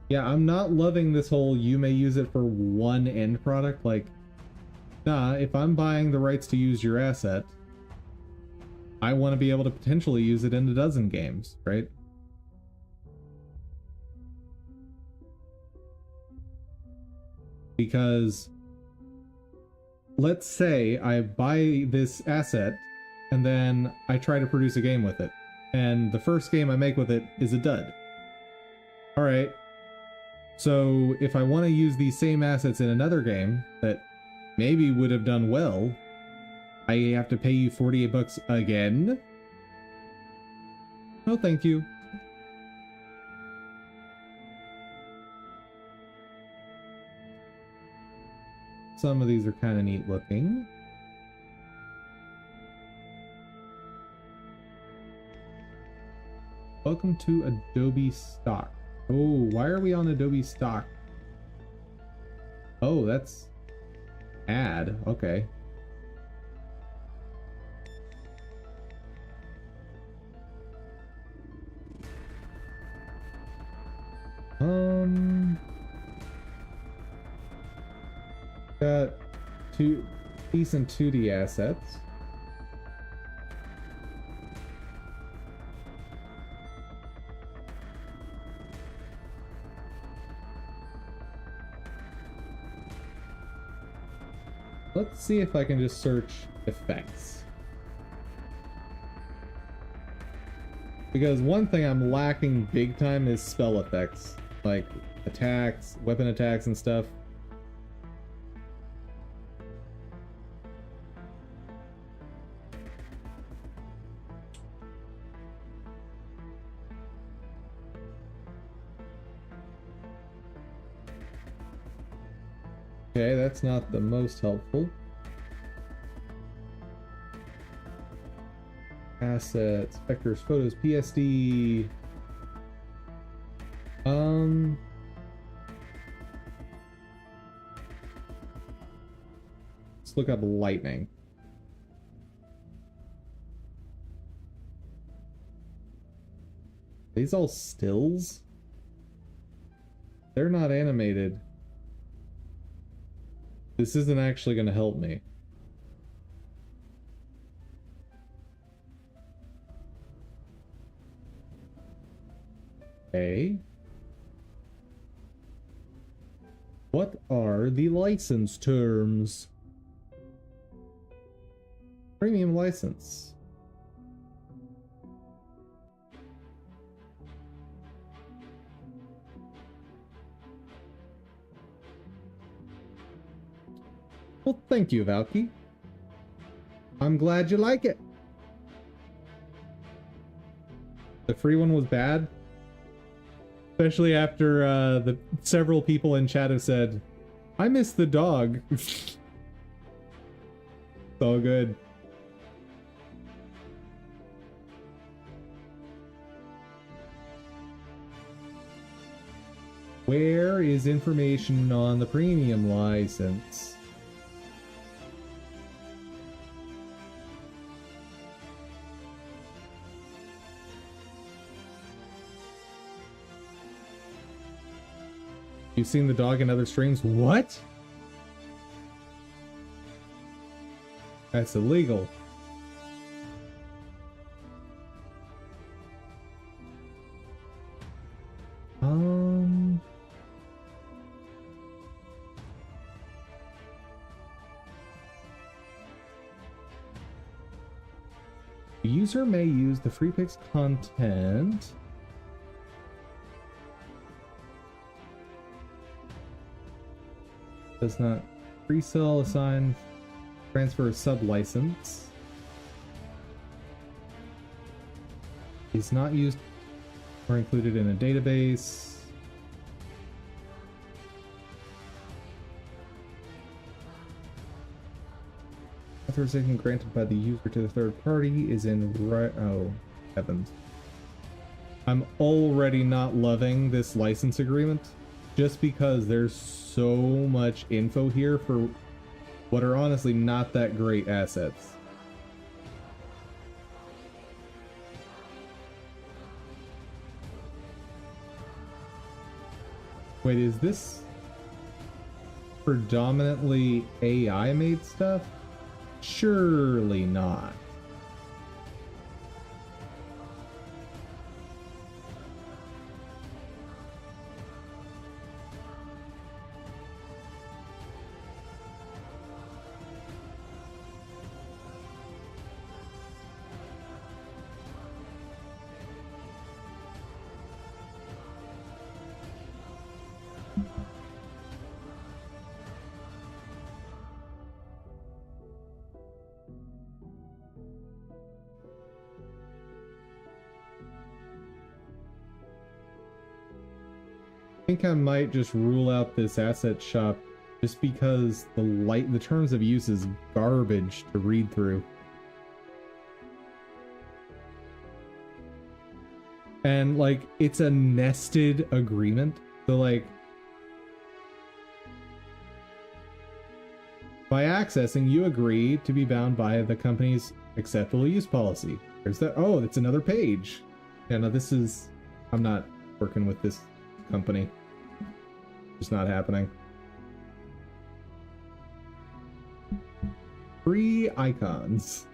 Yeah, I'm not loving this whole you may use it for one end product. Like, nah, if I'm buying the rights to use your asset, I want to be able to potentially use it in a dozen games, right? Because let's say I buy this asset and then I try to produce a game with it, and the first game I make with it is a dud. All right. So if I want to use these same assets in another game that maybe would have done well, I have to pay you $48 again? No, thank you. Some of these are kind of neat looking. Welcome to Adobe Stock. Oh, why are we on Adobe Stock? Oh, that's ad. Okay. Got two. decent 2D assets. Let's see if I can just search effects. Because one thing I'm lacking big time is spell effects. Like attacks, weapon attacks and stuff. Okay, that's not the most helpful. Assets, vectors, photos, PSD. Let's look up lightning. These all stills? They're not animated. This isn't actually going to help me. Okay. What are the license terms? Premium license. Well, thank you, Valky. I'm glad you like it. The free one was bad. Especially after the several people in chat have said, I miss the dog. It's all good. Where is information on the premium license? You've seen the dog in other streams? What? That's illegal. The user may use the free picks content. Does not pre-sell, assign, transfer, sub-license. Is not used or included in a database. Authorization granted by the user to the third party is in oh, heavens. I'm already not loving this license agreement. Just because there's so much info here for what are honestly not that great assets. Wait, is this predominantly AI made stuff? Surely not. I think I might just rule out this asset shop just because the terms of use is garbage to read through. And like it's a nested agreement. So like by accessing you agree to be bound by the company's acceptable use policy. There's that. Oh, it's another page. Yeah, no, this is I'm not working with this company. It's not happening. Free icons.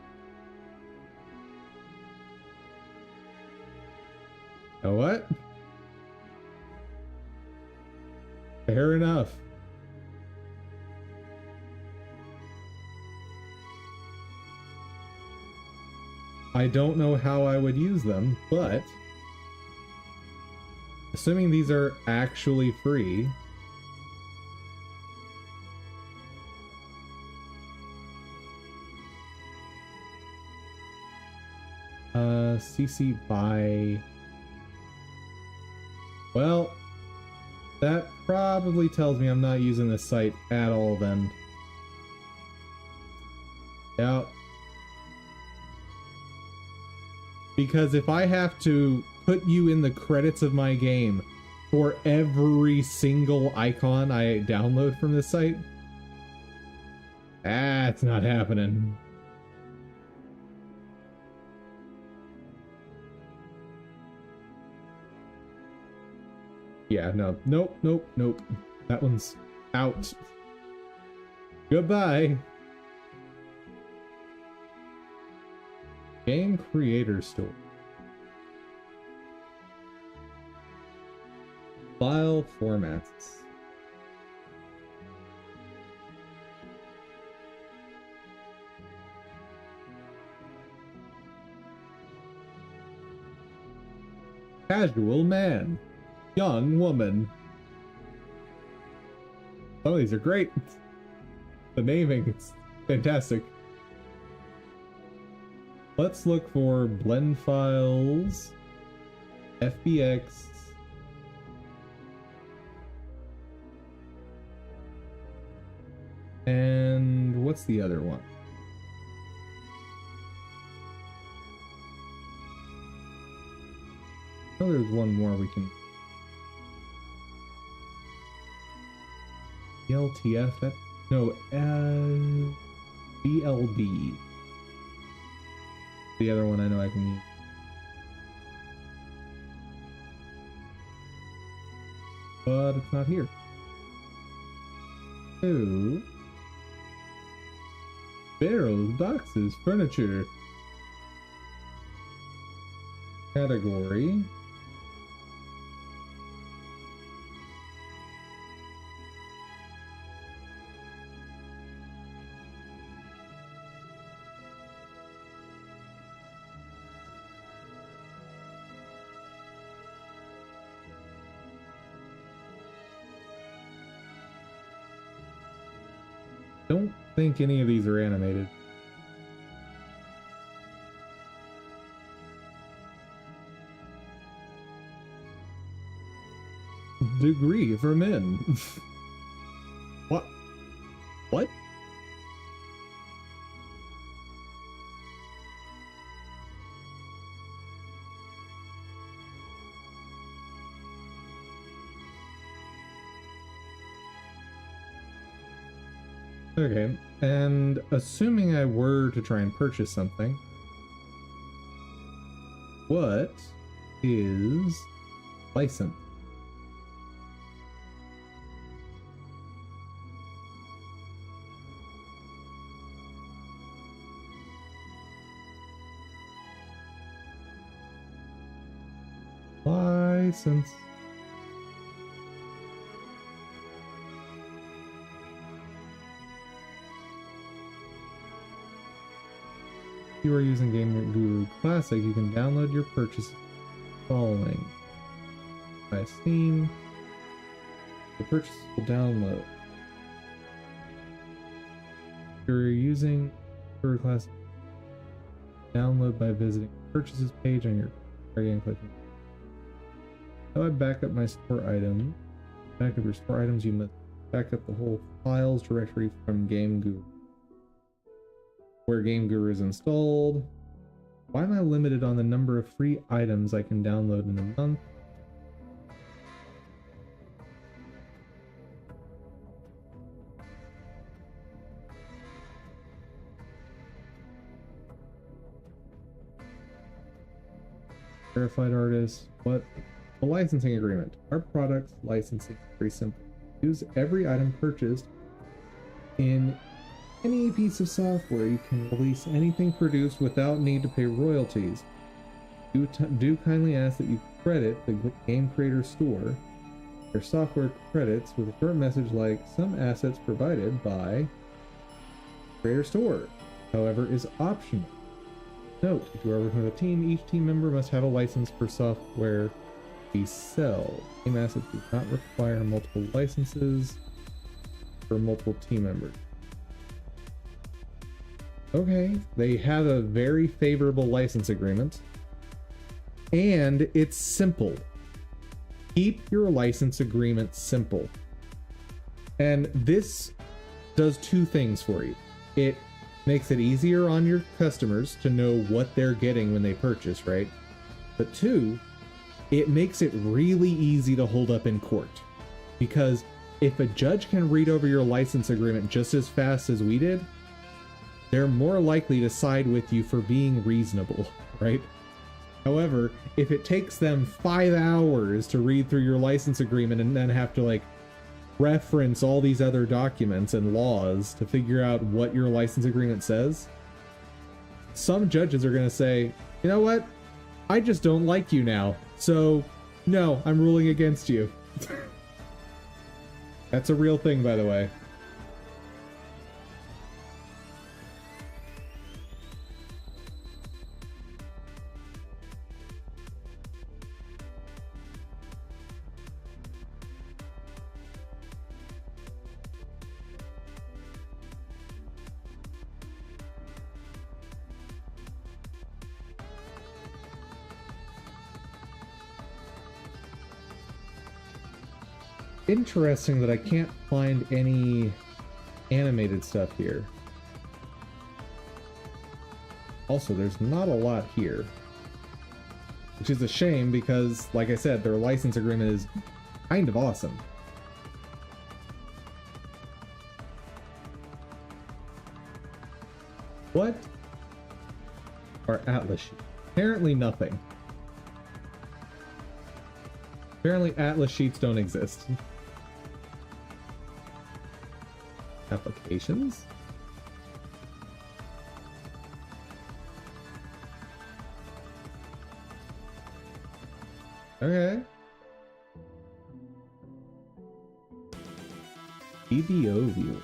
You know what? Fair enough. I don't know how I would use them, but assuming these are actually free, CC buy. Well, that probably tells me I'm not using this site at all then. Yeah. Because if I have to put you in the credits of my game for every single icon I download from this site, that's not happening. Yeah, no. Nope, nope, nope. That one's out. Goodbye. Game Creator Store. File formats. Casual man. Young woman. Oh, these are great. The naming is fantastic. Let's look for blend files, FBX, and what's the other one? Oh, there's one more we can. LTF, that no, BLB. The other one I know I can use. But it's not here. Oh. Barrels, boxes, furniture. Category. Don't think any of these are animated. Degree for men. What? What? Okay, and assuming I were to try and purchase something, what is license? License. If you are using Game Guru Classic, you can download your purchase following. By Steam, the purchase will download. If you're using Guru Classic, download by visiting the purchases page on your area and clicking. How I back up my store item? Back up your store items, you must back up the whole files directory from Game Guru. Where Game Guru is installed. Why am I limited on the number of free items I can download in a month? Verified artist. What? A licensing agreement. Our products licensing is very simple. Use every item purchased in any piece of software. You can release anything produced without need to pay royalties. Do kindly ask that you credit the game creator store their software credits with a short message like some assets provided by creator store, however, is optional. Note, if you are working with a team, each team member must have a license for software we sell. Game assets do not require multiple licenses for multiple team members. Okay, they have a very favorable license agreement. And it's simple. Keep your license agreement simple. And this does two things for you. It makes it easier on your customers to know what they're getting when they purchase, right? But two, it makes it really easy to hold up in court. Because if a judge can read over your license agreement just as fast as we did, they're more likely to side with you for being reasonable, right? However, if it takes them 5 hours to read through your license agreement and then have to like reference all these other documents and laws to figure out what your license agreement says, some judges are going to say, you know what? I just don't like you now. So no, I'm ruling against you. That's a real thing, by the way. Interesting that I can't find any animated stuff here. Also, there's not a lot here, which is a shame because, like I said, their license agreement is kind of awesome. What are Atlas sheets? Apparently nothing. Apparently Atlas sheets don't exist. Applications? Okay. EBO view.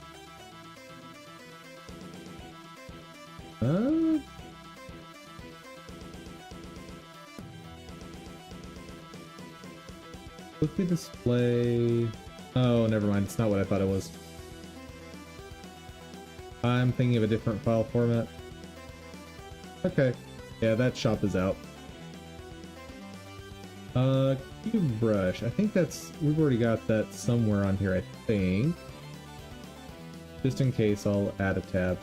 Quickly display. Oh, never mind. It's not what I thought it was. I'm thinking of a different file format. Okay. Yeah, that shop is out. Cube brush. I think that's... We've already got that somewhere on here, I think. Just in case, I'll add a tab.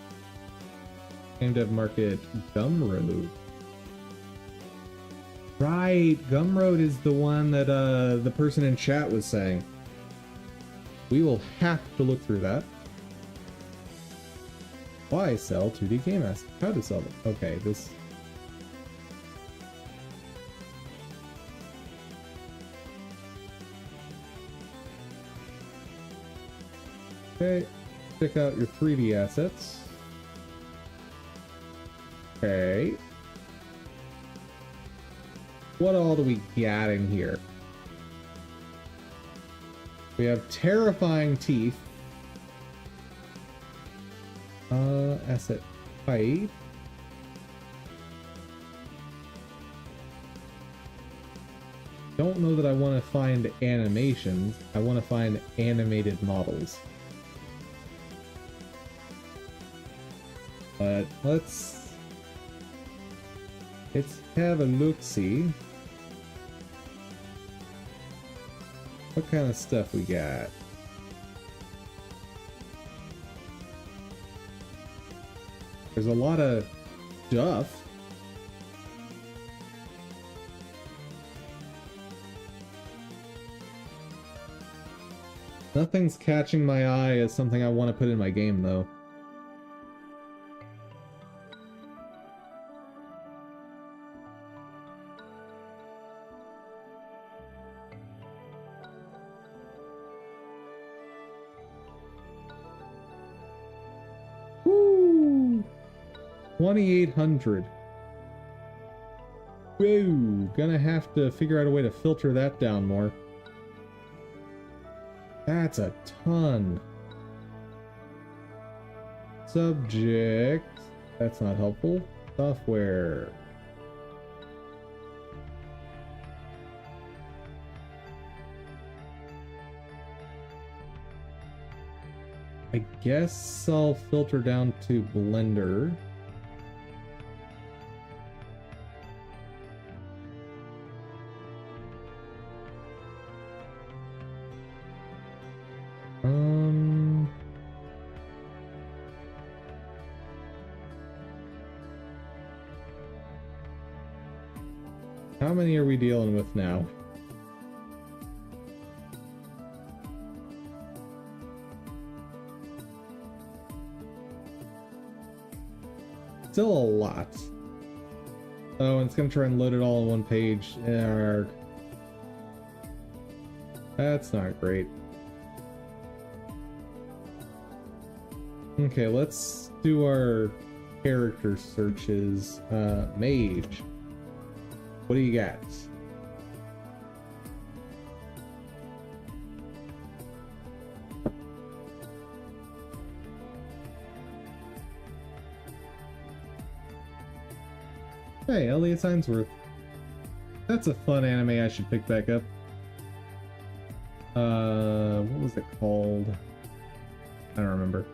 Game Dev Market Gumroad. Right, Gumroad is the one that the person in chat was saying. We will have to look through that. Why sell 2D game assets? How to sell them? Okay, this... Okay, check out your 3D assets. Okay. What all do we got in here? We have terrifying teeth. Asset type. Don't know that I want to find animations. I want to find animated models. But let's have a look-see. What kind of stuff we got? There's a lot of stuff. Nothing's catching my eye as something I want to put in my game, though. 2,800. Whoa, gonna have to figure out a way to filter that down more. That's a ton. Subject. That's not helpful. Software. I guess I'll filter down to Blender. How many are we dealing with now? Still a lot. Oh, and it's gonna try and load it all on one page. Arrgh. That's not great. Okay, let's do our character searches. Mage. What do you got? Hey, Elliot Ainsworth. That's a fun anime I should pick back up. What was it called? I don't remember.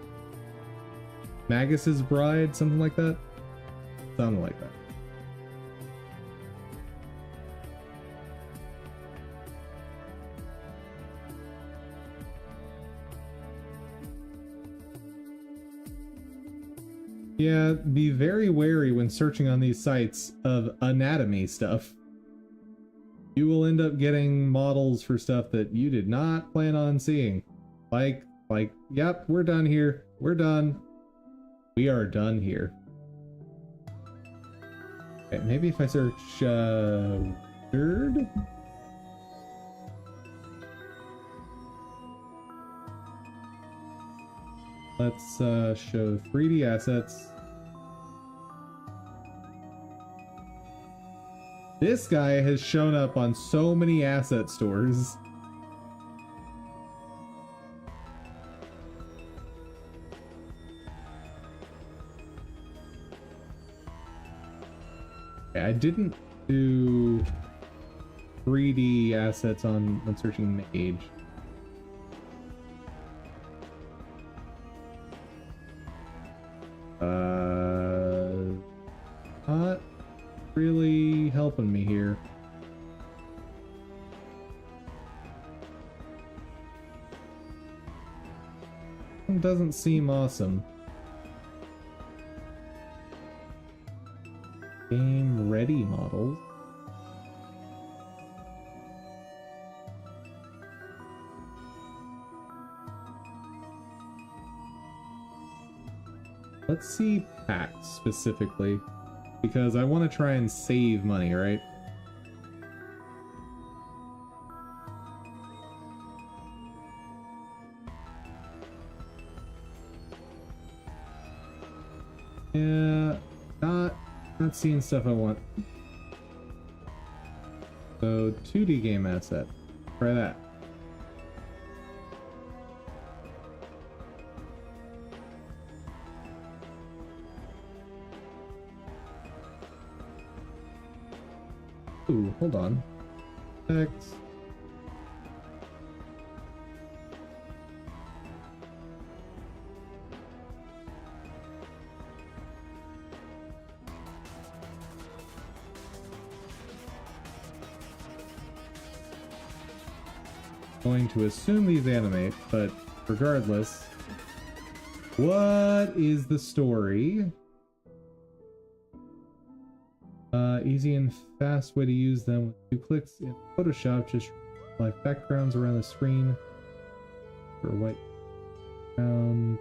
Magus's Bride? Something like that? Something like that. Yeah, be very wary when searching on these sites of anatomy stuff. You will end up getting models for stuff that you did not plan on seeing. Like, yep, we're done here. We're done. We are done here. Okay, maybe if I search, wizard? Let's, show 3D assets. This guy has shown up on so many asset stores. Okay, I didn't do 3D assets on searching Mage. Not really helping me here. It doesn't seem awesome. Game ready models. Let's see packs specifically, because I want to try and save money, right? Yeah, not seeing stuff I want. So 2D game asset. Try that. Ooh, hold on. X. Going to assume these animate, but regardless, what is the story? Easy and fast way to use them with 2 clicks in Photoshop. Just like backgrounds around the screen for a white background.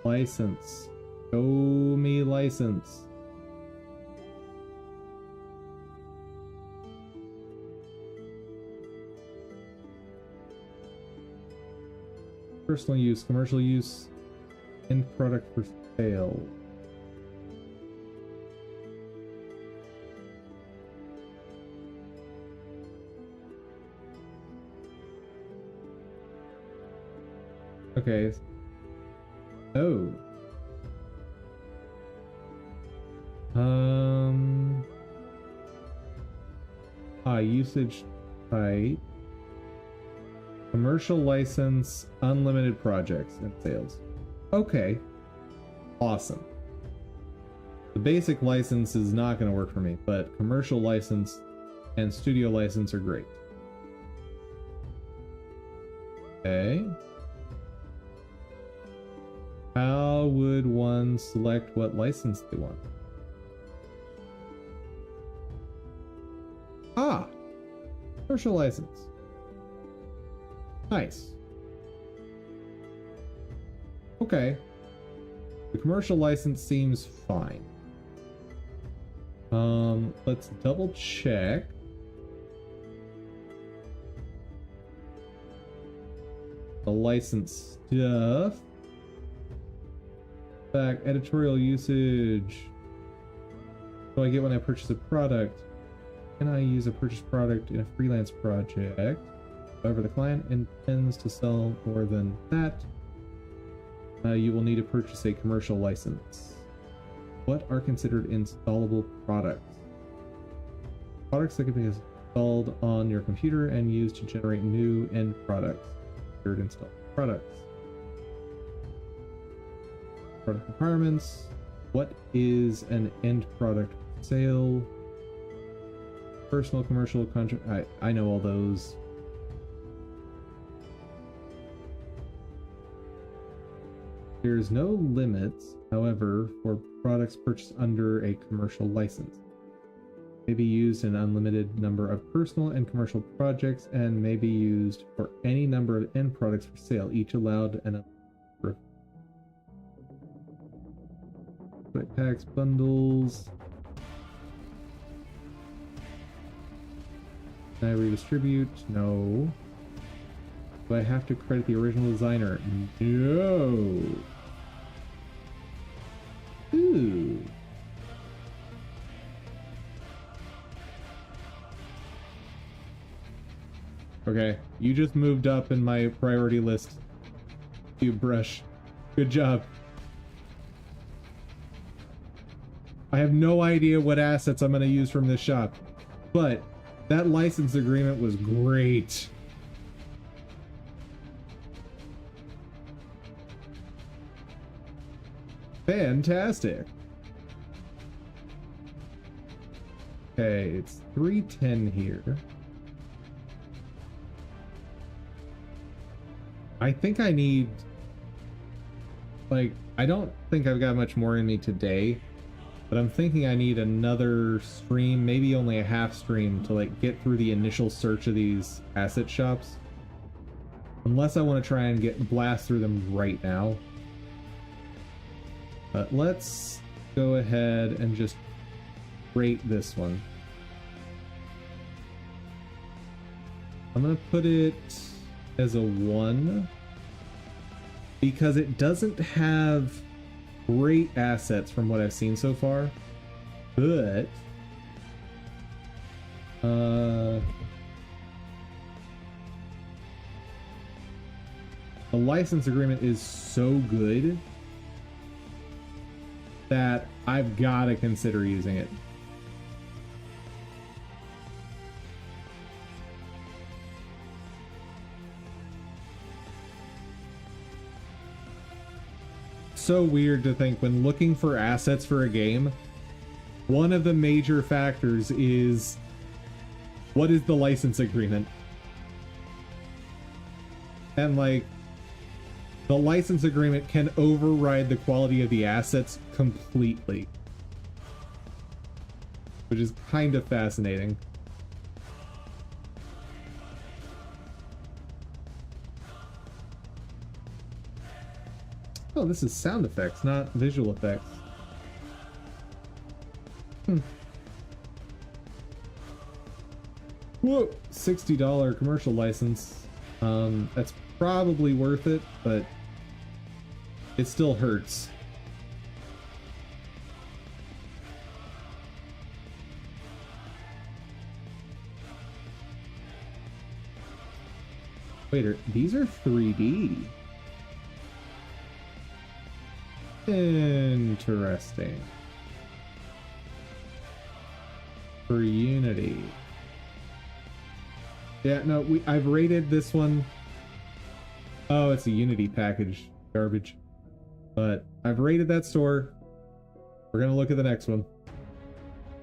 License. Show me license. Personal use, commercial use, end product for sale. Okay. Oh. Usage type. Commercial license, unlimited projects and sales. Okay. Awesome. The basic license is not going to work for me, but commercial license and studio license are great. Okay. How would one select what license they want? Ah! Commercial license. Nice. Okay. The commercial license seems fine. Let's double check. The license stuff. Back, editorial usage. What do I get when I purchase a product? Can I use a purchased product in a freelance project? However, the client intends to sell more than that. You will need to purchase a commercial license. What are considered installable products? Products that can be installed on your computer and used to generate new end products. Considered installed products. Product requirements. What is an end product sale? Personal, commercial, contract. I know all those. There's no limits, however, for products purchased under a commercial license. May be used in an unlimited number of personal and commercial projects and may be used for any number of end products for sale, each allowed and packs, bundles. Can I redistribute? No. Do I have to credit the original designer? No. Ooh. Okay, you just moved up in my priority list. You brush. Good job. I have no idea what assets I'm going to use from this shop, but that license agreement was great. Fantastic. Okay, it's 310 here. I think I need, like, I don't think I've got much more in me today, but I'm thinking I need another stream, maybe only a half stream, to like get through the initial search of these asset shops. Unless I want to try and blast through them right now. But let's go ahead and just rate this one. I'm gonna put it as a 1 because it doesn't have great assets from what I've seen so far, but the license agreement is so good that I've got to consider using it. So weird to think when looking for assets for a game, one of the major factors is what is the license agreement? And like, the license agreement can override the quality of the assets completely, which is kind of fascinating. Oh, this is sound effects, not visual effects. Whoa, $60 commercial license. That's probably worth it, but it still hurts. Wait, these are 3D. Interesting. For Unity. Yeah, no, I've rated this one. Oh, it's a Unity package. Garbage. But I've rated that store. We're gonna look at the next one.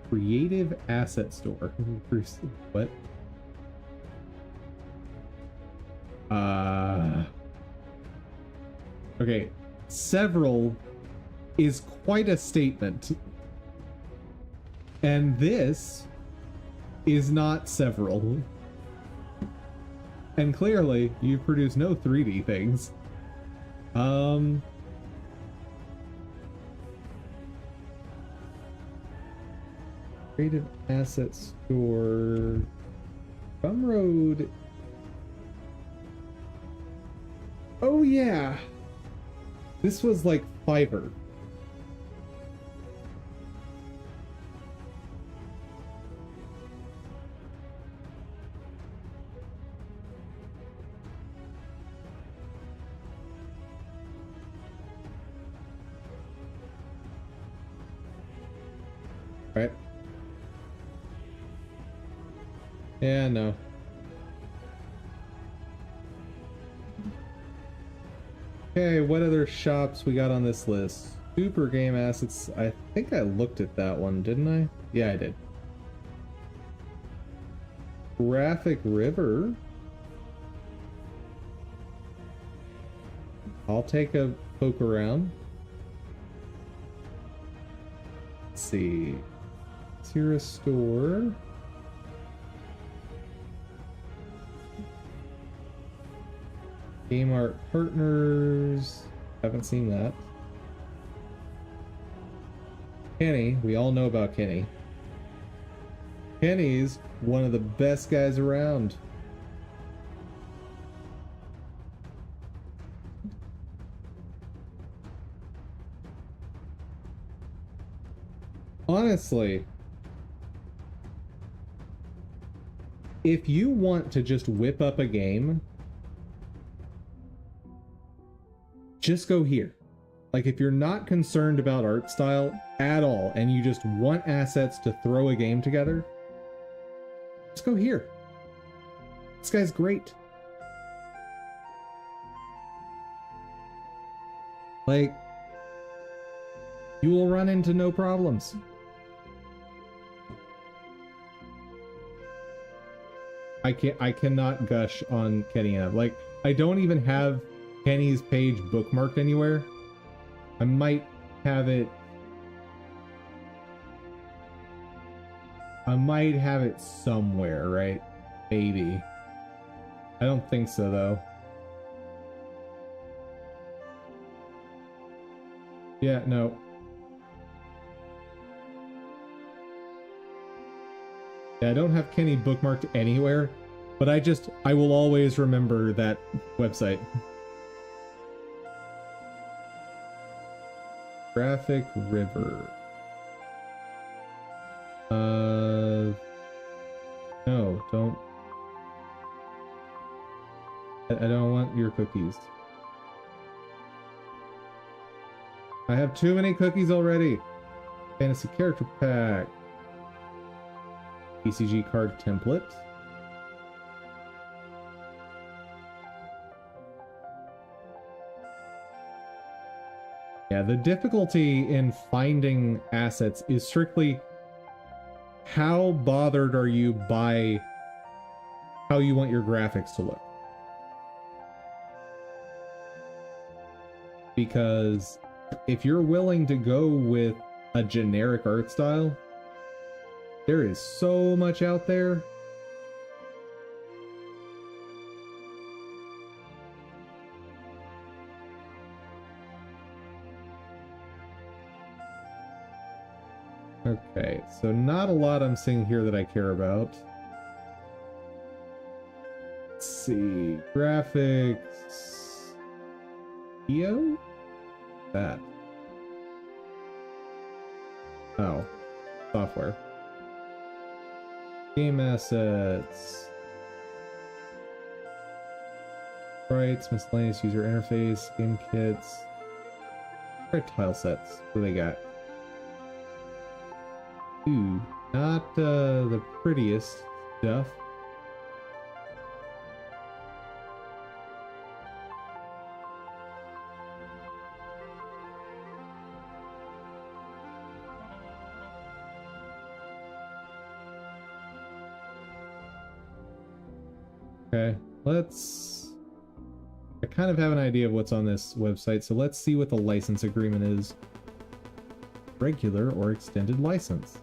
Creative Asset Store. What? Okay. Several is quite a statement. And this is not several. And clearly, you produce no 3D things. Creative Asset Store. Gumroad. Oh yeah. This was like Fiverr. Right. Yeah, no. Okay, what other shops we got on this list? Super Game Assets. I think I looked at that one, didn't I? Yeah, I did. Graphic River. I'll take a poke around. Let's see. Is here a store? Game Art Partners. Haven't seen that. Kenny. We all know about Kenny. Kenny's one of the best guys around. Honestly, if you want to just whip up a game, just go here. Like, if you're not concerned about art style at all and you just want assets to throw a game together, just go here. This guy's great. Like, you will run into no problems. I cannot gush on Kenny enough. Like, I don't even have Kenny's page bookmarked anywhere. I might have it. I might have it somewhere, right? Maybe. I don't think so, though. Yeah, no. Yeah, I don't have Kenny bookmarked anywhere, but I will always remember that website. Graphic River. No, don't. I don't want your cookies. I have too many cookies already. Fantasy Character Pack. PCG card template. Yeah, the difficulty in finding assets is strictly how bothered are you by how you want your graphics to look. Because if you're willing to go with a generic art style, there is so much out there. Okay, so not a lot I'm seeing here that I care about. Let's see. Graphics. EO? That. Oh. Software. Game assets. Sprites, miscellaneous user interface, game kits. Try tile sets. What do they got? Ooh, not the prettiest stuff. Okay, I kind of have an idea of what's on this website, so let's see what the license agreement is. Regular or extended license.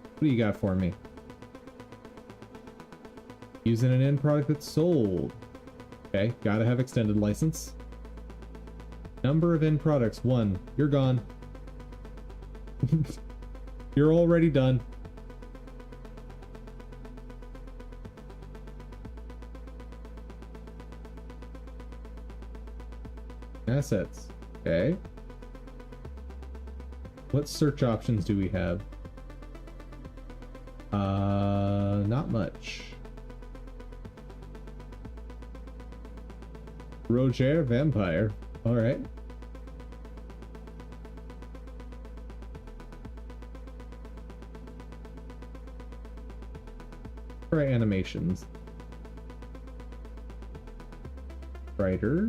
What do you got for me? Using an end product that's sold. Okay, gotta have extended license. Number of end products, 1. You're gone. You're already done. Assets. Okay. What search options do we have? Not much. Roger Vampire. Alright. Try animations. Writer.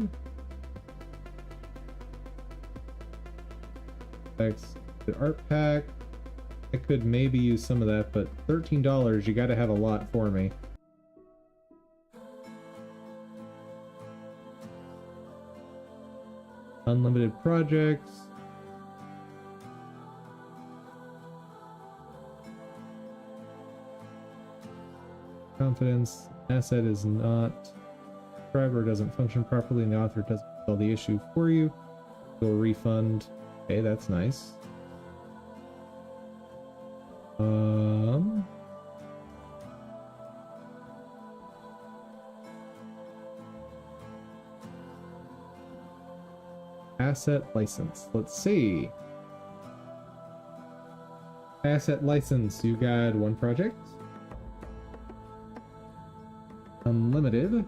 The art pack. I could maybe use some of that, but $13, you gotta have a lot for me. Unlimited projects. Confidence. Asset is not. Driver doesn't function properly and the author doesn't solve the issue for you. You'll refund. Okay, that's nice. Asset license. Let's see. Asset license. You got 1 project. Unlimited.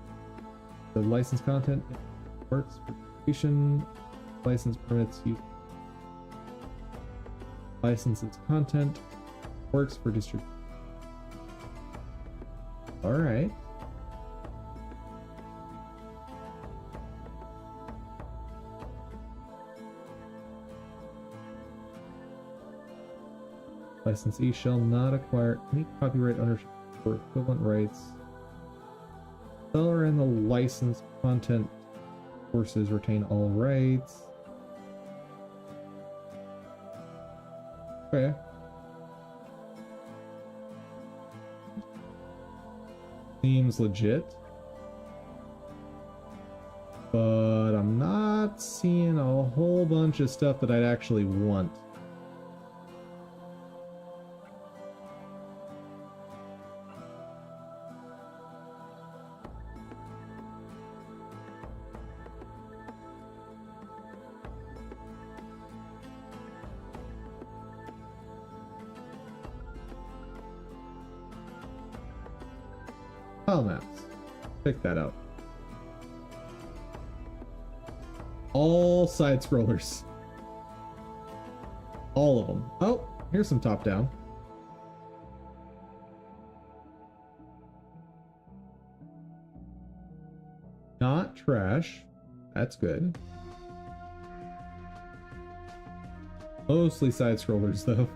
The license content works for distribution. License permits you. Licenses content works for distribution. All right. Licensee shall not acquire any copyright ownership or equivalent rights. Seller and the licensed content sources retain all rights. Okay. Seems legit. But I'm not seeing a whole bunch of stuff that I'd actually want. Tile maps. Check that out. All side scrollers. All of them. Oh, here's some top down. Not trash. That's good. Mostly side scrollers though.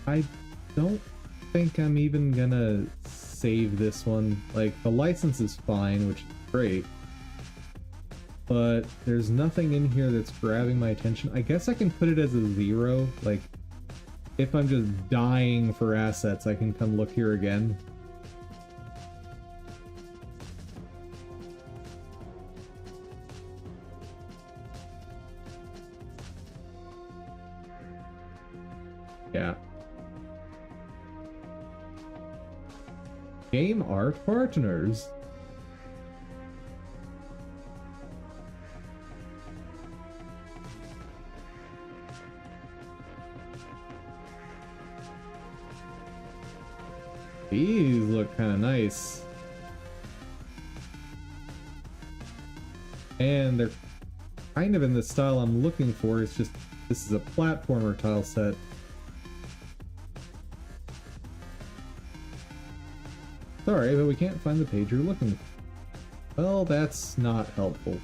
I don't think I'm even gonna save this one. Like, the license is fine, which is great. but there's nothing in here that's grabbing my attention. I guess I can put it as a 0. Like, if I'm just dying for assets, I can come look here again. Yeah. Game art partners. These look kind of nice. And they're kind of in the style I'm looking for. It's just, this is a platformer tile set. Sorry, but we can't find the page you're looking for. Well, that's not helpful.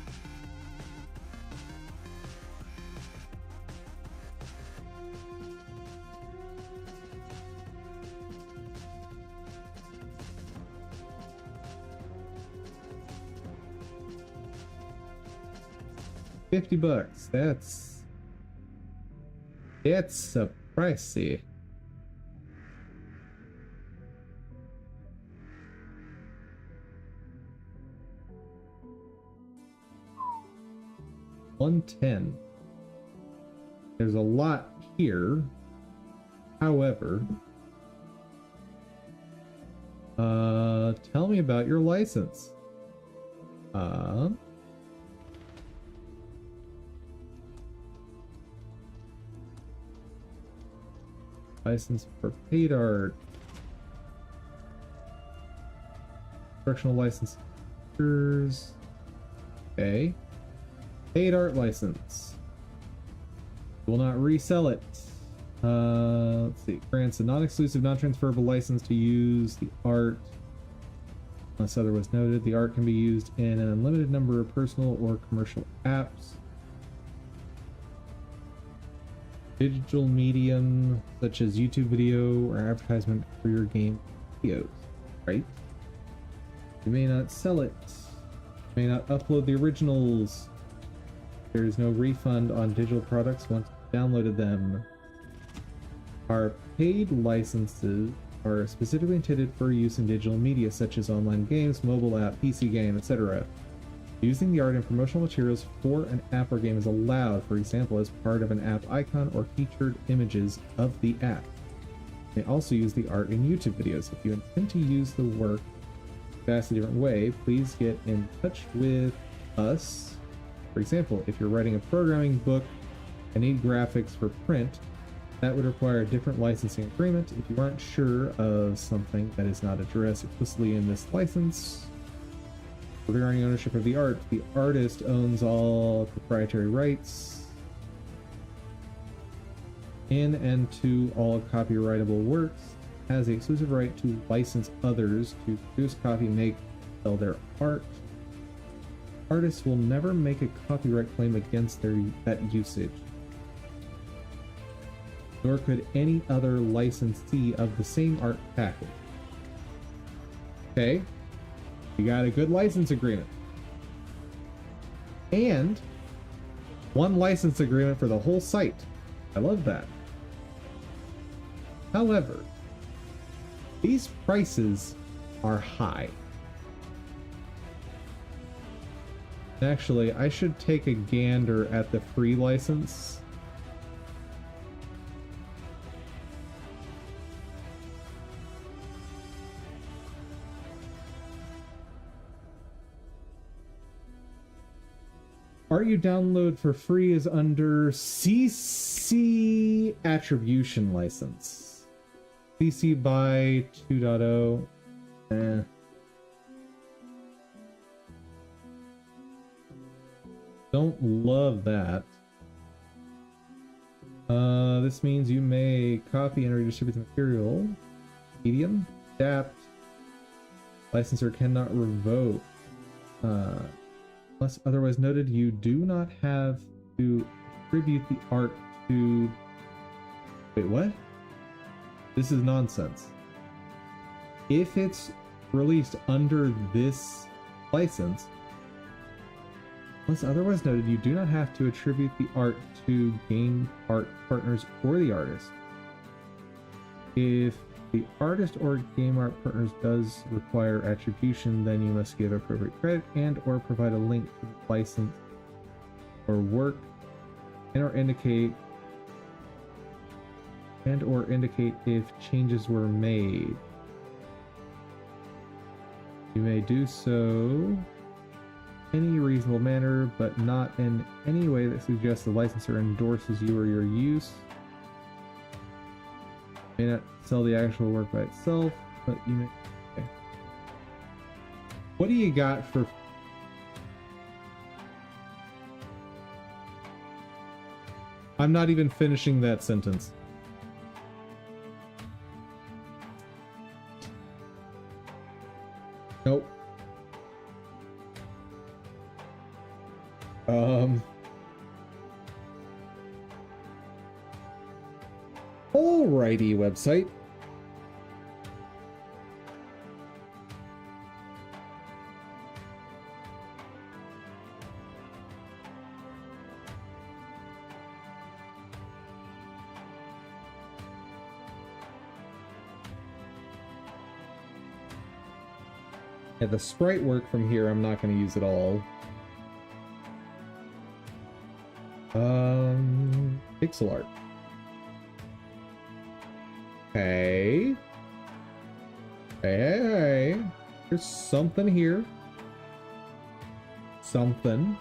$50. It's a pricey. $110. There's a lot here. However, tell me about your license. License for paid art. Instructional licenses. Okay. Paid art license. Will not resell it. Let's see. Grants a non-exclusive, non-transferable license to use the art. Unless otherwise noted, the art can be used in an unlimited number of personal or commercial apps. Digital medium such as YouTube video or advertisement for your game videos, right? You may not sell it. You may not upload the originals. There is no refund on digital products once you downloaded them. Our paid licenses are specifically intended for use in digital media such as online games, mobile app, PC game, etc. Using the art and promotional materials for an app or game is allowed, for example, as part of an app icon or featured images of the app. You may also use the art in YouTube videos. If you intend to use the work in a vastly different way, please get in touch with us. For example, if you're writing a programming book and need graphics for print, that would require a different licensing agreement. If you aren't sure of something that is not addressed explicitly in this license, regarding ownership of the art, the artist owns all proprietary rights in and to all copyrightable works, has the exclusive right to license others to produce, copy, make, sell their art. Artists will never make a copyright claim against that usage, nor could any other licensee of the same art package. Okay. You got a good license agreement. And one license agreement for the whole site. I love that. However, these prices are high. Actually, I should take a gander at the free license. Art you download for free is under CC Attribution License. CC by 2.0. Don't love that. This means you may copy and redistribute the material. Medium. Adapt. Licensor cannot revoke. Unless otherwise noted, you do not have to attribute the art to... Wait, what? This is nonsense. If it's released under this license, Unless otherwise noted, you do not have to attribute the art to game art partners or the artist. If the artist or game art partners does require attribution, then you must give appropriate credit and or provide a link to the license or work and or indicate if changes were made. You may do so any reasonable manner, but not in any way that suggests the licensor endorses you or your use. You may not sell the actual work by itself, but you may. Okay. What do you got for? I'm not even finishing that sentence. Nope. Alrighty, website. Yeah, the sprite work from here, I'm not going to use at all. Pixel art. Hey. Hey. There's something here. Something.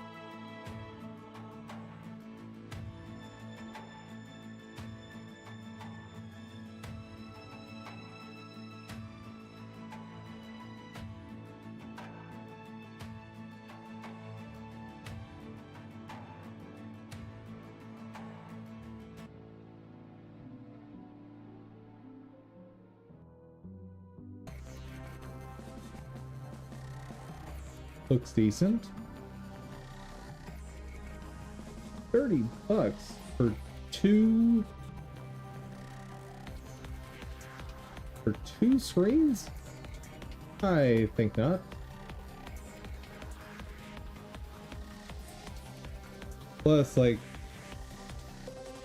Looks decent. $30 for two screens? I think not. Plus, like,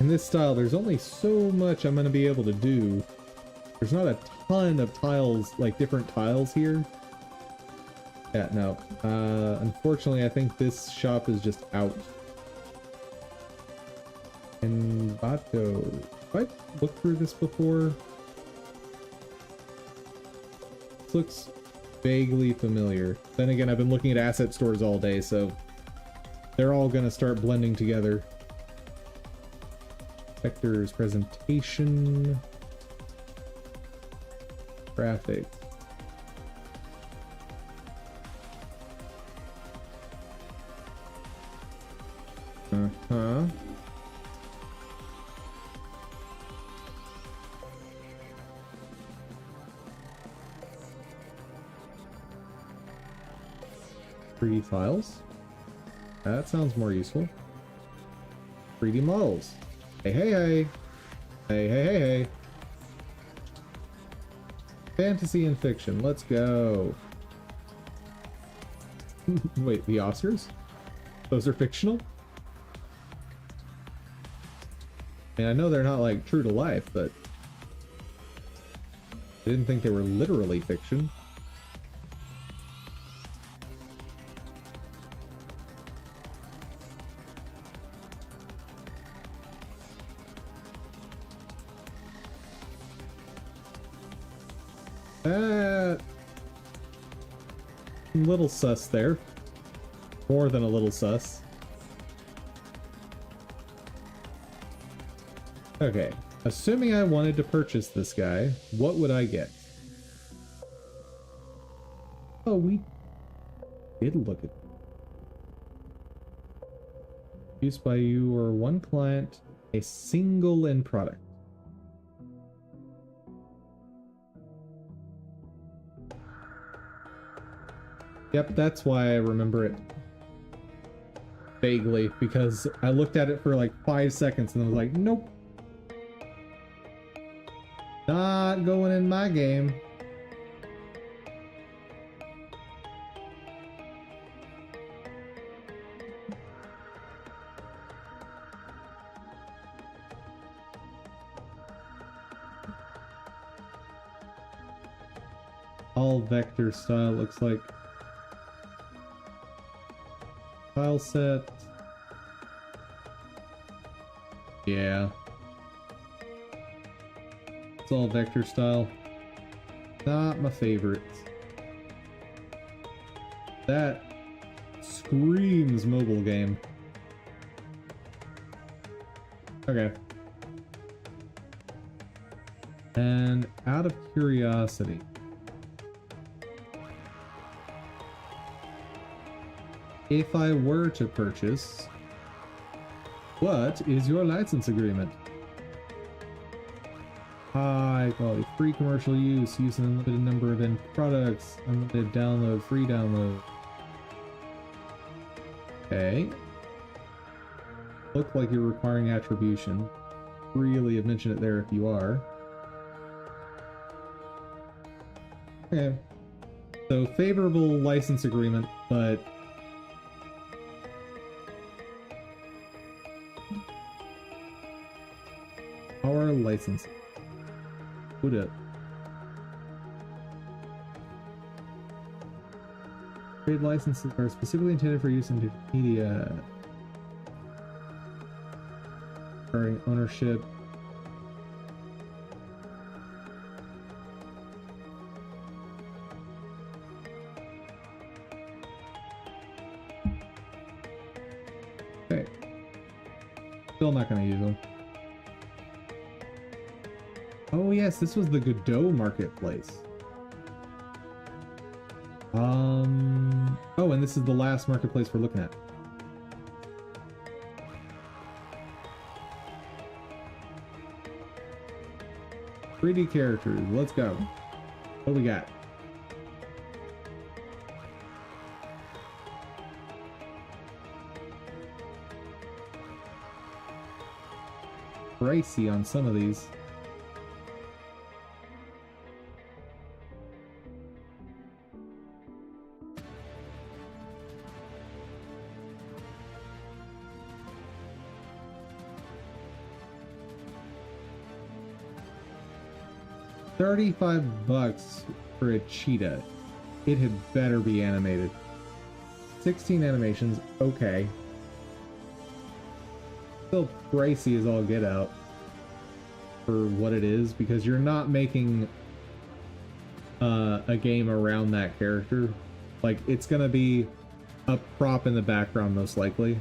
in this style, there's only so much I'm going to be able to do. There's not a ton of tiles, like different tiles here. Yeah, no. Unfortunately, I think this shop is just out. And Bato. Have I looked through this before? This looks vaguely familiar. Then again, I've been looking at asset stores all day, so they're all gonna start blending together. Vectors, presentation, graphics. Uh-huh. .3D files. That sounds more useful. 3D models. Hey, hey, hey. Hey, hey, hey, hey. Fantasy and fiction. Let's go. Wait, the Oscars? Those are fictional? And I know they're not like true to life, but I didn't think they were literally fiction. A little sus there. More than a little sus. Okay, assuming I wanted to purchase this guy, what would I get? Oh, we did look at used by you or one client, a single end product. Yep, that's why I remember it vaguely, because I looked at it for like 5 seconds and I was like, nope. Not going in my game. All vector style looks like. File set. Yeah. It's all vector style. Not my favorite. That screams mobile game. Okay. And out of curiosity, if I were to purchase, what is your license agreement? High quality, free commercial use, use an unlimited number of end products, unlimited download, free download. Okay. Look like you're requiring attribution. Really have mentioned it there if you are. Okay. So favorable license agreement, but our license. Put it. Trade licenses are specifically intended for use in media. Regarding ownership. Okay. Still not gonna use them. Oh yes, this was the Godot marketplace. Oh, and this is the last marketplace we're looking at. "3D characters, let's go." What do we got? Pricey on some of these. $35 for a cheetah. It had better be animated. 16 animations, okay. Still pricey as all get out for what it is, because you're not making a game around that character. Like, it's gonna be a prop in the background most likely.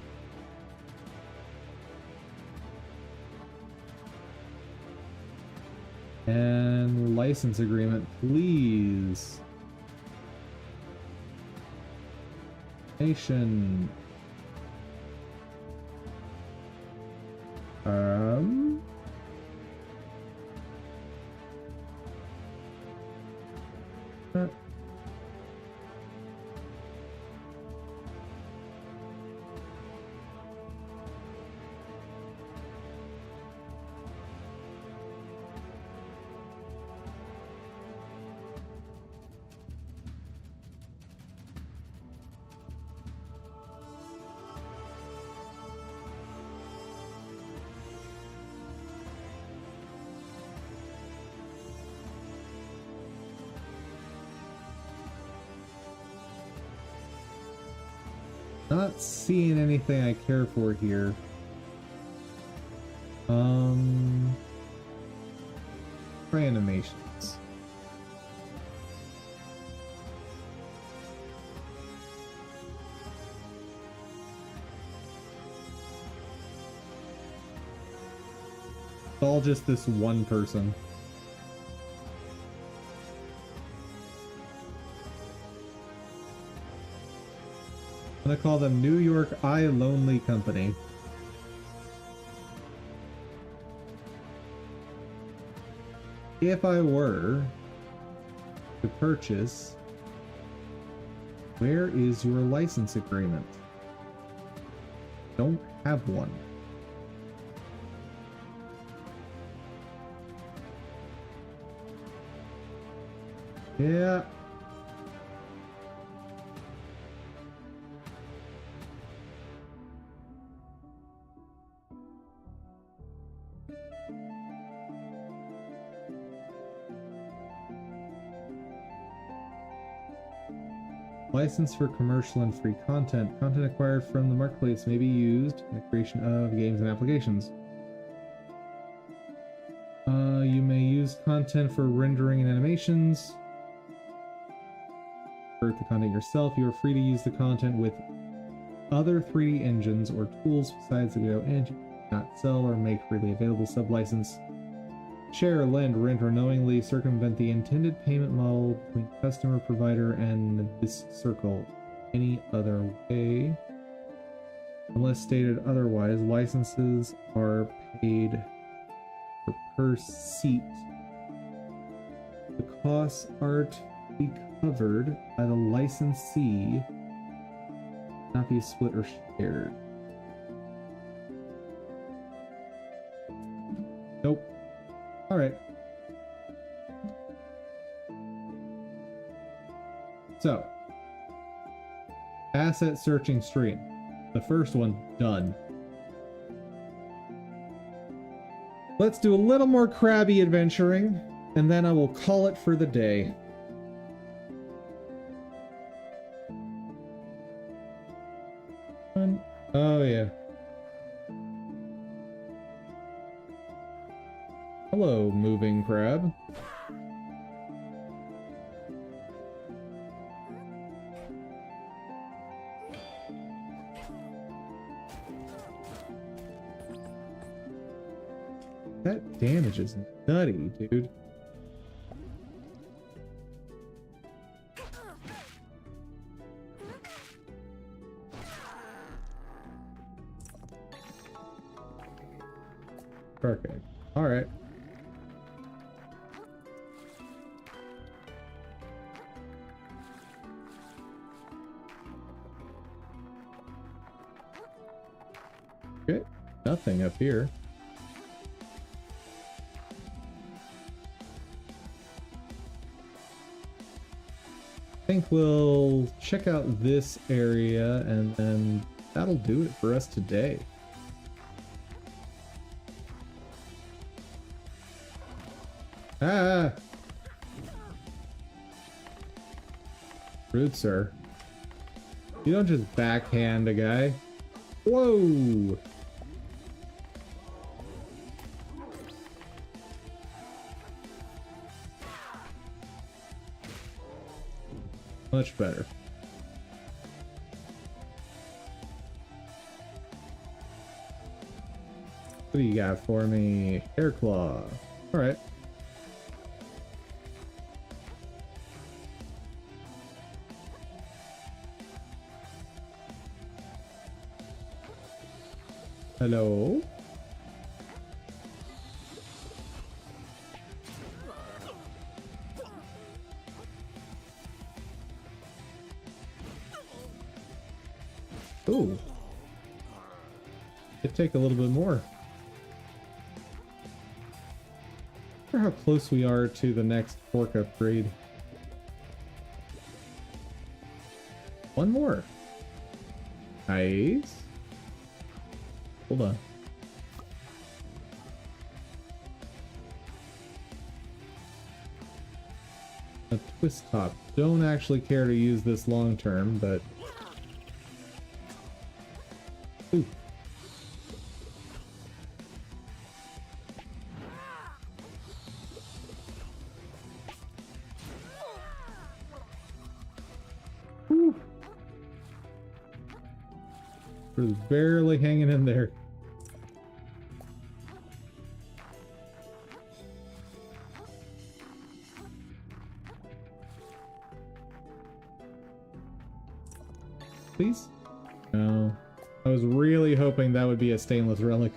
And license agreement, please. Nation. uh, Not seeing anything I care for here. Try animations. It's all just this one person. I'm gonna call them New York I Lonely Company. If I were to purchase, where is your license agreement? Don't have one. Yeah. License for commercial and free content. Content acquired from the marketplace may be used in the creation of games and applications. You may use content for rendering and animations. Create the content yourself. You are free to use the content with other 3D engines or tools besides the Unreal Engine. Not sell or make freely available sub-license. Share, lend, rent, or knowingly circumvent the intended payment model between customer, provider, and this circle any other way. Unless stated otherwise, licenses are paid per seat. The costs are to be covered by the licensee, not be split or shared. Nope. Alright. So, asset searching stream. The first one, done. Let's do a little more crabby adventuring, and then I will call it for the day. Oh yeah. Hello, moving crab. That damage is nutty, dude. Perfect. All right. Okay. Nothing up here. I think we'll check out this area and then that'll do it for us today. Ah! Rude, sir. You don't just backhand a guy. Whoa! Much better. What do you got for me? Hair claw. Alright. Hello? Ooh. It'd take a little bit more. I wonder how close we are to the next fork upgrade. One more. Nice. Hold on. A twist top. Don't actually care to use this long term, but... Ooh. Woo. We're barely hanging in there. Please? No. I was really hoping that would be a stainless relic.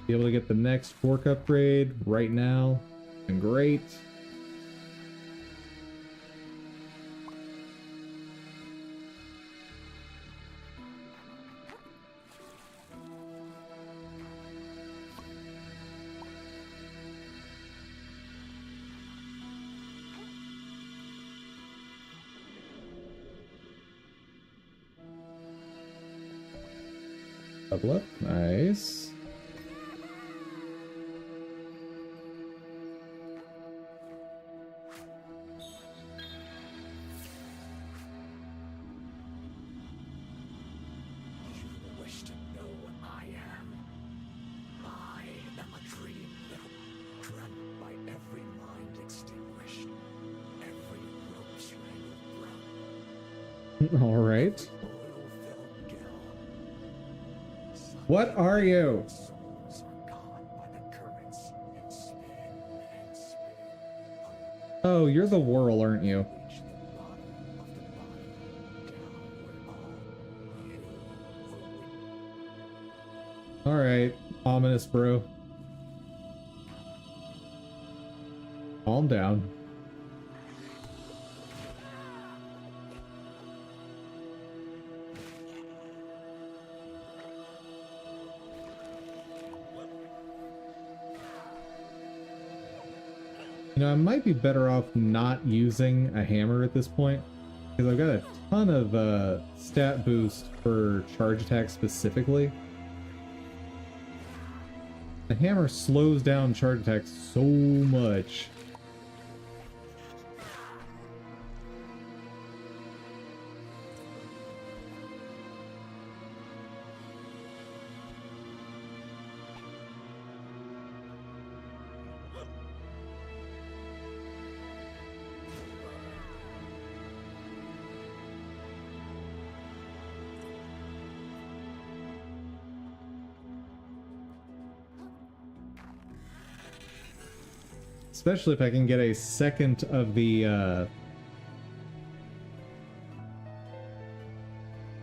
Be able to get the next fork upgrade right now. And great. Double up. Nice. All right. What are you? Oh, you're the whirl, aren't you? All right, ominous bro. Calm down. You know, I might be better off not using a hammer at this point, because I've got a ton of stat boost for charge attack specifically. The hammer slows down charge attack so much. Especially if I can get a second of the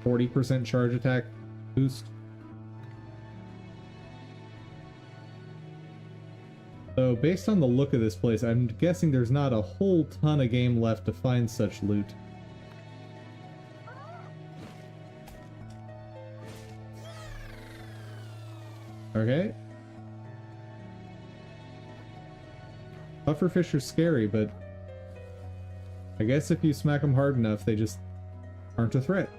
40% charge attack boost. So based on the look of this place, I'm guessing there's not a whole ton of game left to find such loot. Okay. Pufferfish are scary, but I guess if you smack them hard enough, they just aren't a threat.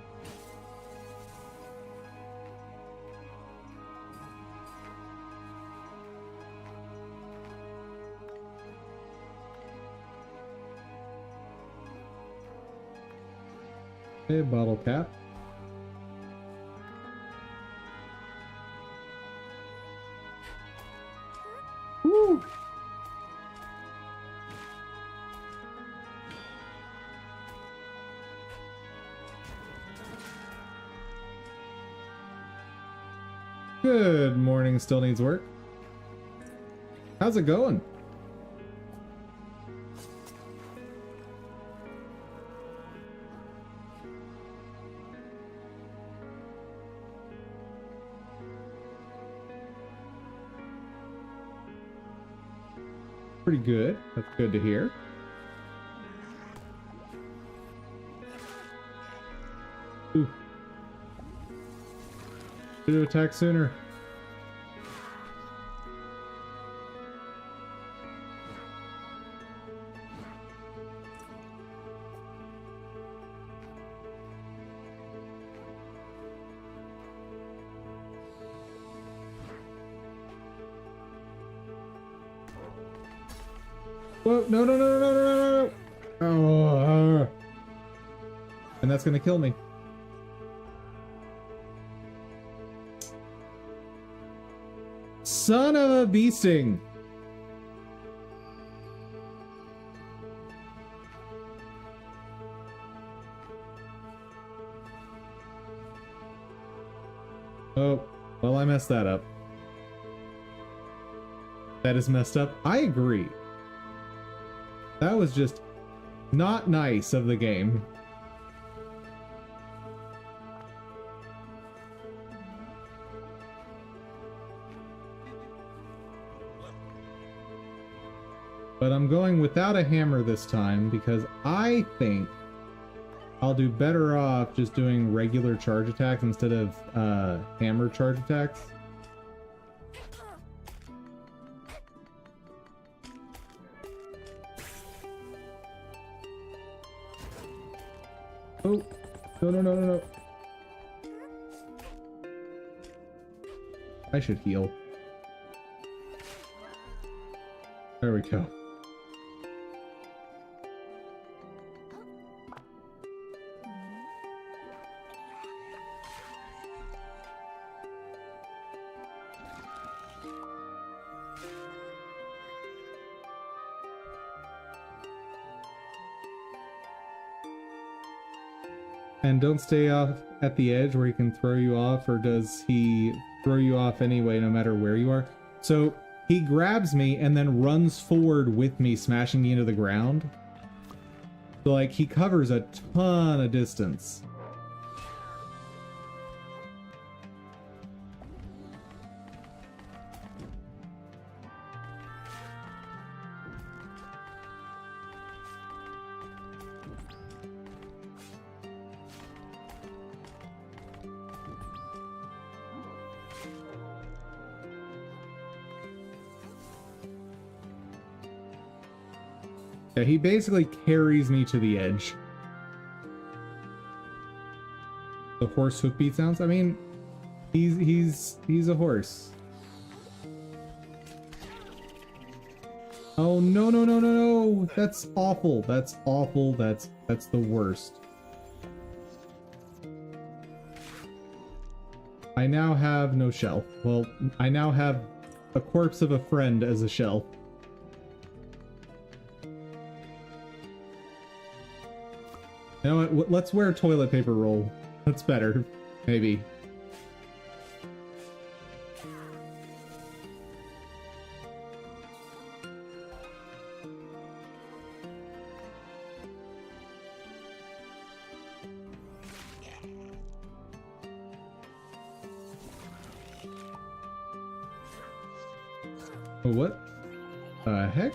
Okay, bottle cap. Woo! Good morning, still needs work. How's it going? Pretty good. That's good to hear. Ooh. Should have attacked sooner. Whoa, no, no, no, no, no, no, no, no. Oh, and that's gonna kill me. Son of a bee sting. Oh, well, I messed that up. That is messed up. I agree. That was just not nice of the game. But I'm going without a hammer this time because I think I'll do better off just doing regular charge attacks instead of hammer charge attacks. Oh, no, no, no, no, no. I should heal. There we go. And don't stay off at the edge where he can throw you off, or does he throw you off anyway no matter where you are? So he grabs me and then runs forward with me, smashing me into the ground. So like he covers a ton of distance. Yeah, he basically carries me to the edge. The horse hoofbeat sounds? I mean, he's a horse. Oh no no no no no! That's awful. That's awful. That's the worst. I now have no shell. Well, I now have a corpse of a friend as a shell. You know what? Let's wear toilet paper roll. That's better. Maybe. What the heck?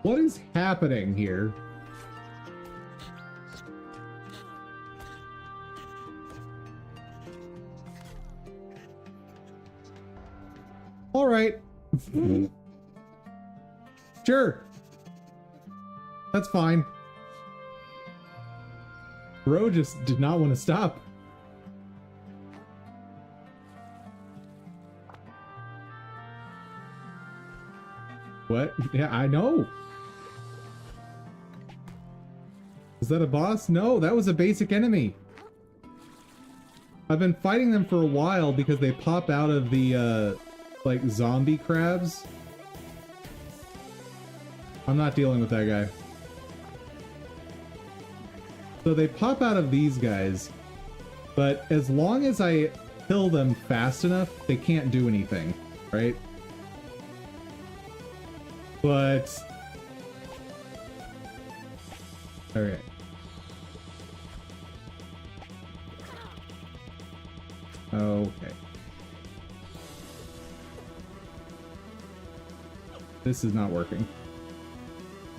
What is happening here? All right. Sure. That's fine. Bro just did not want to stop. What? Yeah, I know. Is that a boss? No, that was a basic enemy. I've been fighting them for a while because they pop out of the, like, zombie crabs. I'm not dealing with that guy. So they pop out of these guys, but as long as I kill them fast enough, they can't do anything, right? But... okay. Okay. This is not working.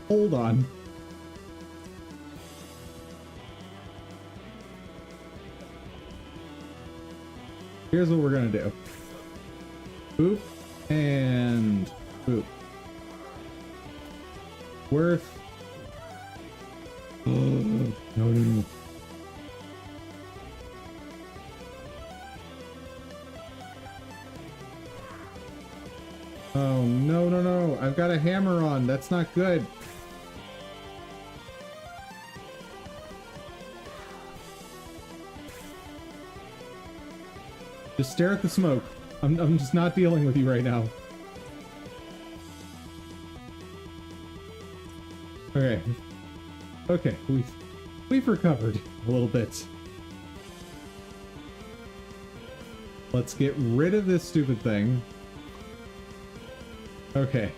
Hold on. Here's what we're gonna do. Boop and boop. Worth. Oh, no, no, no. Oh, no, no, no. I've got a hammer on. That's not good. Just stare at the smoke. I'm just not dealing with you right now. Okay. Okay, we've recovered a little bit. Let's get rid of this stupid thing. Okay.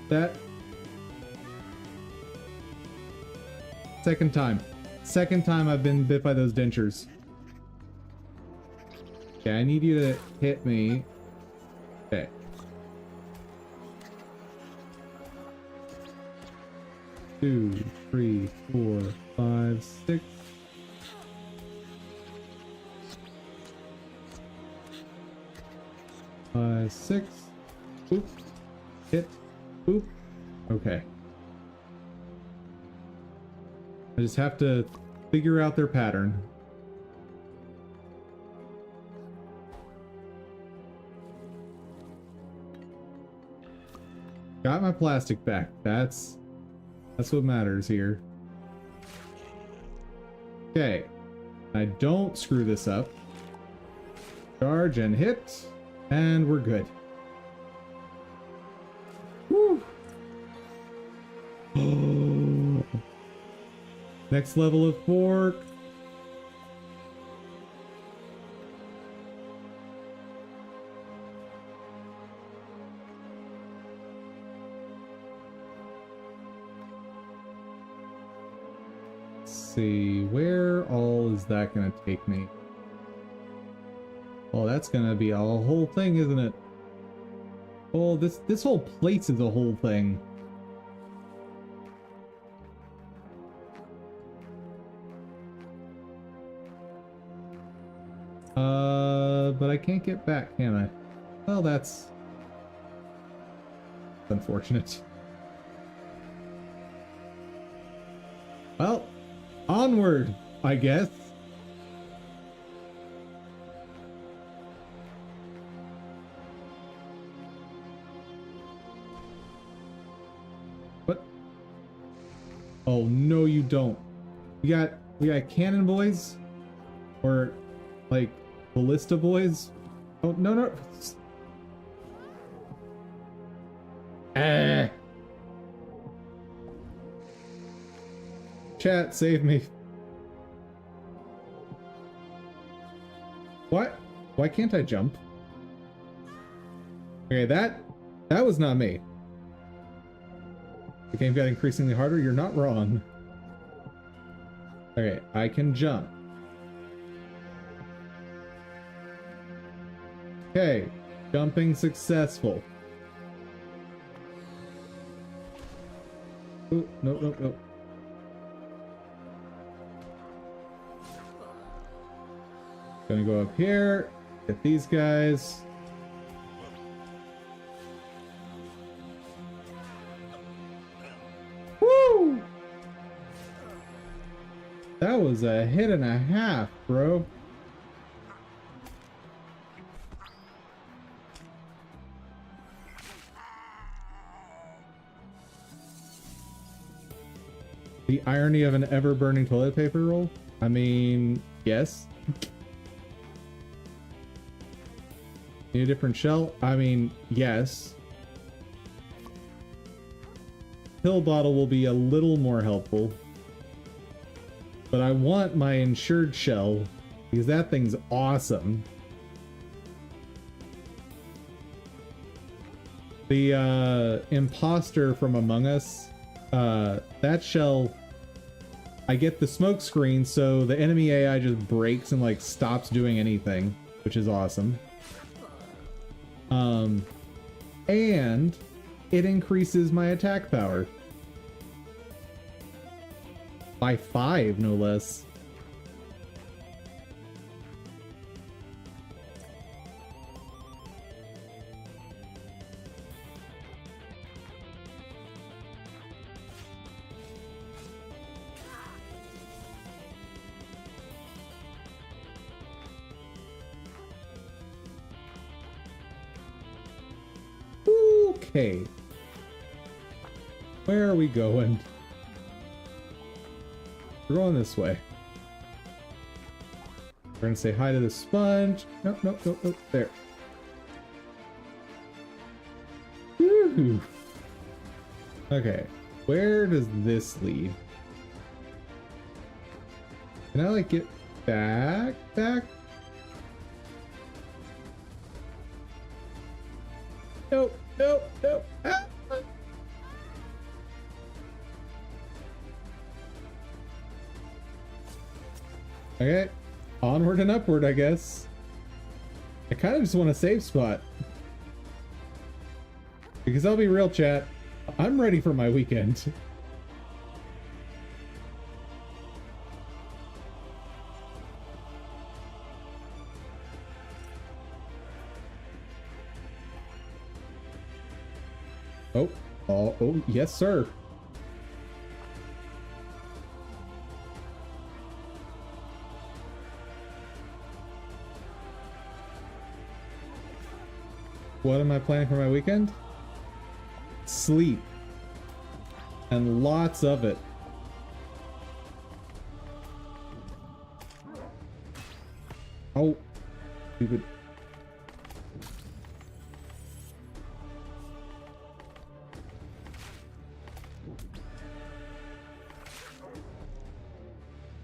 That second time I've been bit by those dentures. Okay, I need you to hit me. Okay. Two, three, 4, 5, 6. Five, 6. Oop. Hit. Oop. Okay. I just have to figure out their pattern. Got my plastic back. That's what matters here. Okay. I don't screw this up. Charge and hit, and we're good. Woo! Oh. Next level of fork. See, where all is that gonna take me? Oh, that's gonna be a whole thing, isn't it? Oh, this whole place is a whole thing. But I can't get back, can I? Well, that's unfortunate. Well, onward, I guess. What? Oh no, you don't. We got cannon boys, or like ballista boys. Oh no no. Ah. Chat, save me. What? Why can't I jump? Okay, that was not me. The game got increasingly harder. You're not wrong. Okay, I can jump. Okay, jumping successful. Oh, no, no, no. Gonna go up here, get these guys. Woo! That was a hit and a half, bro. The irony of an ever-burning toilet paper roll? I mean, yes. Need a different shell? I mean, yes. Pill bottle will be a little more helpful. But I want my insured shell because that thing's awesome. The imposter from Among Us, that shell, I get the smoke screen so the enemy AI just breaks and like stops doing anything, which is awesome. And it increases my attack power by 5, no less. Okay. Where are we going? We're going this way. We're gonna say hi to the sponge. Nope, nope, nope, nope. There. Woo! Okay. Where does this lead? Can I like get back? Nope, nope, nope. Ah. Okay, onward and upward, I guess. I kind of just want a safe spot. Because I'll be real, chat, I'm ready for my weekend. Oh, yes, sir. What am I planning for my weekend? sleep. And lots of it. Oh, stupid.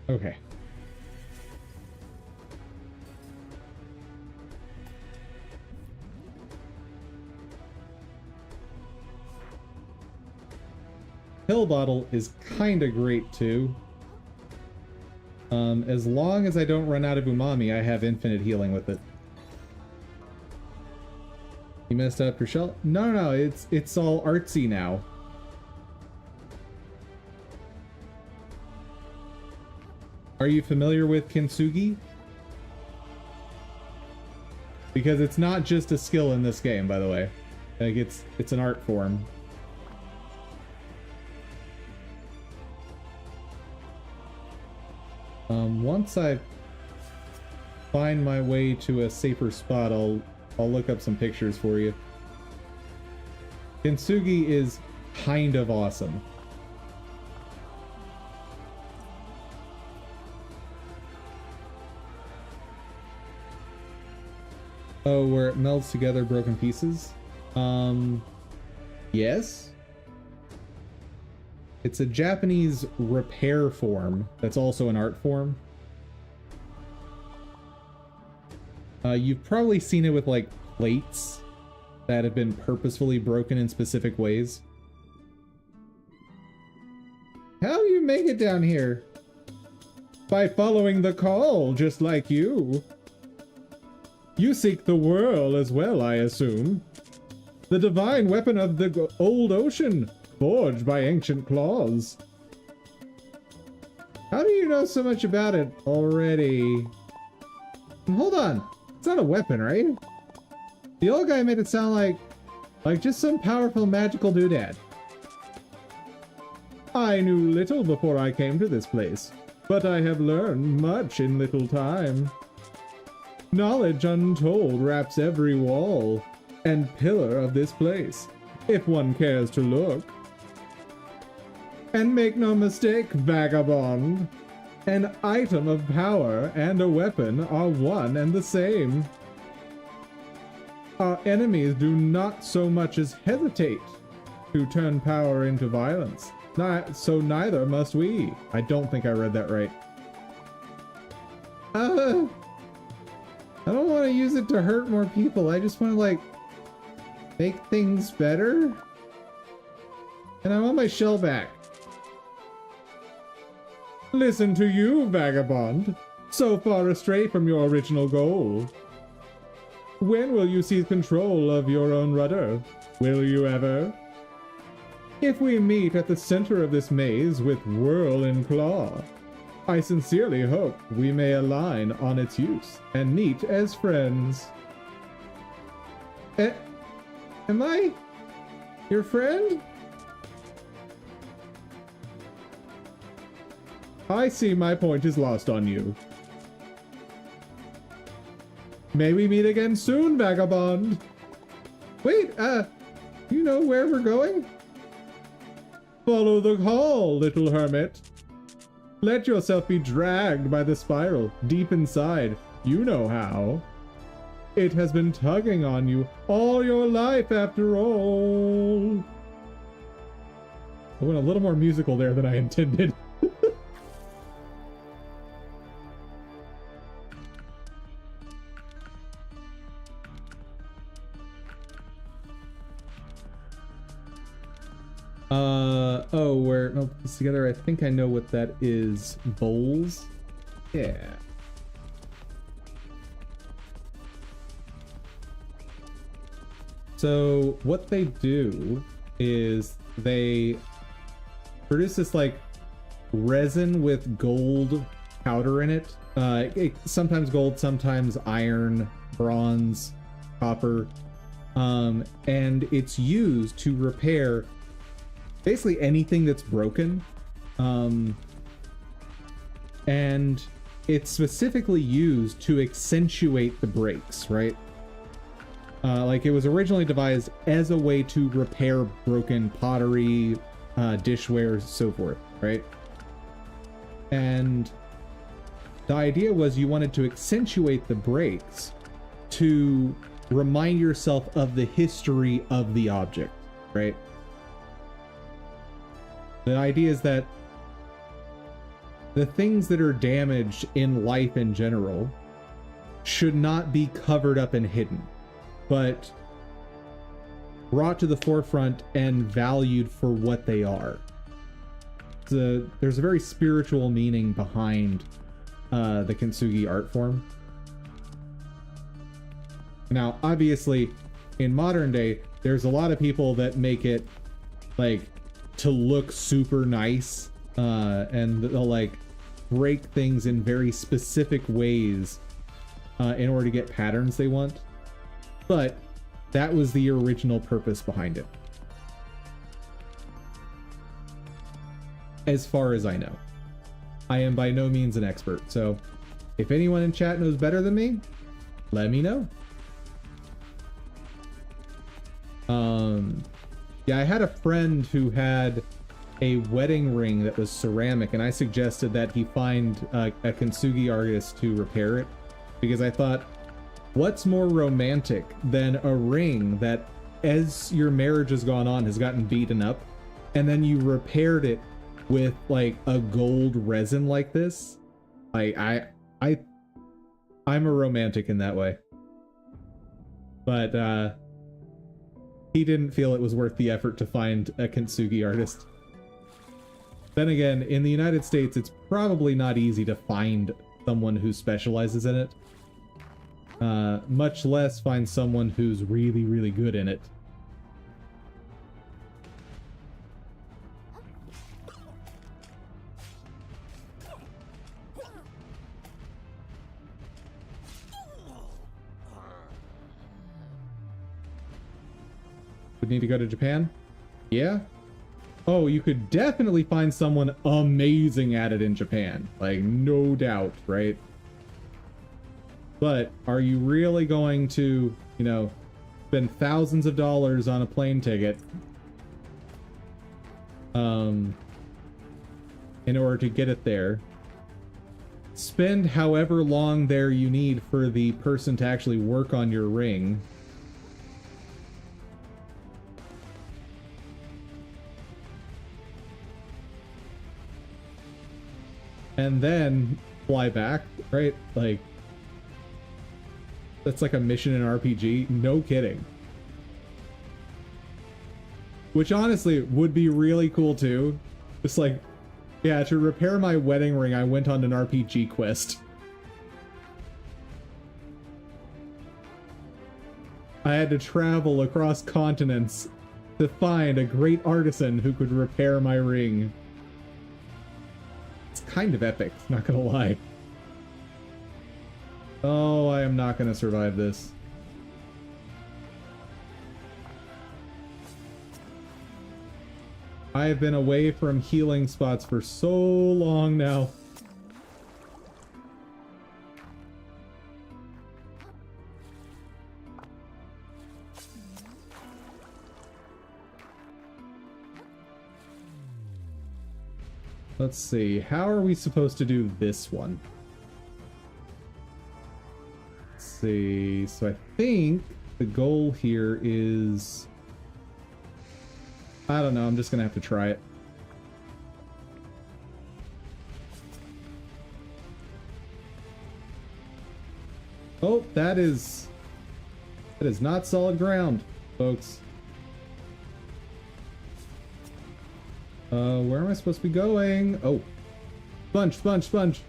Okay. Pill bottle is kind of great too. As long as I don't run out of umami, I have infinite healing with it. You messed up your shell? No, it's all artsy now. Are you familiar with kintsugi? Because it's not just a skill in this game, by the way. Like it's an art form. Once I find my way to a safer spot, I'll look up some pictures for you. Kintsugi is kind of awesome. Oh, where it melts together broken pieces? Yes. It's a Japanese repair form that's also an art form. You've probably seen it with like plates that have been purposefully broken in specific ways. How do you make it down here? By following the call, just like you. You seek the whirl as well, I assume. The divine weapon of the old ocean, forged by ancient claws. How do you know so much about it already? Hold on. It's not a weapon, right? The old guy made it sound like just some powerful magical doodad. I knew little before I came to this place, but I have learned much in little time. Knowledge untold wraps every wall and pillar of this place, if one cares to look. And make no mistake, vagabond, an item of power and a weapon are one and the same. Our enemies do not so much as hesitate to turn power into violence. So neither must we. I don't think I read that right. I don't want to use it to hurt more people. I just want to, like, make things better. And I want my shell back. Listen to you, vagabond. So far astray from your original goal. When will you seize control of your own rudder? Will you ever? If we meet at the center of this maze with whirl and claw, I sincerely hope we may align on its use and meet as friends. Am I your friend? I see my point is lost on you. May we meet again soon, vagabond. Wait, you know where we're going? Follow the call, little hermit. Let yourself be dragged by the spiral deep inside. You know how. It has been tugging on you all your life after all. I went a little more musical there than I intended. Oh, where no piece together. I think I know what that is. Bowls? Yeah. So what they do is they produce this like resin with gold powder in it. Sometimes gold, sometimes iron, bronze, copper. And it's used to repair basically anything that's broken. And it's specifically used to accentuate the breaks, right? Like, it was originally devised as a way to repair broken pottery, dishware, so forth, right? And the idea was you wanted to accentuate the breaks to remind yourself of the history of the object, right? The idea is that the things that are damaged in life in general should not be covered up and hidden, but brought to the forefront and valued for what they are. There's a very spiritual meaning behind the kintsugi art form. Now, obviously, in modern day, there's a lot of people that make it like to look super nice, and they'll like break things in very specific ways in order to get patterns they want. But that was the original purpose behind it, as far as I know. I am by no means an expert, so if anyone in chat knows better than me, let me know. Yeah, I had a friend who had a wedding ring that was ceramic, and I suggested that he find a kintsugi artist to repair it, because I thought, what's more romantic than a ring that, as your marriage has gone on, has gotten beaten up, and then you repaired it with like a gold resin like this? Like, I'm a romantic in that way. But he didn't feel it was worth the effort to find a kintsugi artist. Then again, in the United States, it's probably not easy to find someone who specializes in it. Much less find someone who's really, really good in it. Would need to go to Japan? Yeah? Oh, you could definitely find someone amazing at it in Japan. Like, no doubt, right? But are you really going to, you know, spend thousands of dollars on a plane ticket in order to get it there? Spend however long there you need for the person to actually work on your ring. And then fly back, right? Like, that's like a mission in an RPG. No kidding. Which honestly would be really cool too. Just like, yeah, to repair my wedding ring, I went on an RPG quest. I had to travel across continents to find a great artisan who could repair my ring. It's kind of epic, not gonna lie. Oh, I am not gonna survive this. I have been away from healing spots for so long now. Let's see, how are we supposed to do this one? Let's see, so I think the goal here is... I don't know, I'm just gonna have to try it. Oh, that is not solid ground, folks. Where am I supposed to be going? Oh, sponge, sponge, sponge.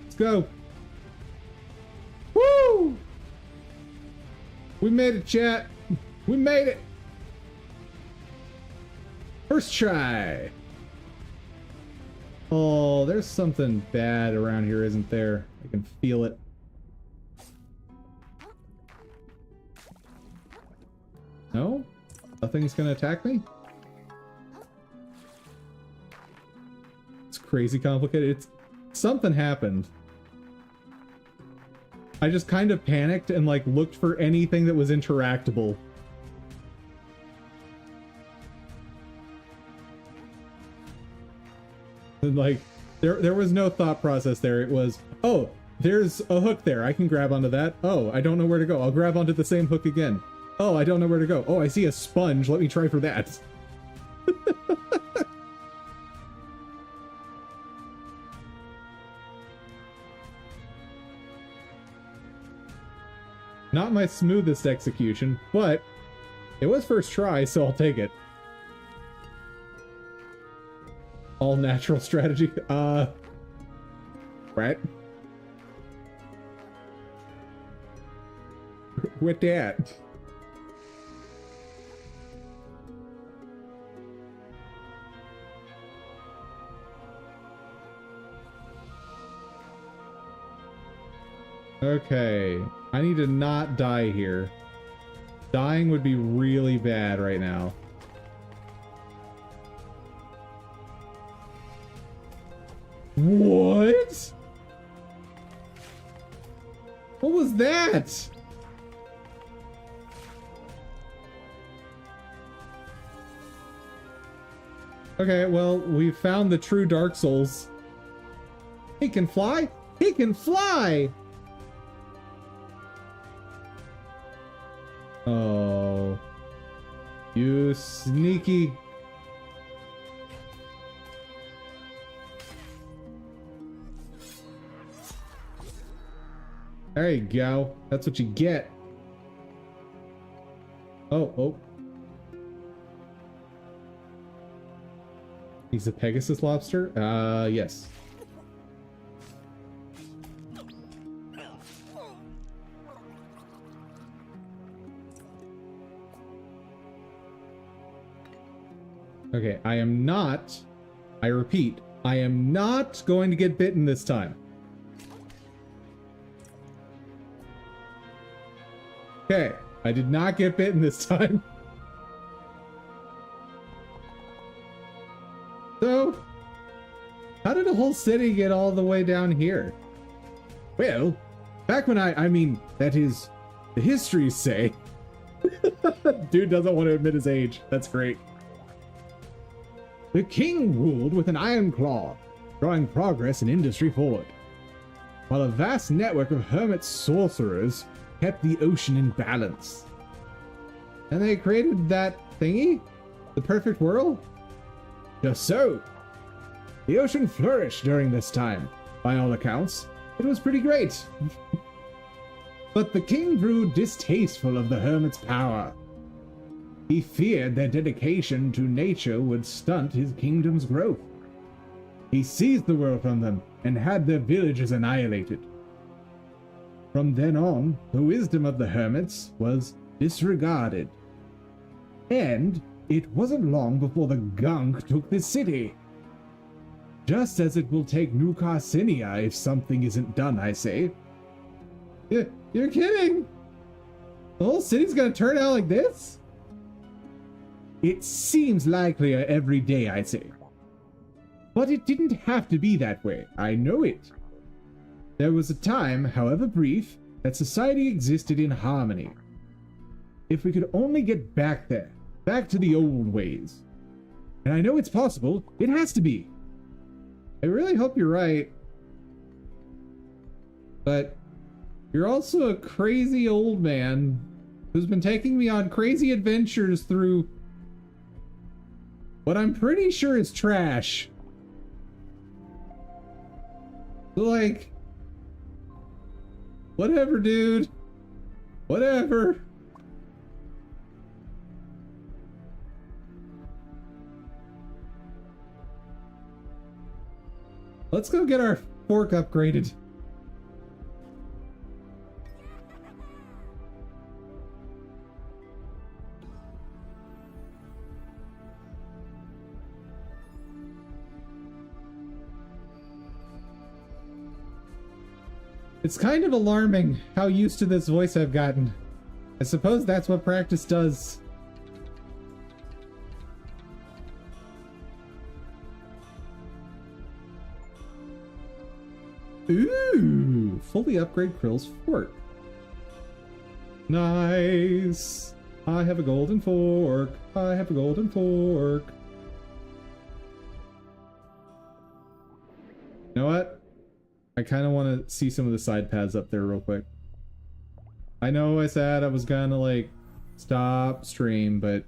Let's go. Woo! We made it, chat. We made it. First try. Oh, there's something bad around here, isn't there? I can feel it. No? Nothing's gonna attack me? It's crazy complicated. Something happened. I just kind of panicked and like looked for anything that was interactable. And like there was no thought process there. It was, oh, there's a hook there. I can grab onto that. Oh, I don't know where to go. I'll grab onto the same hook again. Oh, I don't know where to go. Oh, I see a sponge. Let me try for that. Not my smoothest execution, but it was first try, so I'll take it. All natural strategy. Right. With that. Okay, I need to not die here. Dying would be really bad right now. What? What was that? Okay, well, we found the true Dark Souls. He can fly? He can fly! Oh. You sneaky. There you go. That's what you get. Oh, oh. He's a Pegasus lobster? Yes. Okay, I am not, I repeat, I am not going to get bitten this time. Okay, I did not get bitten this time. So, how did a whole city get all the way down here? Well, back when I mean, that is, the histories say. Dude doesn't want to admit his age. That's great. The king ruled with an iron claw, drawing progress and industry forward, while a vast network of hermit sorcerers kept the ocean in balance. And they created that thingy? The perfect world? Just so. The ocean flourished during this time. By all accounts, it was pretty great. But the king grew distasteful of the hermit's power. He feared their dedication to nature would stunt his kingdom's growth. He seized the world from them and had their villages annihilated. From then on, the wisdom of the hermits was disregarded. And it wasn't long before the gunk took the city. Just as it will take New Carcinia if something isn't done, I say. You're kidding? The whole city's gonna turn out like this? It seems likelier every day, I say. But it didn't have to be that way, I know it. There was a time, however brief, that society existed in harmony. If we could only get back there, back to the old ways. And I know it's possible, it has to be. I really hope you're right. But you're also a crazy old man who's been taking me on crazy adventures through what I'm pretty sure is trash. Like, whatever, dude. Whatever. Let's go get our fork upgraded. It's kind of alarming how used to this voice I've gotten. I suppose that's what practice does. Ooh, fully upgrade Krill's fort. Nice. I have a golden fork. I have a golden fork. You know what? I kind of want to see some of the side paths up there real quick. I know I said I was gonna like stop stream, but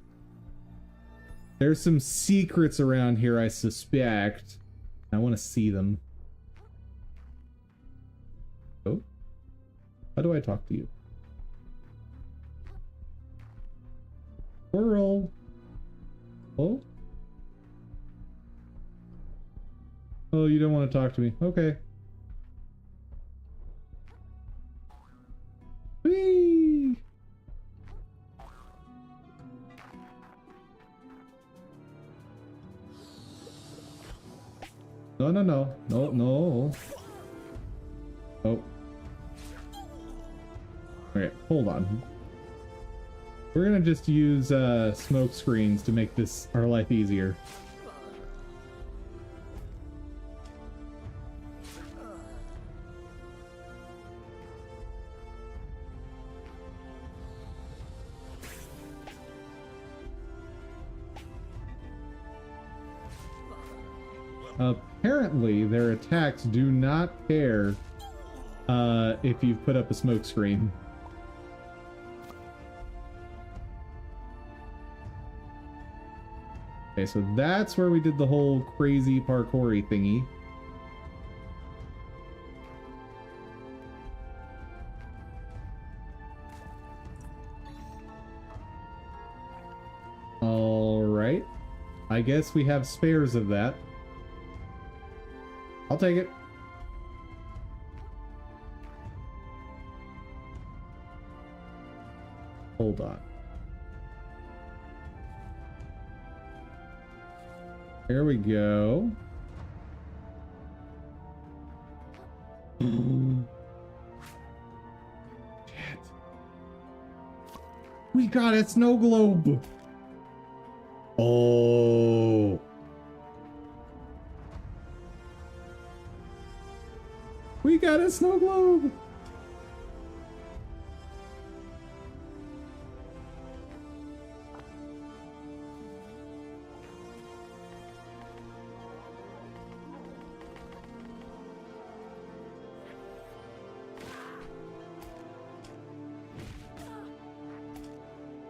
there's some secrets around here I suspect. I want to see them. Oh, how do I talk to you? Squirrel. Oh. Oh, you don't want to talk to me. Okay. Whee! No, no, no. No, no. Oh. Okay, hold on. We're gonna just use smoke screens to make this our life easier. Apparently, their attacks do not care if you've put up a smoke screen. Okay, so that's where we did the whole crazy parkoury thingy. Alright. I guess we have spares of that. I'll take it. Hold on. There we go. Shit. We got a snow globe. Oh. We got a snow globe.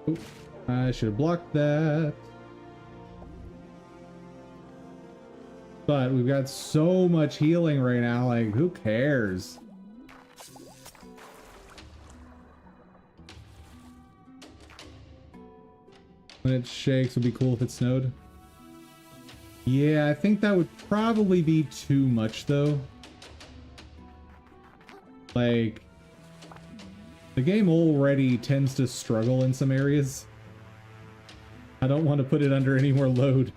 Oop, I should have blocked that. But we've got so much healing right now, like, who cares? When it shakes, would be cool if it snowed. Yeah, I think that would probably be too much, though. Like, the game already tends to struggle in some areas. I don't want to put it under any more load.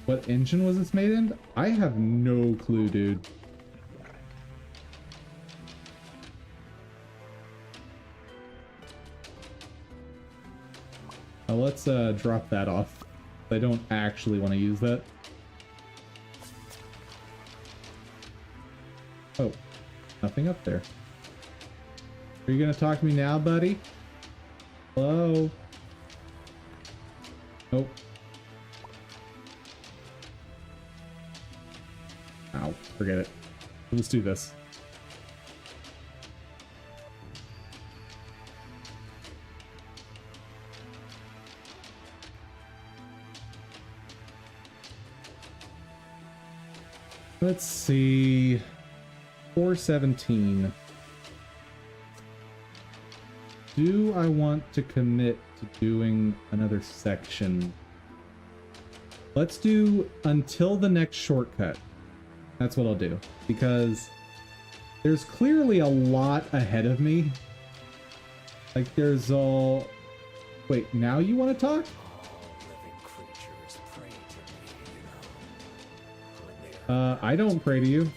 What engine was this made in? I have no clue, dude. Let's drop that off. I don't actually want to use that. Oh, nothing up there. Are you gonna talk to me now, buddy? Hello? Nope. Ow, forget it. Let's do this. Let's see. 417. Do I want to commit to doing another section? Let's do until the next shortcut. That's what I'll do, because there's clearly a lot ahead of me. Like, there's all... Wait, now you want to talk? I don't pray to you.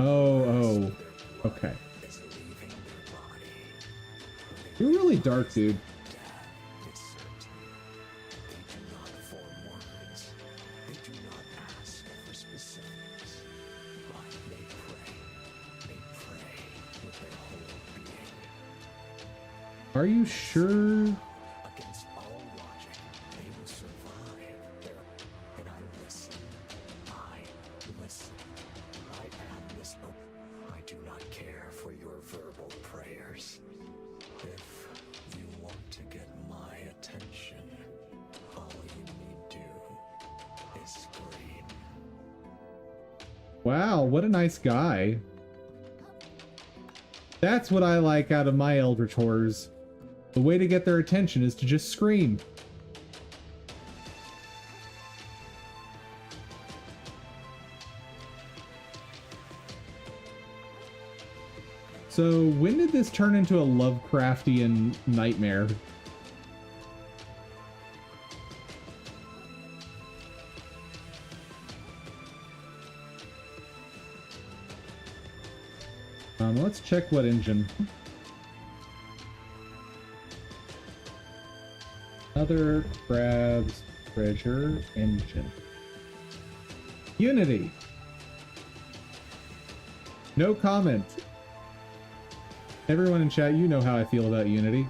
Oh, okay. You're really dark, dude. Death is certain. They do not form words. They do not ask for specifics. But they pray. They pray with their whole being. Are you sure? Against all logic, they will survive. And I listen. I listen. I am this. I do not care for your verbal prayers. If you want to get my attention, all you need do is scream. Wow, what a nice guy. That's what I like out of my Eldritch Horrors. The way to get their attention is to just scream. So, when did this turn into a Lovecraftian nightmare? Let's check what engine. Other Crab's Treasure engine. Unity. No comment. Everyone in chat, you know how I feel about Unity.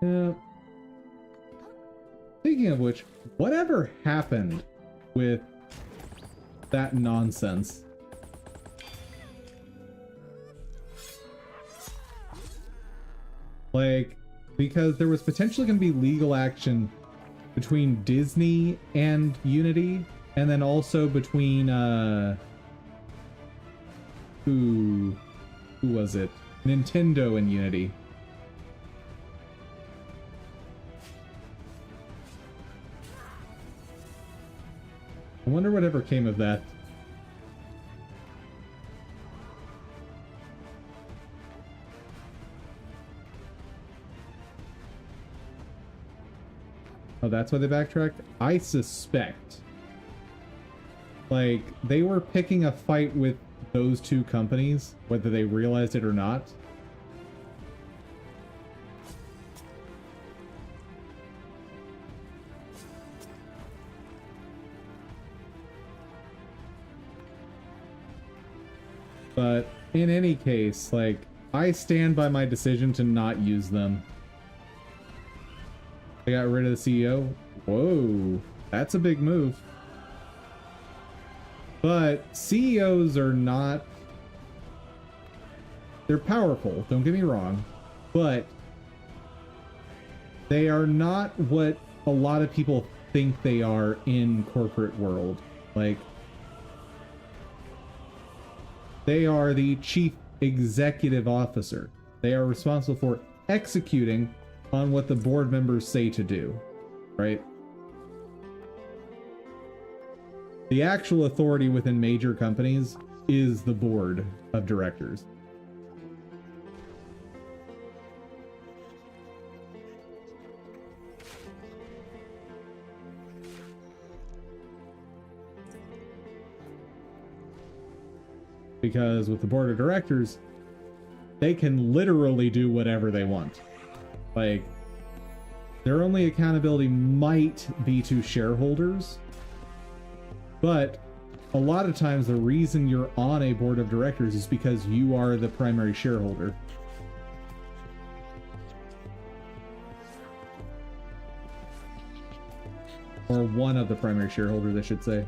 Yeah. Speaking of which, whatever happened with that nonsense? Like, because there was potentially going to be legal action between Disney and Unity, and then also between, who was it? Nintendo and Unity. I wonder whatever came of that. Oh, that's why they backtracked? I suspect. Like, they were picking a fight with those two companies, whether they realized it or not. But in any case, like, I stand by my decision to not use them. They got rid of the CEO. Whoa, that's a big move. But CEOs are not... They're powerful, don't get me wrong. But they are not what a lot of people think they are in corporate world. Like, they are the chief executive officer. They are responsible for executing on what the board members say to do, right? The actual authority within major companies is the board of directors. Because with the board of directors, they can literally do whatever they want. Like, their only accountability might be to shareholders, but a lot of times the reason you're on a board of directors is because you are the primary shareholder. Or one of the primary shareholders, I should say.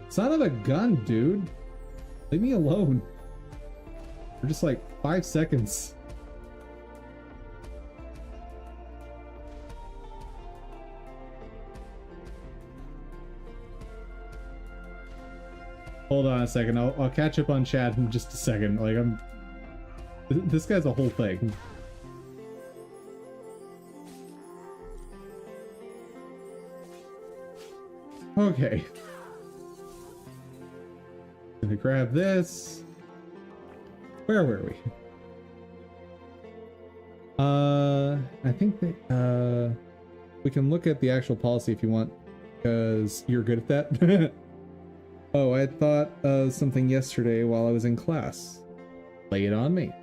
Son of a gun, dude. Leave me alone. For just like 5 seconds. Hold on a second. I'll catch up on chat in just a second. Like, this guy's a whole thing. Okay. Gonna grab this. Where were we? I think that, we can look at the actual policy if you want, because you're good at that. Oh, I thought of something yesterday while I was in class. Lay it on me.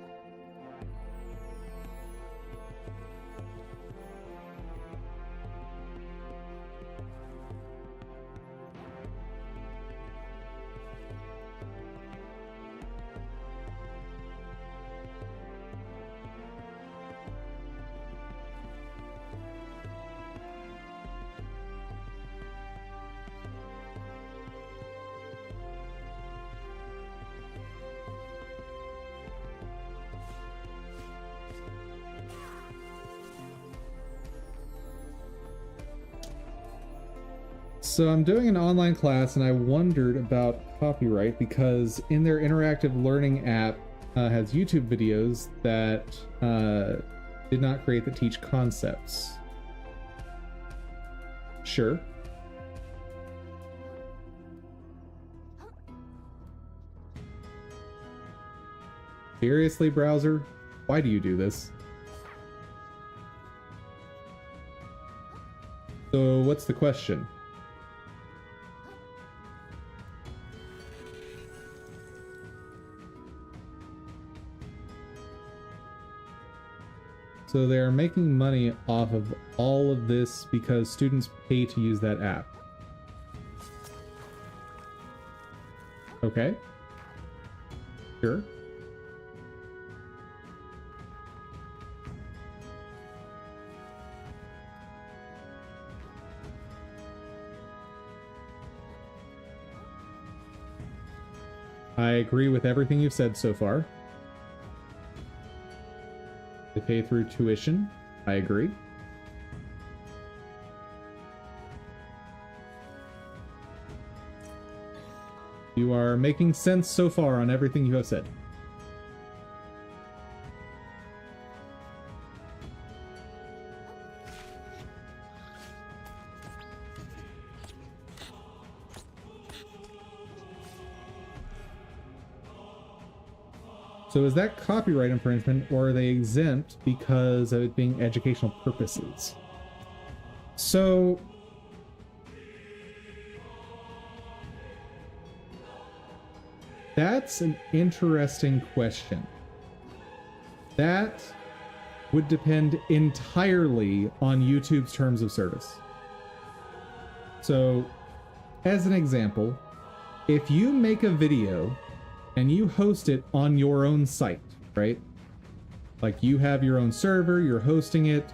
So I'm doing an online class and I wondered about copyright because in their interactive learning app has YouTube videos that did not create that teach concepts. Sure. Seriously, browser? Why do you do this? So what's the question? So they are making money off of all of this because students pay to use that app. Okay. Sure. I agree with everything you've said so far. They pay through tuition. I agree. You are making sense so far on everything you have said. So is that copyright infringement, or are they exempt because of it being educational purposes? So that's an interesting question. That would depend entirely on YouTube's terms of service. So, as an example, if you make a video and you host it on your own site, right? Like you have your own server, you're hosting it.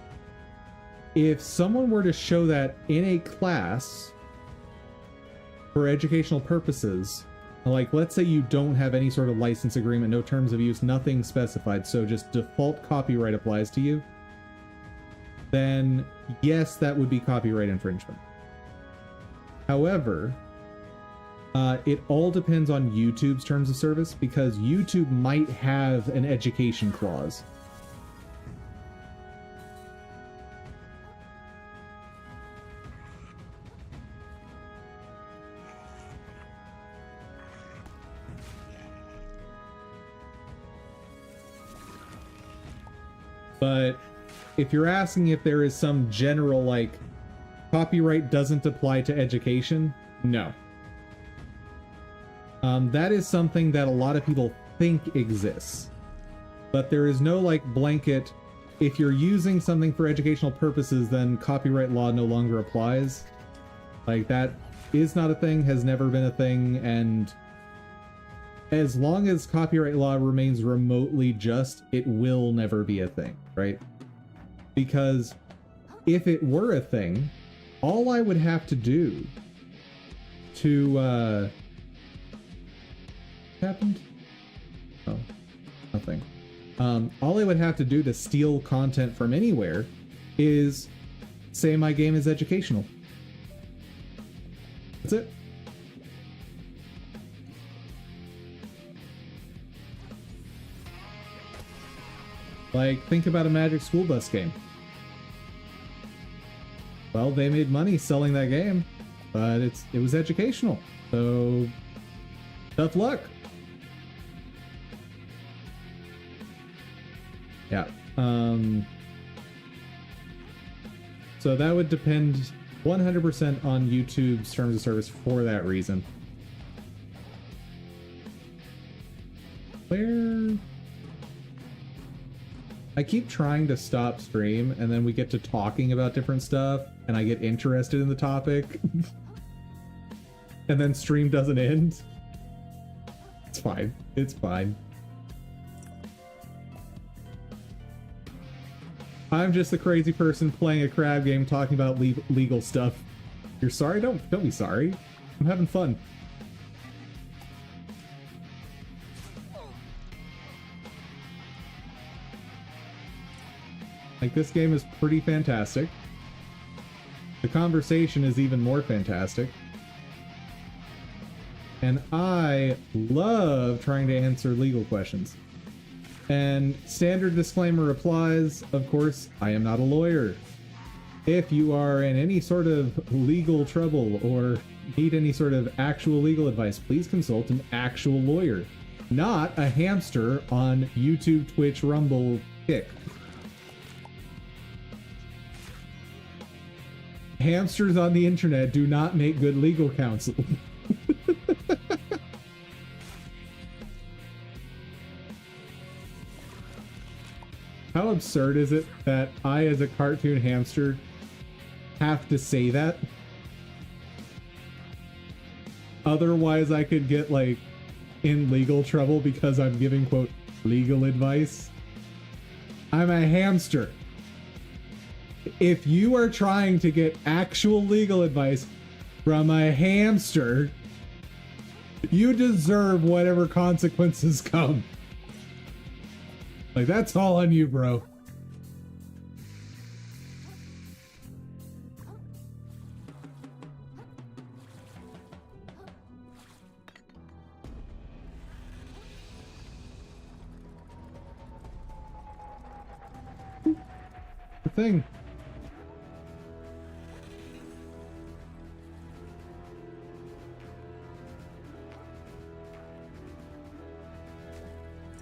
If someone were to show that in a class for educational purposes, like let's say you don't have any sort of license agreement, no terms of use, nothing specified, so just default copyright applies to you, then yes, that would be copyright infringement. However, it all depends on YouTube's terms of service because YouTube might have an education clause. But if you're asking if there is some general, like, copyright doesn't apply to education, no. That is something that a lot of people think exists. But there is no, like, blanket, if you're using something for educational purposes, then copyright law no longer applies. Like, that is not a thing, has never been a thing, and as long as copyright law remains remotely just, it will never be a thing, right? Because if it were a thing, all I would have to do to, happened? Oh, nothing. All I would have to do to steal content from anywhere is say my game is educational. That's it. Like, think about a Magic School Bus game. Well, they made money selling that game, but it was educational. So tough luck. Yeah. So that would depend 100% on YouTube's terms of service for that reason. Where I keep trying to stop stream and then we get to talking about different stuff and I get interested in the topic and then stream doesn't end. It's fine. It's fine. I'm just the crazy person playing a crab game talking about legal stuff. You're sorry? Don't be sorry. I'm having fun. Like, this game is pretty fantastic. The conversation is even more fantastic. And I love trying to answer legal questions. And standard disclaimer applies, of course, I am not a lawyer. If you are in any sort of legal trouble or need any sort of actual legal advice, please consult an actual lawyer, not a hamster on YouTube, Twitch, Rumble, Kick. Hamsters on the internet do not make good legal counsel. How absurd is it that I, as a cartoon hamster, have to say that? Otherwise, I could get, like, in legal trouble because I'm giving, quote, legal advice. I'm a hamster. If you are trying to get actual legal advice from a hamster, you deserve whatever consequences come. Like, that's all on you, bro. The thing.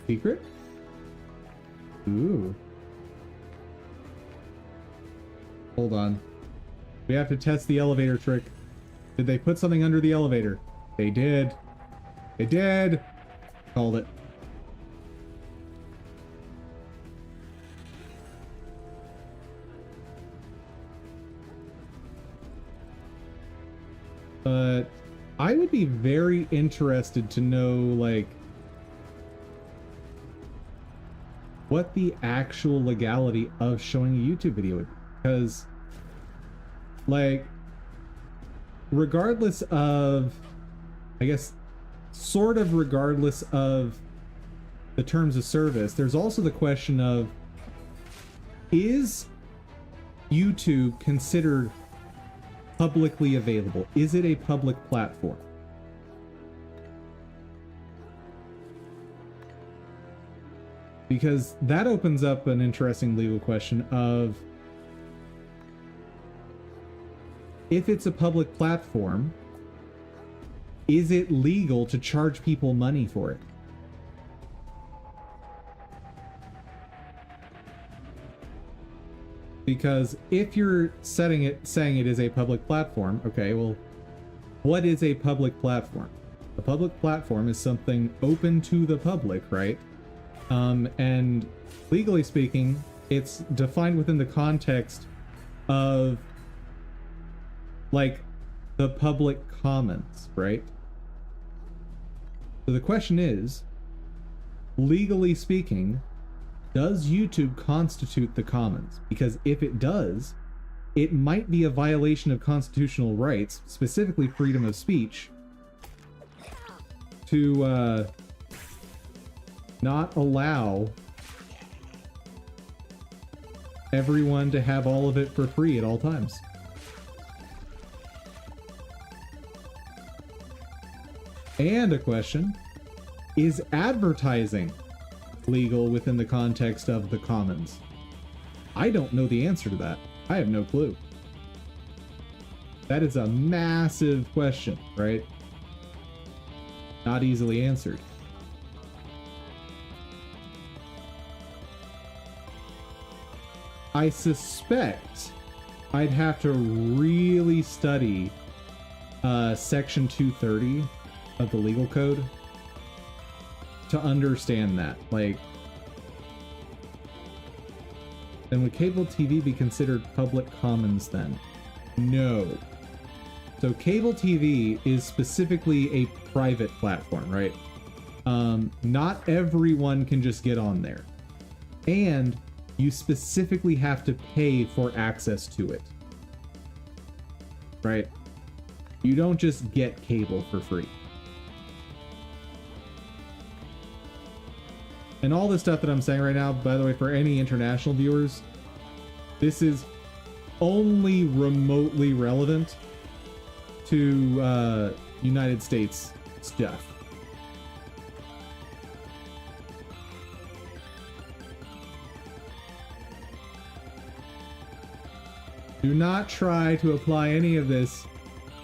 Secret? Ooh. Hold on. We have to test the elevator trick. Did they put something under the elevator? They did. They did! Called it. But I would be very interested to know, like, what the actual legality of showing a YouTube video would be. Because, like, regardless of, I guess, sort of regardless of the terms of service, there's also the question of, is YouTube considered publicly available? Is it a public platform? Because that opens up an interesting legal question of, if it's a public platform, is it legal to charge people money for it? Because if you're saying it is a public platform, okay, well, what is a public platform? A public platform is something open to the public, right? And legally speaking, it's defined within the context of, like, the public commons, right? So the question is, legally speaking, does YouTube constitute the commons? Because if it does, it might be a violation of constitutional rights, specifically freedom of speech, to not allow everyone to have all of it for free at all times. And a question, is advertising legal within the context of the commons? I don't know the answer to that. I have no clue. That is a massive question, right? Not easily answered. I suspect I'd have to really study section 230 of the legal code to understand that. Like, then would cable TV be considered public commons then? No. So cable TV is specifically a private platform, right? Not everyone can just get on there. And you specifically have to pay for access to it. Right? You don't just get cable for free. And all this stuff that I'm saying right now, by the way, for any international viewers, this is only remotely relevant to United States stuff. Do not try to apply any of this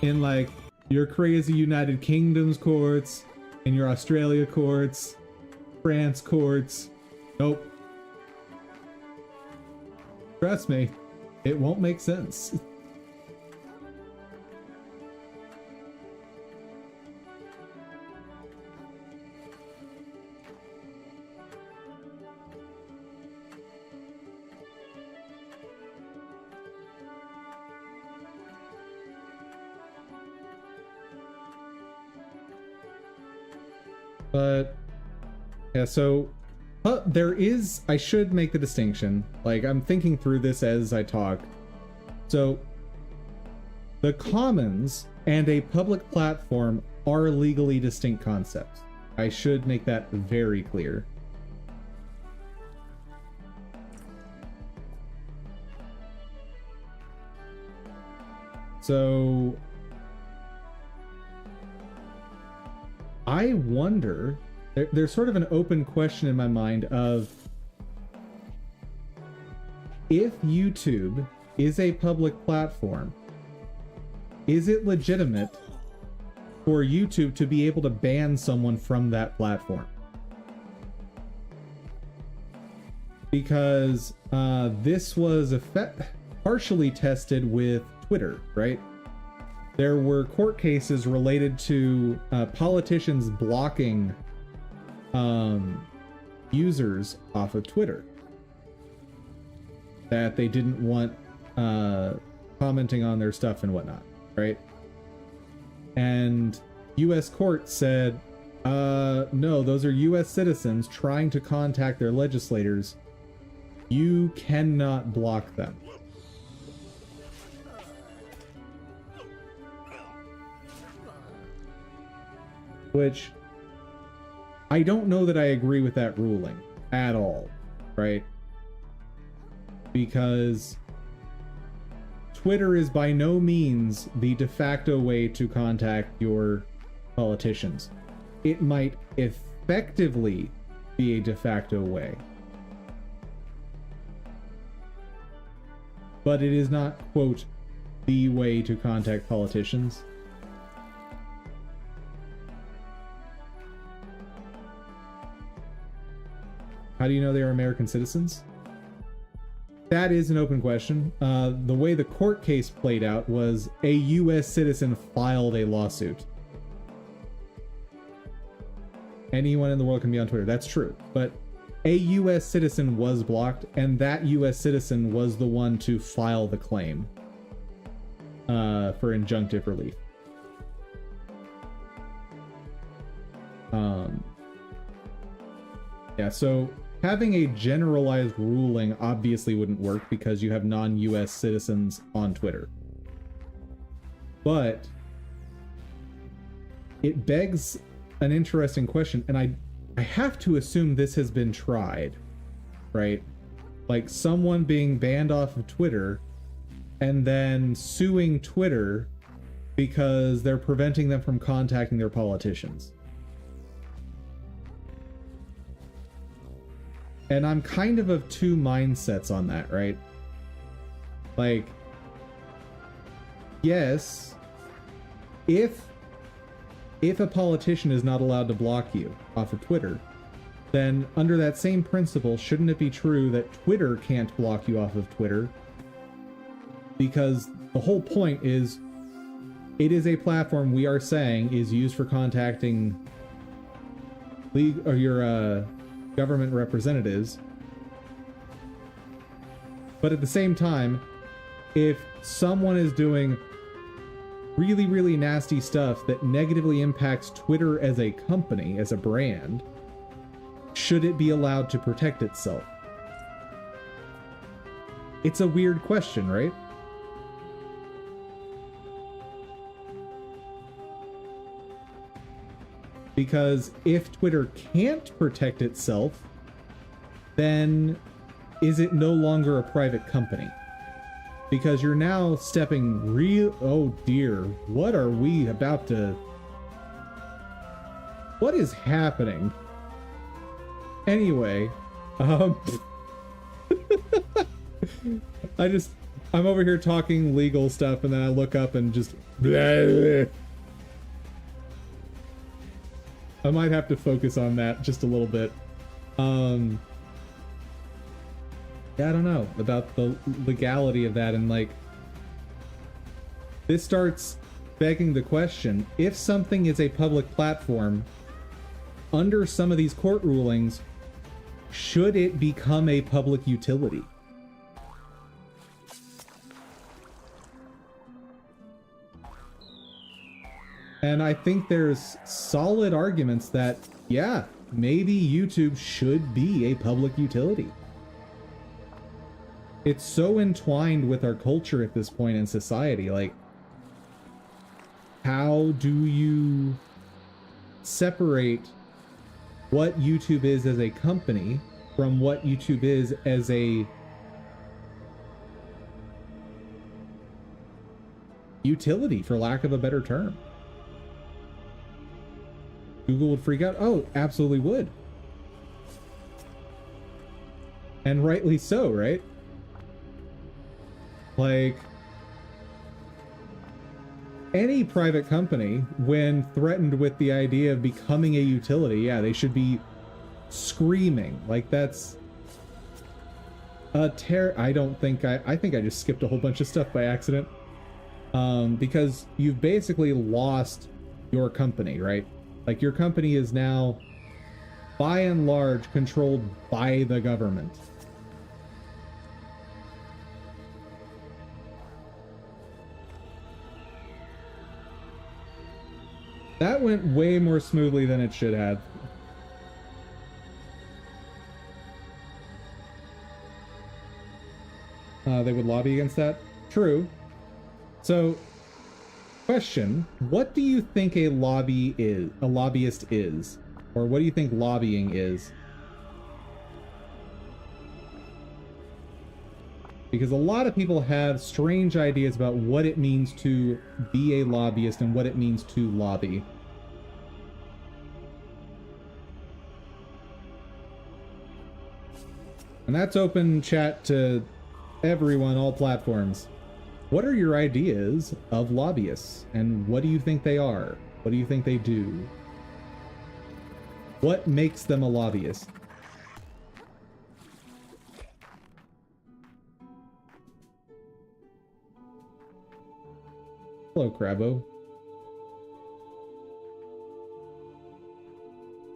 in like your crazy United Kingdom's courts, in your Australia courts, France courts. Nope. Trust me, it won't make sense. But yeah, so I should make the distinction. Like, I'm thinking through this as I talk. So the commons and a public platform are legally distinct concepts. I should make that very clear. So I wonder, there's sort of an open question in my mind of, if YouTube is a public platform, is it legitimate for YouTube to be able to ban someone from that platform? Because this was partially tested with Twitter, right? There were court cases related to politicians blocking users off of Twitter that they didn't want commenting on their stuff and whatnot, right? And US court said, no, those are US citizens trying to contact their legislators. You cannot block them. Which, I don't know that I agree with that ruling at all, right? Because Twitter is by no means the de facto way to contact your politicians. It might effectively be a de facto way, but it is not, quote, the way to contact politicians. How do you know they are American citizens? That is an open question. The way the court case played out was a US citizen filed a lawsuit. Anyone in the world can be on Twitter. That's true. But a US citizen was blocked, and that US citizen was the one to file the claim for injunctive relief. Yeah, so having a generalized ruling obviously wouldn't work because you have non-US citizens on Twitter. But it begs an interesting question, and I have to assume this has been tried, right? Like someone being banned off of Twitter and then suing Twitter because they're preventing them from contacting their politicians. And I'm kind of two mindsets on that, right? Like, yes, if a politician is not allowed to block you off of Twitter, then under that same principle, shouldn't it be true that Twitter can't block you off of Twitter? Because the whole point is, it is a platform we are saying is used for contacting your government representatives. But at the same time, if someone is doing really, really nasty stuff that negatively impacts Twitter as a company, as a brand, should it be allowed to protect itself? It's a weird question, right? Because if Twitter can't protect itself, then is it no longer a private company? Because you're now stepping real... Oh dear, what are we about to... What is happening? Anyway, I'm over here talking legal stuff, and then I look up and just... I might have to focus on that just a little bit. Yeah, I don't know about the legality of that, and like, this starts begging the question, if something is a public platform, under some of these court rulings, should it become a public utility? And I think there's solid arguments that, yeah, maybe YouTube should be a public utility. It's so entwined with our culture at this point in society. Like, how do you separate what YouTube is as a company from what YouTube is as a utility, for lack of a better term? Google would freak out. Oh, absolutely would. And rightly so, right? Like, any private company, when threatened with the idea of becoming a utility, yeah, they should be screaming. Like, that's a I don't think I think I just skipped a whole bunch of stuff by accident. Because you've basically lost your company, right? Like, your company is now, by and large, controlled by the government. That went way more smoothly than it should have. They would lobby against that? True. So, question, what do you think a lobbyist is? Or what do you think lobbying is? Because a lot of people have strange ideas about what it means to be a lobbyist and what it means to lobby. And that's open chat to everyone, all platforms. What are your ideas of lobbyists? And what do you think they are? What do you think they do? What makes them a lobbyist? Hello, Crabbo.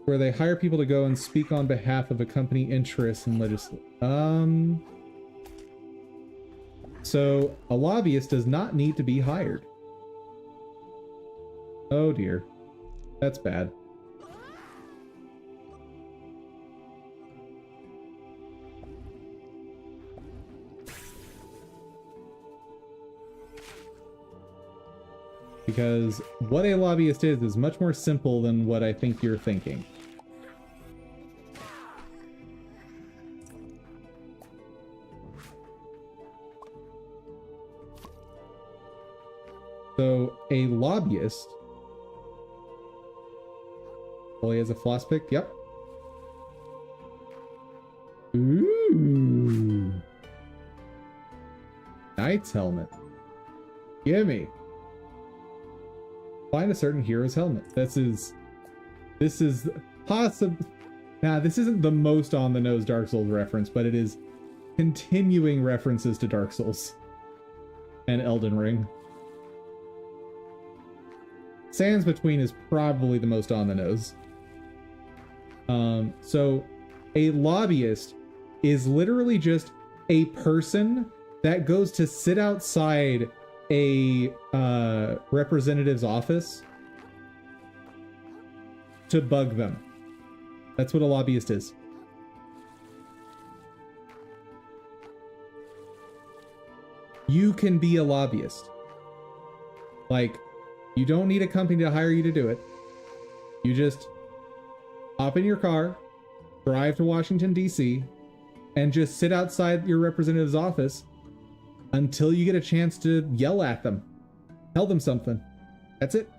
Where they hire people to go and speak on behalf of a company interests and legislate. So a lobbyist does not need to be hired. Oh dear. That's bad. Because what a lobbyist is much more simple than what I think you're thinking. So, a lobbyist... Oh, he has a floss pick? Yep. Ooh. Knight's helmet. Gimme. Find a certain hero's helmet. This is possible. Nah, this isn't the most on the nose Dark Souls reference, but it is continuing references to Dark Souls and Elden Ring. Sands Between is probably the most on the nose. So a lobbyist is literally just a person that goes to sit outside a representative's office to bug them. That's what a lobbyist is. You can be a lobbyist. Like, you don't need a company to hire you to do it. You just hop in your car, drive to Washington, D.C., and just sit outside your representative's office until you get a chance to yell at them. Tell them something. That's it.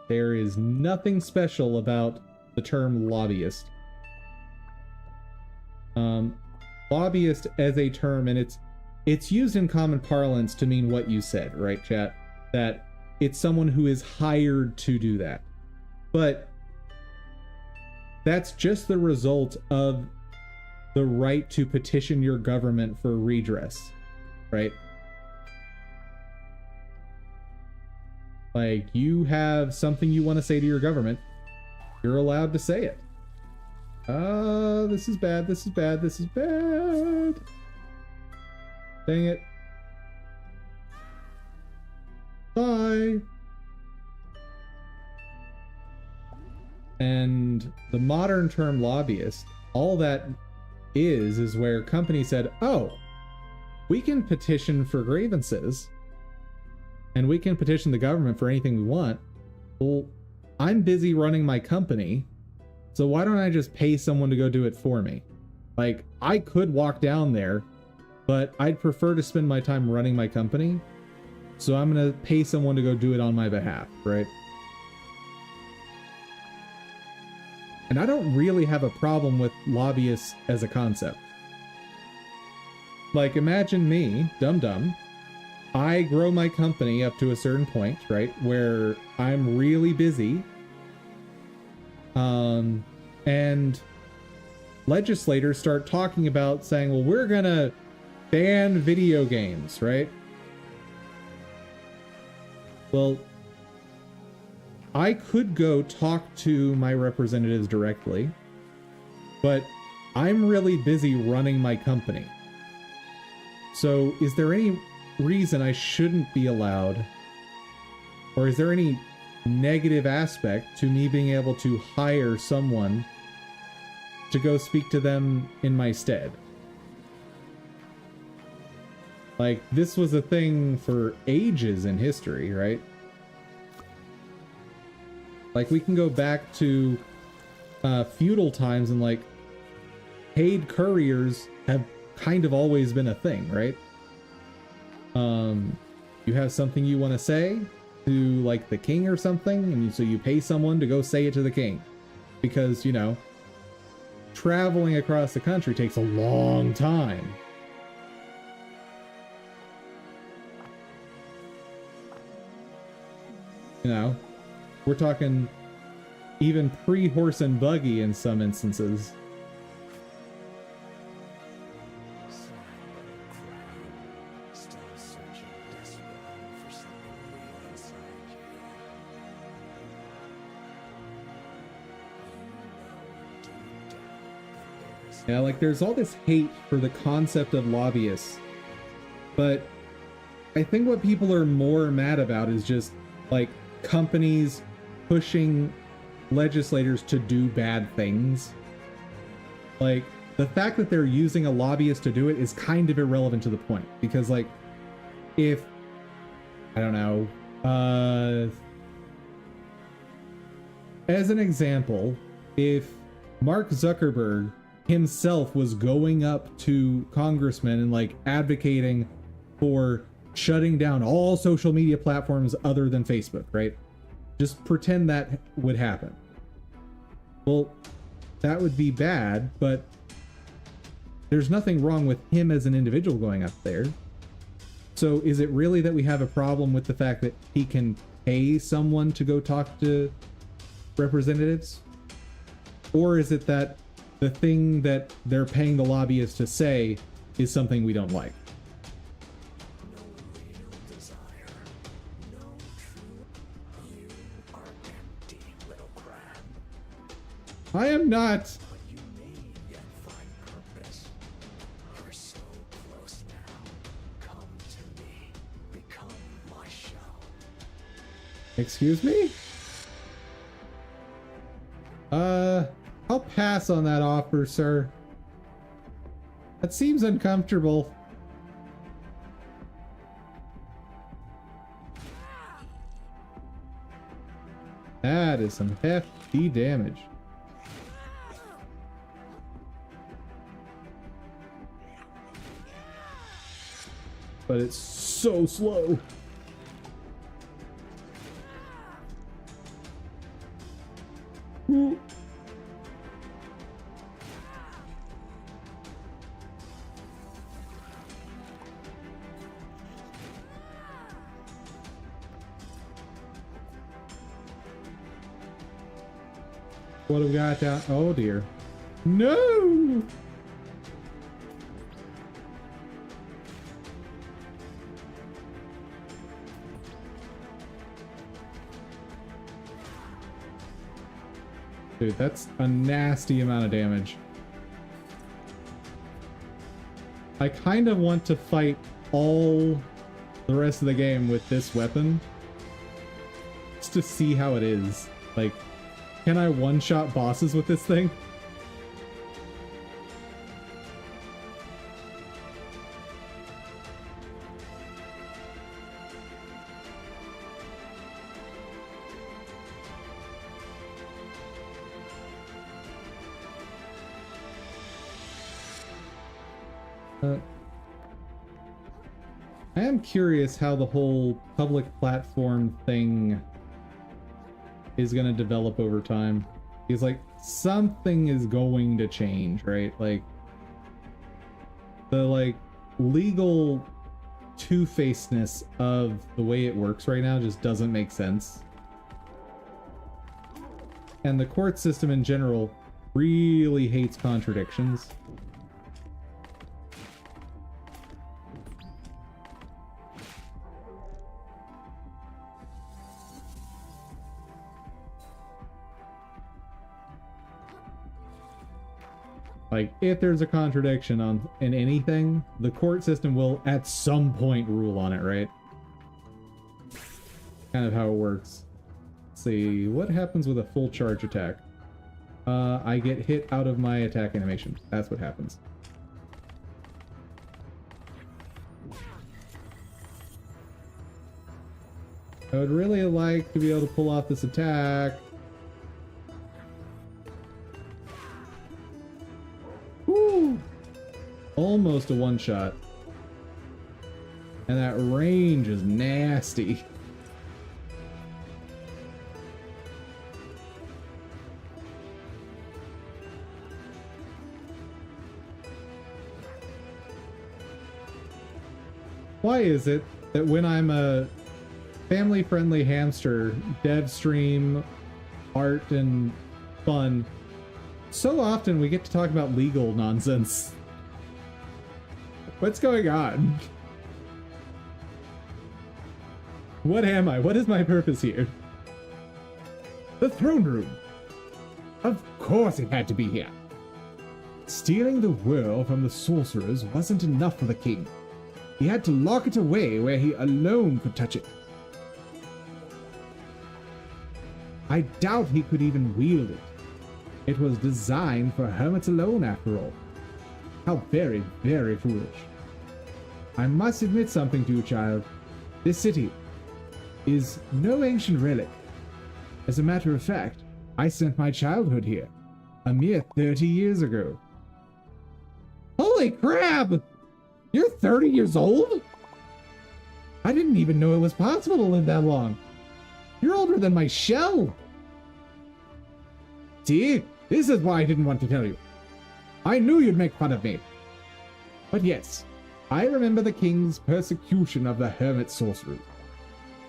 There is nothing special about the term lobbyist. Lobbyist as a term, and it's used in common parlance to mean what you said, right, chat? That it's someone who is hired to do that. But that's just the result of the right to petition your government for redress, right? Like, you have something you want to say to your government, you're allowed to say it. This is bad, this is bad, this is bad. Dang it. Bye. And the modern term lobbyist, all that is where companies said, oh, we can petition for grievances and we can petition the government for anything we want. Well, I'm busy running my company, so why don't I just pay someone to go do it for me? Like, I could walk down there, but I'd prefer to spend my time running my company, so I'm gonna pay someone to go do it on my behalf, right? And I don't really have a problem with lobbyists as a concept. Like, imagine me, dum-dum, I grow my company up to a certain point, right, where I'm really busy, and legislators start talking about saying, well, we're gonna ban video games, right? Well, I could go talk to my representatives directly, but I'm really busy running my company. So is there any reason I shouldn't be allowed, or is there any negative aspect to me being able to hire someone to go speak to them in my stead? Like, this was a thing for ages in history, right? Like, we can go back to feudal times, and like, paid couriers have kind of always been a thing, right? You have something you want to say to like the king or something, and so you pay someone to go say it to the king, because, you know, traveling across the country takes a long time. You know, we're talking even pre-horse and buggy in some instances. Still searching desperately for something real inside you. You know deep down that there's Yeah, like, there's all this hate for the concept of lobbyists, but I think what people are more mad about is just like companies pushing legislators to do bad things. Like, the fact that they're using a lobbyist to do it is kind of irrelevant to the point, because like, if, I don't know, as an example, if Mark Zuckerberg himself was going up to congressmen and like advocating for shutting down all social media platforms other than Facebook, right? Just pretend that would happen. Well, that would be bad, but there's nothing wrong with him as an individual going up there. So is it really that we have a problem with the fact that he can pay someone to go talk to representatives? Or is it that the thing that they're paying the lobbyists to say is something we don't like? No real desire. No true. You are empty, little crab. I am not. But you may yet find purpose. You're so close now. Come to me. Become my shell. Excuse me? I'll pass on that offer, sir. That seems uncomfortable. That is some hefty damage. But it's so slow. Ooh. What have we got down? Oh dear. No! Dude, that's a nasty amount of damage. I kind of want to fight all the rest of the game with this weapon. Just to see how it is. Like, can I one-shot bosses with this thing? I am curious how the whole public platform thing is going to develop over time. Because, like, something is going to change, right? Like, the, like, legal two-facedness of the way it works right now just doesn't make sense. And the court system in general really hates contradictions. Like, if there's a contradiction in anything, the court system will at some point rule on it, right? Kind of how it works. Let's see, what happens with a full charge attack? I get hit out of my attack animation. That's what happens. I would really like to be able to pull off this attack. Woo! Almost a one-shot. And that range is nasty. Why is it that when I'm a family-friendly hamster, dev stream, art, and fun, so often we get to talk about legal nonsense? What's going on? What am I? What is my purpose here? The throne room. Of course it had to be here. Stealing the whirl from the sorcerers wasn't enough for the king. He had to lock it away where he alone could touch it. I doubt he could even wield it. It was designed for hermits alone, after all. How very, very foolish. I must admit something to you, child. This city is no ancient relic. As a matter of fact, I spent my childhood here, a mere 30 years ago. Holy crap! You're 30 years old? I didn't even know it was possible to live that long. You're older than my shell. See, this is why I didn't want to tell you. I knew you'd make fun of me. But yes, I remember the king's persecution of the hermit sorcerers.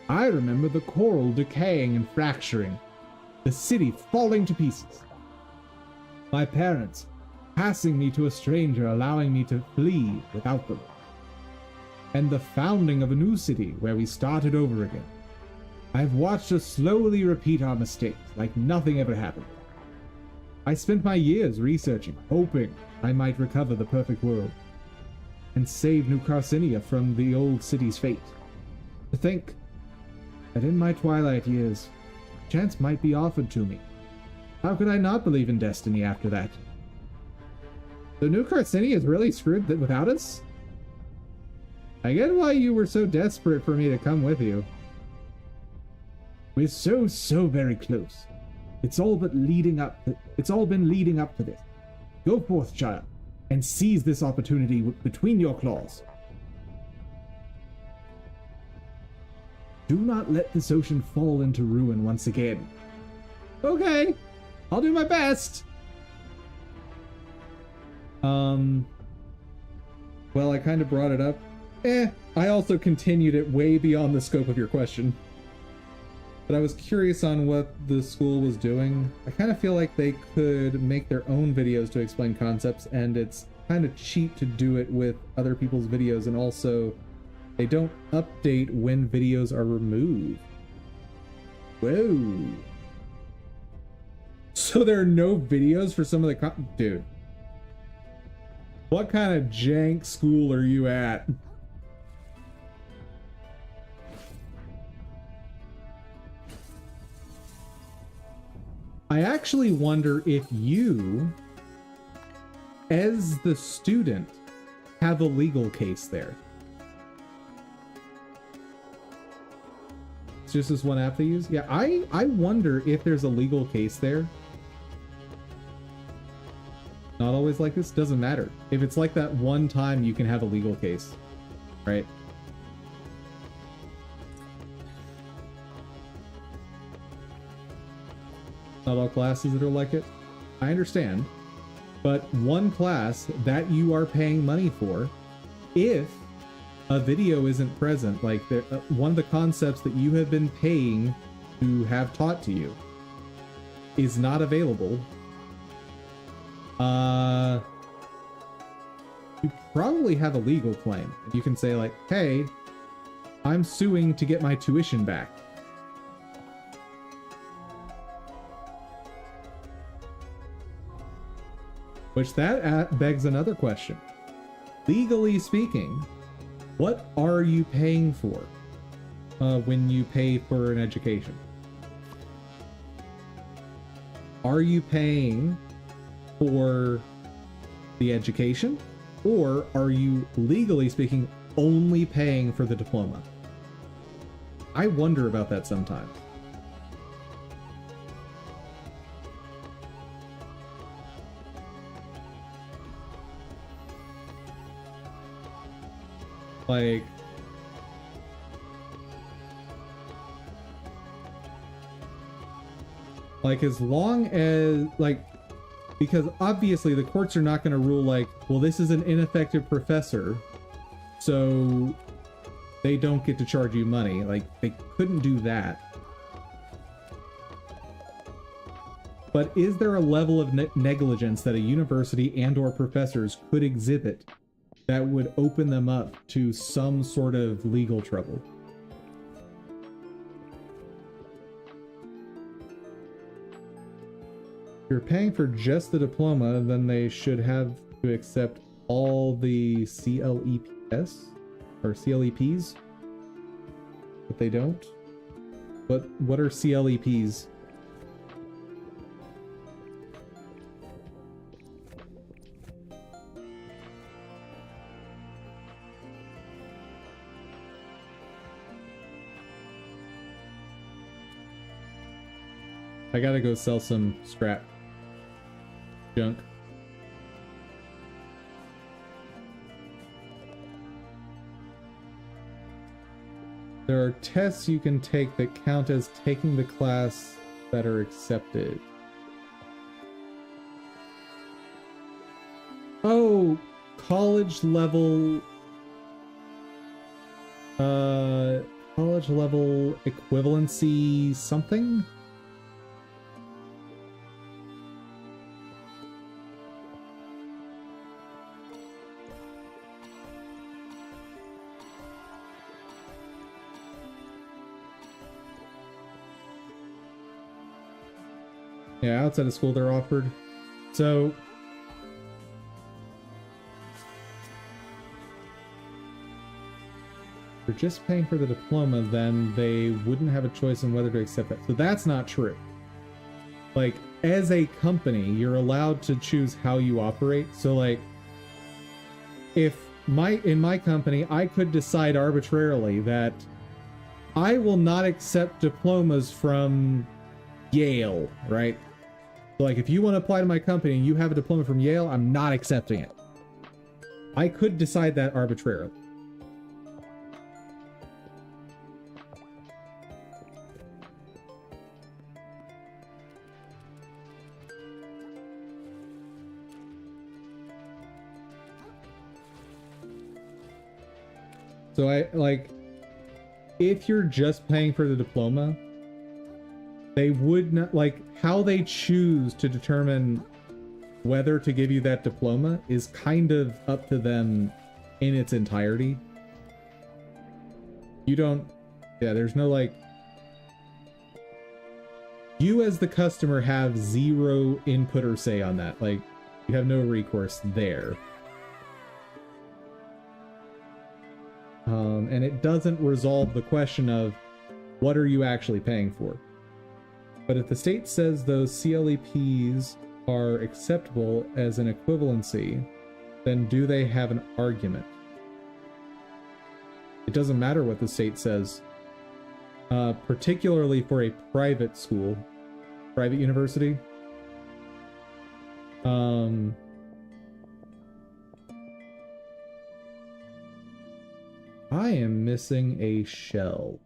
I remember the coral decaying and fracturing, the city falling to pieces. My parents passing me to a stranger, allowing me to flee without them. And the founding of a new city where we started over again. I've watched us slowly repeat our mistakes like nothing ever happened. I spent my years researching, hoping I might recover the perfect world and save New Carcinia from the old city's fate. To think that in my twilight years, a chance might be offered to me. How could I not believe in destiny after that? So New Carcinia is really screwed without us? I get why you were so desperate for me to come with you. We're so very close. It's all been leading up to this. Go forth, child, and seize this opportunity between your claws. Do not let this ocean fall into ruin once again. Okay, I'll do my best. Well, I kind of brought it up. I also continued it way beyond the scope of your question. But I was curious on what the school was doing. I kind of feel like they could make their own videos to explain concepts, and it's kind of cheap to do it with other people's videos, and also they don't update when videos are removed. Whoa. So there are no videos for some of the dude. What kind of jank school are you at? I actually wonder if you, as the student, have a legal case there. It's just this one app they use? Yeah, I wonder if there's a legal case there. Not always like this, doesn't matter. If it's like that one time, you can have a legal case, right? Not all classes that are like it. I understand. But one class that you are paying money for, if a video isn't present, like one of the concepts that you have been paying to have taught to you is not available, you probably have a legal claim. You can say like, hey, I'm suing to get my tuition back. Which that begs another question. Legally speaking, what are you paying for when you pay for an education? Are you paying for the education, or are you, legally speaking, only paying for the diploma? I wonder about that sometimes. Like as long as, because obviously the courts are not going to rule like, well, this is an ineffective professor, so they don't get to charge you money. Like, they couldn't do that. But is there a level of negligence that a university and or professors could exhibit that would open them up to some sort of legal trouble? If you're paying for just the diploma, then they should have to accept all the CLEPs or CLEPs. But they don't. What are CLEPs? I gotta go sell some scrap junk. There are tests you can take that count as taking the class that are accepted. Oh, college level equivalency something. Yeah, outside of school they're offered. So if they're just paying for the diploma, then they wouldn't have a choice on whether to accept that. So that's not true. Like, as a company, you're allowed to choose how you operate. So like, if in my company, I could decide arbitrarily that I will not accept diplomas from Yale, right? Like, if you want to apply to my company and you have a diploma from Yale, I'm not accepting it. I could decide that arbitrarily. So if you're just paying for the diploma, they would not, like, how they choose to determine whether to give you that diploma is kind of up to them in its entirety. You don't, yeah, there's no, like, you as the customer have zero input or say on that. Like, you have no recourse there. And it doesn't resolve the question of what are you actually paying for. But if the state says those CLEPs are acceptable as an equivalency, then do they have an argument? It doesn't matter what the state says, particularly for a private school, private university. I am missing a shell.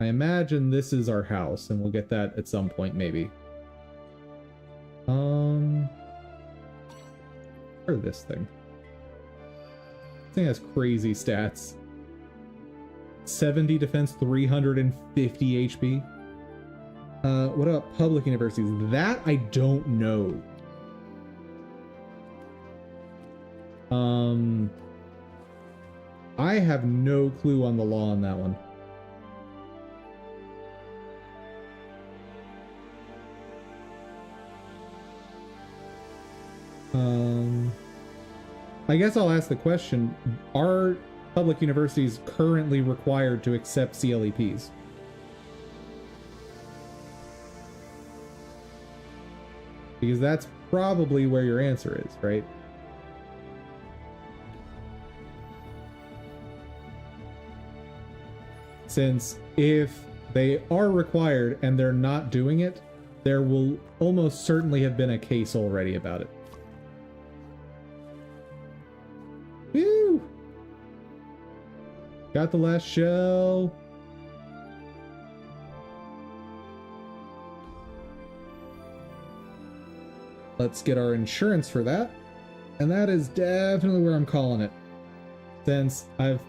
I imagine this is our house, and we'll get that at some point, maybe. Or this thing. This thing has crazy stats. 70 defense, 350 HP. What about public universities? That I don't know. I have no clue on the law on that one. I guess I'll ask the question, are public universities currently required to accept CLEPs? Because that's probably where your answer is, right? Since if they are required and they're not doing it, there will almost certainly have been a case already about it. Woo! Got the last shell. Let's get our insurance for that. And that is definitely where I'm calling it. Since I've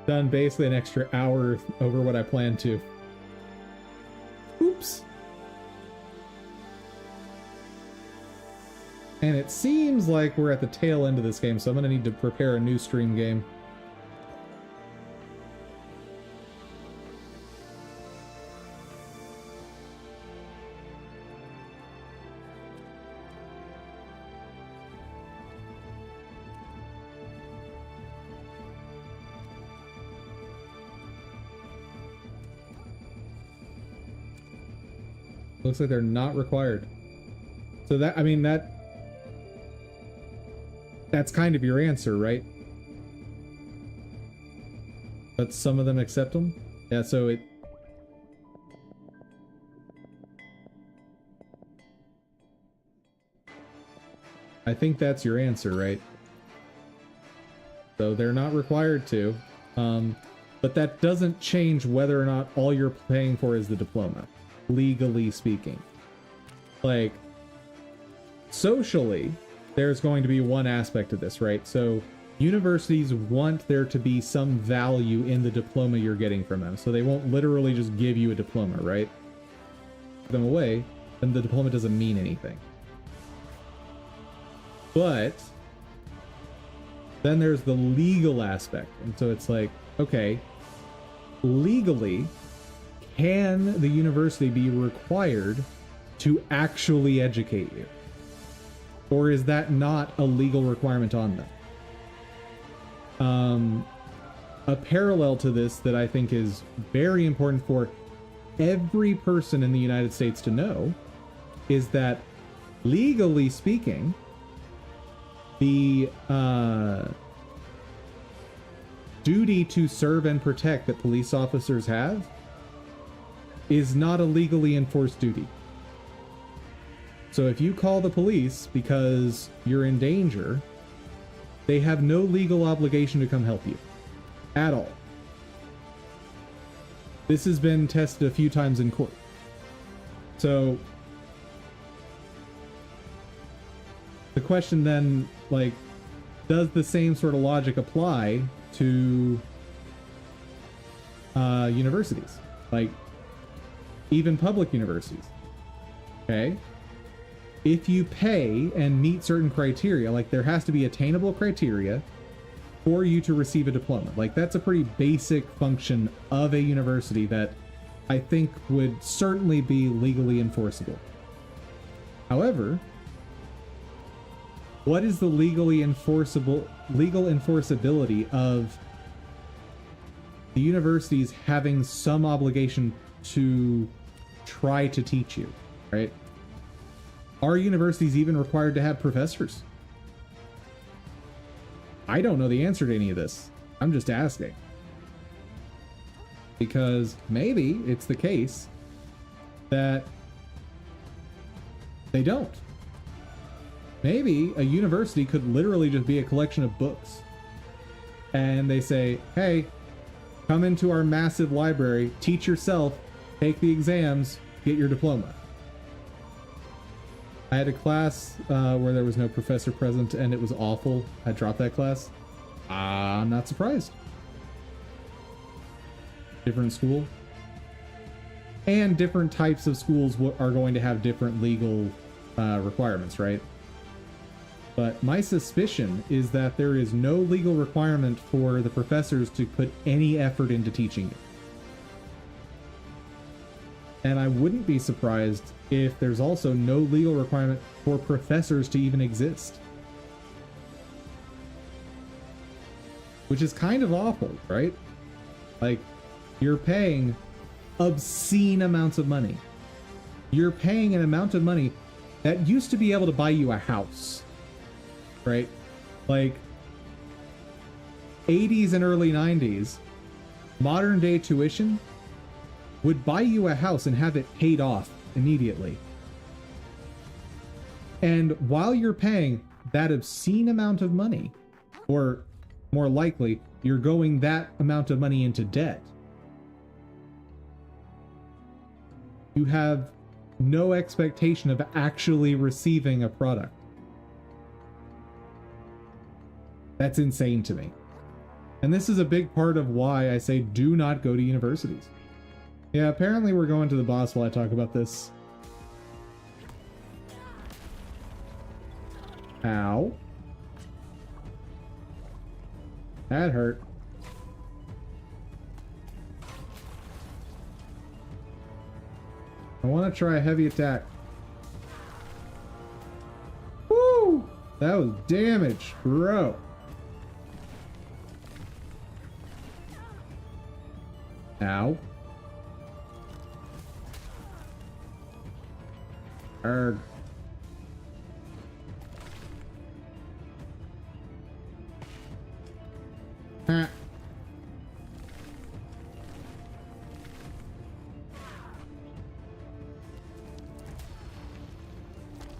done basically an extra hour over what I planned to. Oops. And it seems like we're at the tail end of this game, so I'm gonna need to prepare a new stream game. Looks like they're not required. So that, I mean, that's kind of your answer, right? But some of them accept them? Yeah, so it... I think that's your answer, right? So they're not required to. But that doesn't change whether or not all you're paying for is the diploma. Legally speaking. Like, socially, there's going to be one aspect of this, right? So universities want there to be some value in the diploma you're getting from them. So they won't literally just give you a diploma, right? Give them away, then the diploma doesn't mean anything. But then there's the legal aspect. And so it's like, okay, legally, can the university be required to actually educate you? Or is that not a legal requirement on them? A parallel to this that I think is very important for every person in the United States to know is that, legally speaking, the duty to serve and protect that police officers have is not a legally enforced duty. So if you call the police because you're in danger, they have no legal obligation to come help you at all. This has been tested a few times in court. So the question then, like, does the same sort of logic apply to universities? Like, even public universities. Okay? If you pay and meet certain criteria, like there has to be attainable criteria for you to receive a diploma. Like that's a pretty basic function of a university that I think would certainly be legally enforceable. However, what is the legal enforceability of the universities having some obligation to try to teach you, right? Are universities even required to have professors? I don't know the answer to any of this. I'm just asking. Because maybe it's the case that they don't. Maybe a university could literally just be a collection of books. And they say, hey, come into our massive library, teach yourself, take the exams, get your diploma. I had a class where there was no professor present and it was awful. I dropped that class. I'm not surprised. Different school. And different types of schools are going to have different legal requirements, right? But my suspicion is that there is no legal requirement for the professors to put any effort into teaching you. And I wouldn't be surprised if there's also no legal requirement for professors to even exist. Which is kind of awful, right? Like, you're paying obscene amounts of money. You're paying an amount of money that used to be able to buy you a house, right? Like, 80s and early 90s, modern day tuition would buy you a house and have it paid off immediately. And while you're paying that obscene amount of money, or more likely, you're going that amount of money into debt, you have no expectation of actually receiving a product. That's insane to me. And this is a big part of why I say do not go to universities. Yeah, apparently we're going to the boss while I talk about this. Ow. That hurt. I want to try a heavy attack. Woo! That was damage, bro. Ow. Arrgh. Ha.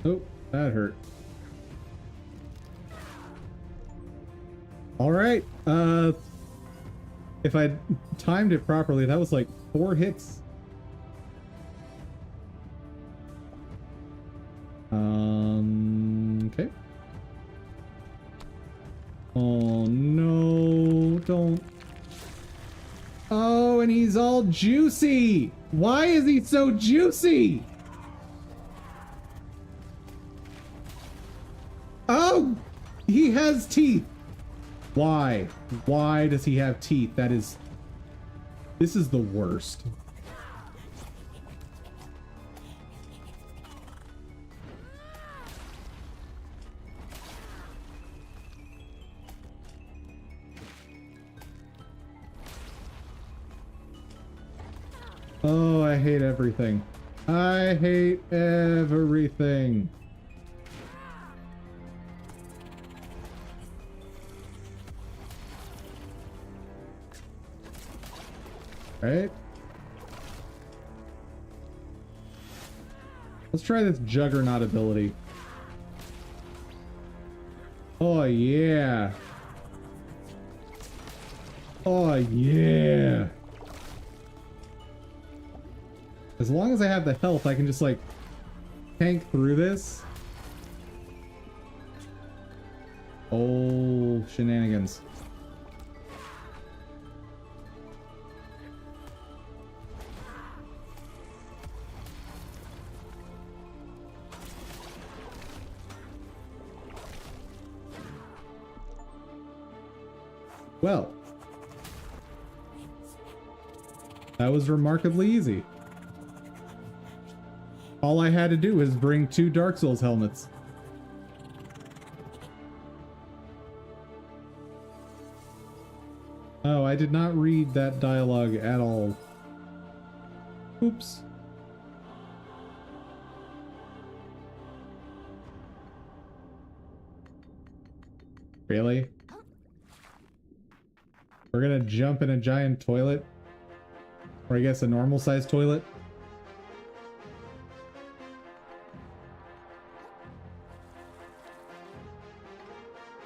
Oh, that hurt. All right. If I timed it properly, that was like 4 hits. Okay. Oh, and he's all juicy. Why is he so juicy? Oh, he has teeth. Why? Why does he have teeth? This is the worst. Oh, I hate everything. I hate everything. Right? Let's try this Juggernaut ability. Oh, yeah. Oh, yeah. As long as I have the health, I can just, like, tank through this. Oh, shenanigans. Well, that was remarkably easy. All I had to do was bring 2 Dark Souls helmets. Oh, I did not read that dialogue at all. Oops. Really? We're gonna jump in a giant toilet? Or I guess a normal sized toilet?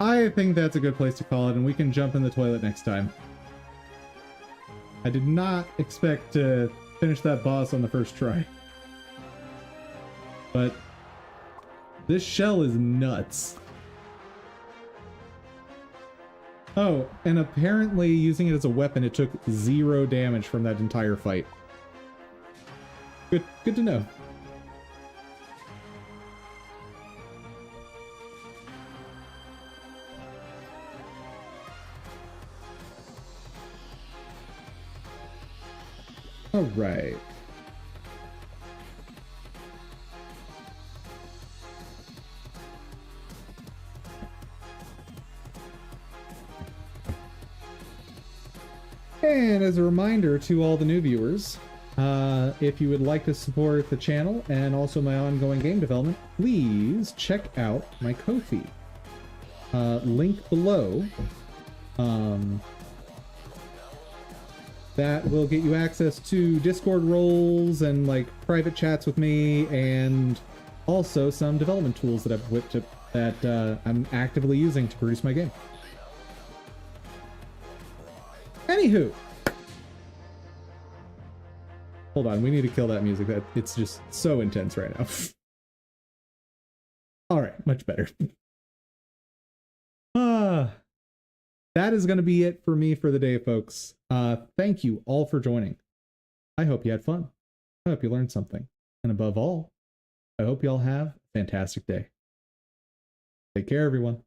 I think that's a good place to call it, and we can jump in the toilet next time. I did not expect to finish that boss on the first try. But this shell is nuts. Oh, and apparently using it as a weapon, it took 0 damage from that entire fight. Good to know. All right. And as a reminder to all the new viewers, if you would like to support the channel and also my ongoing game development, please check out my Ko-fi. Link below. That will get you access to Discord roles and like private chats with me, and also some development tools that I've whipped up that I'm actively using to produce my game. Anywho, hold on, we need to kill that music. It's just so intense right now. All right, much better. That is going to be it for me for the day, folks. Thank you all for joining. I hope you had fun. I hope you learned something. And above all, I hope you all have a fantastic day. Take care, everyone.